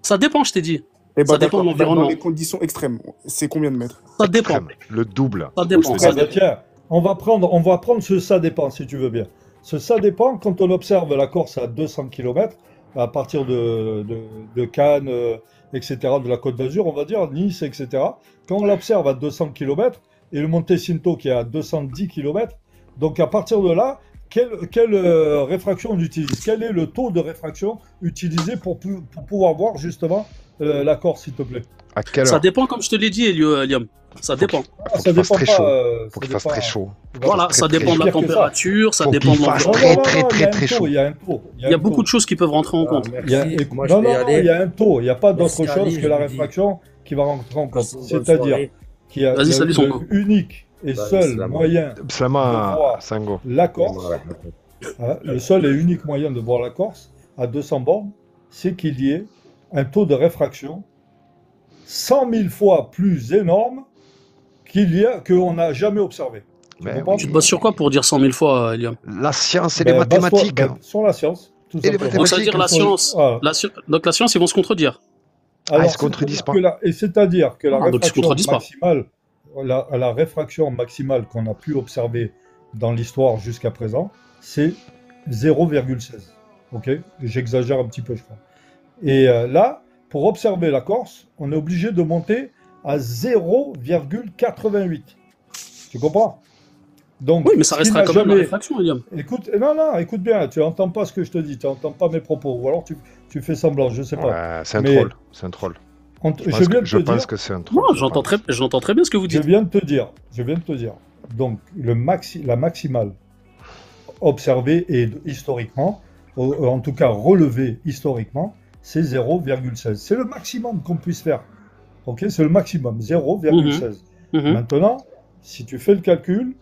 Ça dépend, je t'ai dit. Eh ben, Ça dépend d'accord, de l'environnement. dans les conditions extrêmes, c'est combien de mètres? Ça dépend. Le double. Ça dépend. Ah bah tiens, on va prendre ce ça dépend, si tu veux bien. Ce ça dépend, quand on observe la Corse à 200 km, à partir de Cannes, etc., de la Côte d'Azur, on va dire, Nice, etc., quand on l'observe à 200 km, et le Monte Cinto qui est à 210 km, donc à partir de là, quelle réfraction on utilise? Quel est le taux de réfraction utilisé pour pouvoir voir justement la Corse, s'il te plaît? À quelle Ça heure? dépend, comme je te l'ai dit, Liam. Ça dépend. Ça dépend très pas. chaud. Ça Faut qu'il fasse dépend- très chaud. Voilà, ça dépend de la Pire que ça. température, ça Faut dépend de qu'il fasse l'environnement. très chaud. Il y a un taux. Il y a beaucoup de choses qui peuvent rentrer en compte. Il y a, Merci. Moi, non, je vais y non, aller. il y a un taux. Il n'y a pas d'autre Merci, Ali, chose que je la vous dis. réfraction qui va rentrer en compte. Merci, bonne C'est-à-dire soirée. qu'il y a Vas-y, salut, le Songo. unique et Bah, seul salam. moyen de Slama voir Sango. la Corse, le seul et unique moyen de voir la Corse à 200 bornes, c'est qu'il y ait un taux de réfraction 100 000 fois plus énorme qu'on n'a jamais observé. Tu comprends? Tu te bases sur quoi pour dire 100 000 fois, Liam? La science et Ben, les mathématiques. base-toi, sur la science. Tout Et les simplement. Donc ça veut dire la science. Voilà. Donc la science, ils vont se contredire. Alors, ils se contredisent pas. et c'est-à-dire que la Ah, donc ils se réfraction contredisent pas. maximale, la réfraction maximale qu'on a pu observer dans l'histoire jusqu'à présent, c'est 0,16. Ok? J'exagère un petit peu, je crois. Et là, pour observer la Corse, on est obligé de monter à 0,88. Tu comprends? Donc, Oui, mais ça ce qui restera n'a quand même la jamais- réfraction, Liam. Écoute, non, écoute bien, tu n'entends pas ce que je te dis, tu n'entends pas mes propos, ou alors tu fais semblant, je sais pas. Ouais, c'est un Mais troll. C'est un troll. Je pense que c'est un troll. Non, j'entends très bien ce que vous Je dites. viens de te dire. Donc, la maximale observée et historiquement, en tout cas relevée historiquement, c'est 0,16. C'est le maximum qu'on puisse faire. Ok, c'est le maximum, 0,16. Mhm. Maintenant, si tu fais le calcul,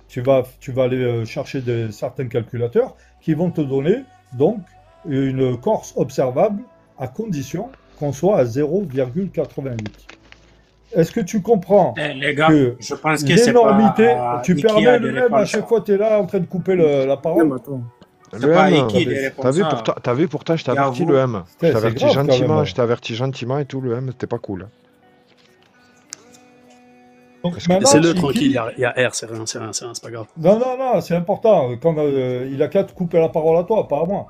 tu vas aller chercher certains calculateurs qui vont te donner donc une Corse observable à condition qu'on soit à 0,88. Est-ce que tu comprends Eh, les gars, que je pense que c'est l'énormité, pas tu Iki permets à de le même à répondre chaque ça. fois tu es là en train de couper la parole? C'est pas M, Iki de répondre t'as vu, ça. pourtant, je t'ai Et à averti vous. le M. Je C'est t'ai averti grave, quand gentiment, même. je t'ai averti gentiment et tout, le M, c'était pas cool. Donc, Parce que- maintenant, Laissez-le Iki- tranquille, il y a R, c'est rien, c'est pas grave. Non, c'est important. Quand, il a qu'à te couper la parole à toi, pas à moi.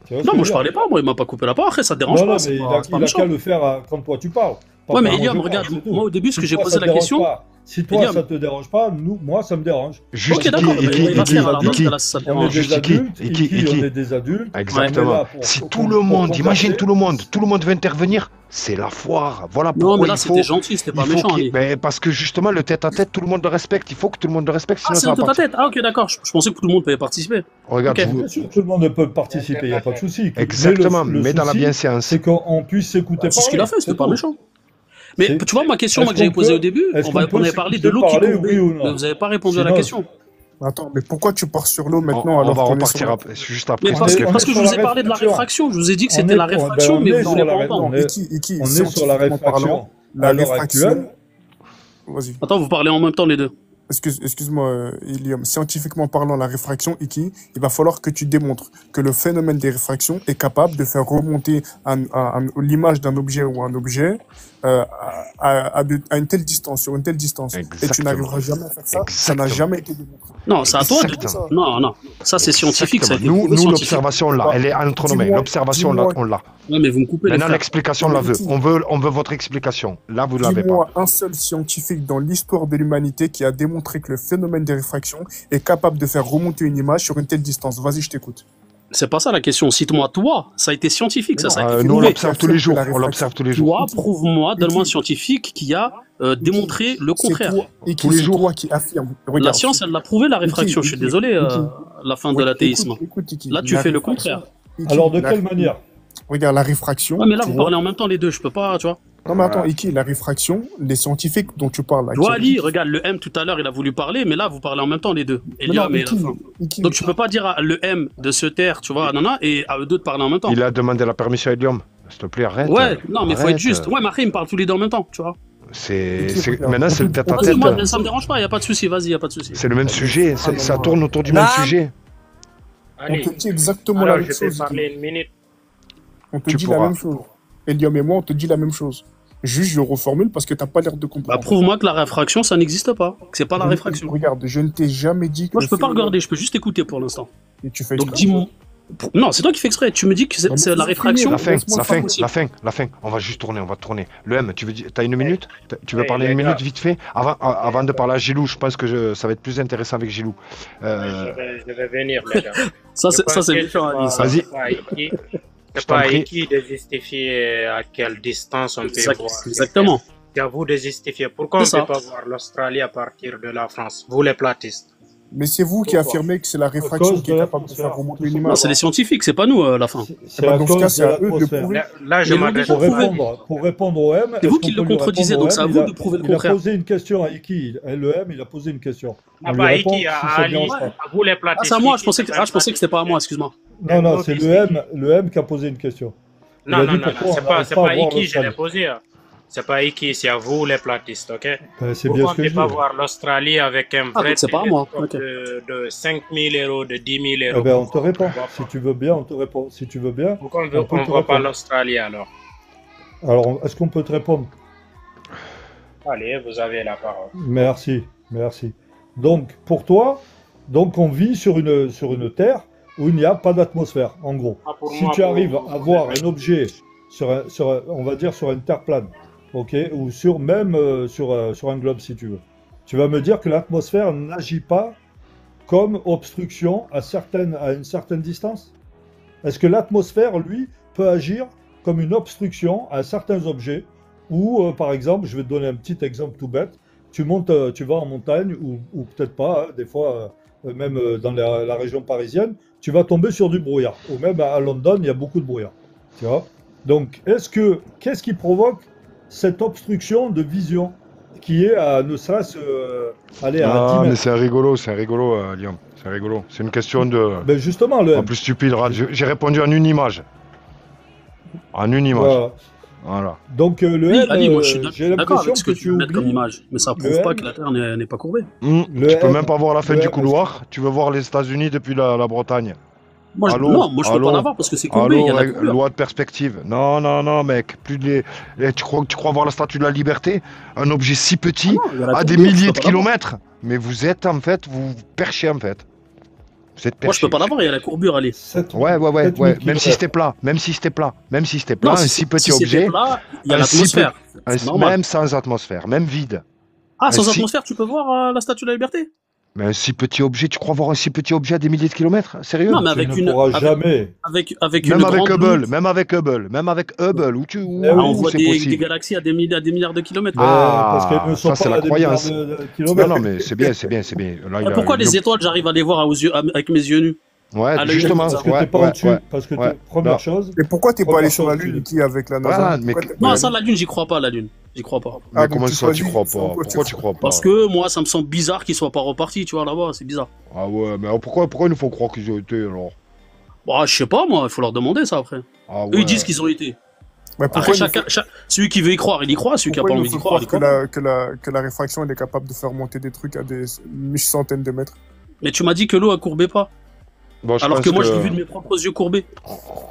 Tu vois ce Non, que moi je je veux parlais dire? pas, moi il m'a pas coupé la parole, après ça te dérange Non, pas, mais c'est il pas a méchant. qu'à le faire quand toi tu parles. Pas Ouais, mais quand moi, Eliam, je regarde, parle, c'est tout. moi au début ce que Si j'ai toi, posé ça la te dérange question. pas, si toi Eliam. ça te dérange pas, moi ça me dérange. Ok, d'accord, mais il va se faire alors dans ce cas-là, si ça te On est dérange. des adultes, Iki. on est des adultes. on est Exactement. là pour- Si pour- tout le monde, pour imagine converser. tout le monde veut intervenir, c'est la foire. Voilà pourquoi Non, mais là il faut. c'était gentil, c'était pas il faut méchant. qu'il- Ali. mais parce que justement, le tête-à-tête, tout le monde le respecte. Il faut que tout le monde le respecte, Ah, sinon c'est ça un va pas. tête-à-tête. Ah, ok, d'accord, je pensais que tout le monde pouvait participer. Regarde, Ok. je vous- Bien sûr, tout le monde peut participer, il n'y a pas de souci. Exactement, le mais dans la souci, bienséance. c'est qu'on puisse s'écouter C'est ce qu'il a fait, c'était pas méchant. Mais C'est- tu vois, ma question Est-ce que j'avais qu'on posée peut- au début, est-ce on qu'on peut avait parlé de l'eau qui s'écouter coule. parler, oui ou non? Mais vous n'avez pas répondu à la Sinon, question. Attends, mais pourquoi tu pars sur l'eau maintenant On alors va qu'on est repartir sur la- après, juste après. Mais parce que on est je sur vous la ai parlé de la réfraction, je vous ai dit que On c'était est- la ben, réfraction, on mais est vous sur voulez la pas ré- entendre. on est- Iki, on est sur la scientifiquement réfraction parlant, à la l'heure réfraction. actuelle. Vas-y. Attends, vous parlez en même temps les deux. Excuse-moi, Ilium. Scientifiquement parlant, la réfraction, Iki, il va falloir que tu démontres que le phénomène des réfractions est capable de faire remonter l'image d'un objet ou un objet à une telle distance, sur une telle distance. Et tu Exactement. n'arriveras jamais à faire ça. Ça n'a jamais été démontré. Non, c'est à toi de. Exactement. Non, ça c'est scientifique, ça a été Nous, prouvé nous scientifique. l'observation, là, elle est entre nos mains. Dis-moi- L'observation, là, dis-moi- on l'a. Ouais, mais vous me coupez les Maintenant, frères. l'explication, on la veut. On veut votre explication. Là, vous ne l'avez pas. Dis-moi un seul scientifique dans l'histoire de l'humanité qui a démontré que le phénomène des réfractions est capable de faire remonter une image sur une telle distance. Vas-y, je t'écoute. C'est pas ça la question. Cite-moi toi, ça a été scientifique, ça a été Nous, on prouvé. l'observe tous les jours. On l'observe tous les jours. Toi, prouve-moi, donne-moi un scientifique qui a démontré le contraire. Tous les jours. Toi qui affirme. La science, elle l'a prouvé, la réfraction. Je suis désolé, la fin de l'athéisme. Là, tu fais le contraire. Alors, de quelle manière? Regarde, la réfraction. Ouais, mais là, tu vous vois. parlez en même temps les deux, je peux pas, tu vois. Non, mais attends, Iki, la réfraction, les scientifiques dont tu parles là. Tu vois, qui- Ali, regarde, le M tout à l'heure, il a voulu parler, mais là, vous parlez en même temps les deux. Eliam non, et Iki, la fin. Iki. Donc, tu peux pas dire à le M de se taire, tu vois, et à eux deux de parler en même temps. Il a demandé la permission à Elium. S'il te plaît, arrête. Ouais, non, mais faut arrête. être juste. Ouais, mais après, ils me parlent tous les deux en même temps, tu vois. Maintenant, c'est le tête à Vas-y, tête. moi, ça me dérange pas, y a pas de souci, vas-y, y a pas de souci. C'est le même sujet, ça tourne autour du même sujet. On te dit exactement Alors, la même je peux chose. parler une minute. On te dit la même chose. Eliam et moi, on te dit la même chose. Juste, je reformule parce que t'as pas l'air de comprendre. Bah, prouve-moi que la réfraction, ça n'existe pas. Que c'est pas la réfraction. Regarde, je ne t'ai jamais dit que. Moi, je peux pas regarder, je peux juste écouter pour l'instant. Et tu fais Donc, exprès. dis-moi. Non, c'est toi qui fais exprès. Tu me dis que c'est la réfraction. La fin. On va juste tourner, on va tourner. Le M, t'as une minute? Tu veux Oui, parler les une gars. minute vite fait? Avant de parler à Gilou, je pense que ça va être plus intéressant avec Gilou. Je vais venir, les gars. Ça, c'est Je pense méchant, que Ali, ça. Vas-y. C'est pas Iki de justifier à quelle distance on peut voir. Exactement. C'est à vous de justifier. Pourquoi on C'est ne ça. peut pas voir l'Australie à partir de la France? Vous, les platistes. Mais c'est vous qui affirmez que c'est la réfraction qui est capable de faire remonter une image. Non, c'est les scientifiques, c'est pas nous, à la fin. C'est à dans ce cause cas, de c'est à eux de l'atmosphère. prouver. Là, je Mais l'ont m'adresse déjà aux prouvé. Pour répondre au M, C'est vous est-ce qui qu'on le peut lui contredisez, répondre donc au c'est à M? vous de prouver le contraire. Il a posé une question à Iki. Le M, il a posé une question. Ah On bah, lui répond Iki, si à ça Ali, dérange pas. à vous, les Ah, platistes. c'est à moi, Iki, je pensais que c'était pas à moi, excuse-moi. Non, c'est le M qui a posé une question. Il a Non, dit non, non, pourquoi on c'est n'arrive pas à voir Iki, je l'ai l'Australie. posé. C'est pas Iki, c'est à vous, les platistes, ok? C'est Pourquoi bien on ce que ne je peut pas dis. voir l'Australie avec un Ah, vrai donc c'est pas à moi. télescope Ok. de 5 000 euros, de 10 000 Eh euros? ben, on te répond. Si tu veux bien, on te répond. Si tu veux bien, Pourquoi on on peut ne te voit pas répondre. l'Australie alors? Alors, est-ce qu'on peut te répondre? Allez, vous avez la parole. Merci. Donc, pour toi, on vit sur une Terre où il n'y a pas d'atmosphère, en gros. Ah, pour Si moi, tu pour- arrives à voir un objet on va dire sur une Terre plane, ok, ou sur un globe si tu veux, tu vas me dire que l'atmosphère n'agit pas comme obstruction à une certaine distance? Est-ce que l'atmosphère, lui, peut agir comme une obstruction à certains objets? Ou, par exemple, je vais te donner un petit exemple tout bête, tu vas en montagne, ou peut-être pas, hein, des fois, même dans la région parisienne, tu vas tomber sur du brouillard. Ou même à London, il y a beaucoup de brouillard. Tu vois? Donc, qu'est-ce qui provoque cette obstruction de vision qui est à ne serait-ce aller à 10 Ah, mètres? mais c'est rigolo, Liam. C'est rigolo. C'est une question de. Ben justement, le En plus stupide, j'ai répondu en une image. En une image. Voilà. Voilà. Donc le Oui, M, Ali, moi je suis j'ai d'accord l'impression avec ce que que tu tu veux mettre comme oublies. image, mais ça Le prouve pas M, que la Terre n'est pas courbée. Le Tu peux M, même pas voir la fin le du M, couloir. Tu veux voir les États-Unis depuis la Bretagne. Non, moi je peux pas l'avoir parce que c'est courbé, il y a la courbure. Loi de perspective. Non, mec. Tu crois voir la statue de la liberté? Un objet si petit, Ah non, il y a la à des courbure, je milliers peux de pas l'avoir. kilomètres. Mais vous êtes en fait, vous perchez en fait. Vous êtes perché. Moi je peux pas l'avoir, il y a la courbure, allez. Ouais. Même si c'était plat. Même si c'était plat, Non, un si si c'est- petit si c'était objet. plat, il y a un si l'atmosphère. peu- C'est normal. Même sans atmosphère, même vide. Ah, sans Un si- atmosphère, tu peux voir la statue de la liberté? Mais un si petit objet, tu crois voir un si petit objet à des milliers de kilomètres? Sérieux? Non, mais tu avec ne une. pourras avec- jamais. Avec Même une avec grande Hubble, loupe. même avec Hubble, où Ah, on voit c'est des possible. galaxies à des milliards de kilomètres. Parce qu'elles ne sont ça c'est pas la à des croyance. milliards de kilomètres. Non, mais c'est bien. Là, Et pourquoi les étoiles, j'arrive à les voir avec mes yeux nus? Ouais, à l'œil nu, justement. comme ça. Parce que t'es pas au-dessus. Parce que première chose. Et pourquoi t'es pas première allé sur la chose, Lune, tu- qui avec la NASA? Voilà, mais- Pourquoi t'es pas Non, allé? ça, la Lune, j'y crois pas, la Lune. J'y crois pas. Mais donc comment tu ça, tu choisis- crois pas? pourquoi Pourquoi tu crois pas? Parce que moi, ça me semble bizarre qu'ils soient pas repartis, tu vois, là-bas, c'est bizarre. Ah ouais, mais pourquoi ils nous font croire qu'ils ont été alors? Bah, je sais pas, moi, il faut leur demander ça après. Ah Eux, ouais. ils disent qu'ils ont été. Mais Après, pourquoi il nous faut- celui qui veut y croire, il y croit. Celui qui a pas pourquoi il envie nous d'y faut croire, il y croire croit. que la réfraction elle est capable de faire monter des trucs à des centaines de mètres? Mais tu m'as dit que l'eau a courbé pas. Bon, je Alors pense que moi, je l'ai vu de mes propres yeux courbés.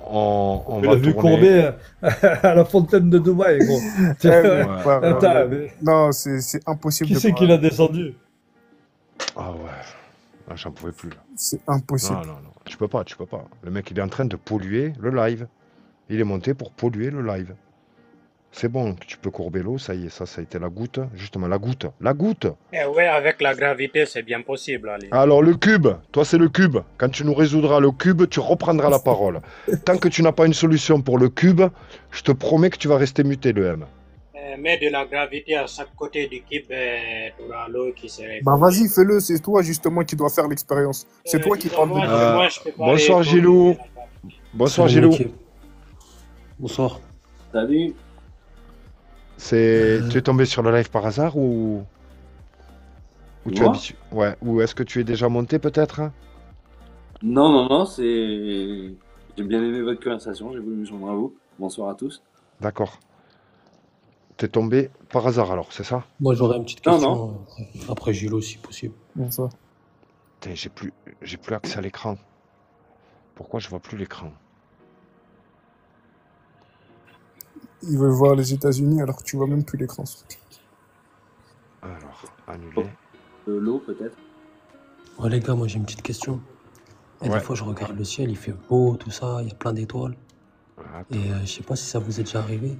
On Tu va l'as vu tourner. courbé à la fontaine de Dubaï, gros. Attends, mais Non, c'est impossible qui de c'est pas- qui l'a descendu? Ah ouais. Ah, j'en pouvais plus. Là. C'est impossible. Non. Tu peux pas. Le mec, il est en train de polluer le live. Il est monté pour polluer le live. C'est bon, tu peux courber l'eau, ça y est, ça a été la goutte. Justement, la goutte. Eh ouais, avec la gravité, c'est bien possible, allez. Alors, le cube, toi, c'est le cube. Quand tu nous résoudras le cube, tu reprendras la parole. Tant que tu n'as pas une solution pour le cube, je te promets que tu vas rester muté, le M. Mets de la gravité à chaque côté du cube, tu auras l'eau qui serait... Bah vas-y, fais-le, c'est toi justement qui dois faire l'expérience. C'est toi qui parle de... moi, je peux pas Bonsoir, aller- Gilou. Bonsoir, Salut, Gilou. l'équipe. Bonsoir. Salut. Tu es tombé sur le live par hasard ou tu es Moi habitué? Ouais. Ou est-ce que tu es déjà monté peut-être? Non, c'est. J'ai bien aimé votre conversation, j'ai voulu me joindre à vous. Bonsoir à tous. D'accord. T'es tombé par hasard alors, c'est ça? Moi, j'aurais une petite Non, question non. après Gilo, si possible. Bonsoir. Putain, j'ai plus accès à l'écran. Pourquoi je vois plus l'écran? Il veut voir les États-Unis alors que tu vois même plus l'écran. Alors, annuler. L'eau, peut-être. Ouais, les gars, moi, j'ai une petite question. Et Ouais. des fois, je regarde le ciel, il fait beau, tout ça, il y a plein d'étoiles. Et je sais pas si ça vous est déjà arrivé.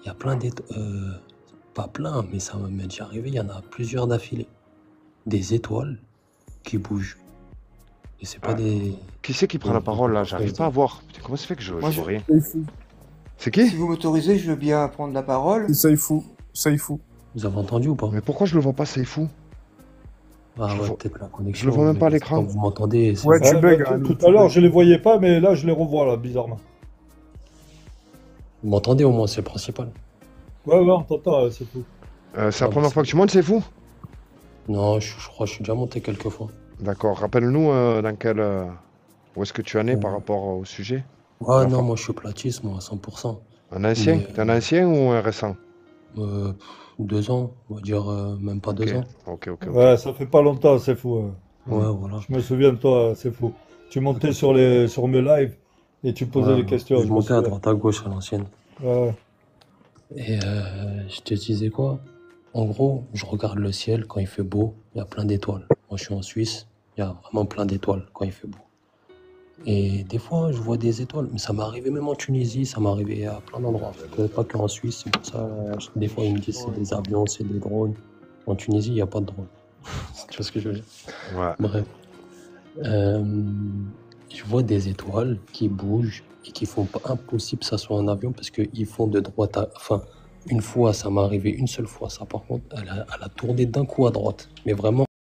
Il y a plein d'étoiles. Pas plein, mais ça m'est déjà arrivé. Il y en a plusieurs d'affilée. Des étoiles qui bougent. Et c'est pas des. Qui c'est qui prend la parole là? J'arrive pas à voir. Putain, comment ça fait que je Moi, vois rien? Saïfou. C'est qui? Si vous m'autorisez, je veux bien prendre la parole. C'est Saïfou. Saïfou. Vous avez entendu ou pas? Mais pourquoi je le vois pas, c'est fou? Ah Je ouais, vois- peut-être la connexion. Je le vois même pas à mais l'écran. Quand vous m'entendez, c'est Ouais, bon. tu bugs. Tout à l'heure, je les voyais pas, mais là, je les revois, là, bizarrement. Vous m'entendez au moins, c'est le principal. Ouais, on t'entend, c'est tout. C'est la première fois que tu montes, c'est fou? Non, je crois que je suis déjà monté quelques fois. D'accord. Rappelle-nous dans quel. Où est-ce que tu en es par rapport au sujet? Ouais, non, moi je suis platiste, moi, à 100%. Un ancien? Mais, T'es un ancien ou un récent? 2 ans, on va dire même pas 2 ans. Ok. Ouais, ça fait pas longtemps, c'est fou. Ouais, voilà. Je me souviens de toi, c'est fou. Tu montais sur mes lives et tu posais Ouais, des questions. Je montais à droite à gauche à l'ancienne. Ouais. Et je te disais quoi? En gros, je regarde le ciel quand il fait beau, il y a plein d'étoiles. Moi je suis en Suisse, il y a vraiment plein d'étoiles quand il fait beau. Et des fois, je vois des étoiles, mais ça m'est arrivé même en Tunisie, ça m'est arrivé à plein d'endroits. Pas qu'en Suisse, c'est pour ça, des fois ils me disent c'est des avions, c'est des drones. En Tunisie, il n'y a pas de drones. Tu vois ce que je veux dire? Ouais. Bref. Je vois des étoiles qui bougent et qui font pas impossible que ça soit un avion parce qu'ils font de droite à... Enfin, une fois, ça m'est arrivé une seule fois, ça par contre, elle a tourné d'un coup à droite. Mais vraiment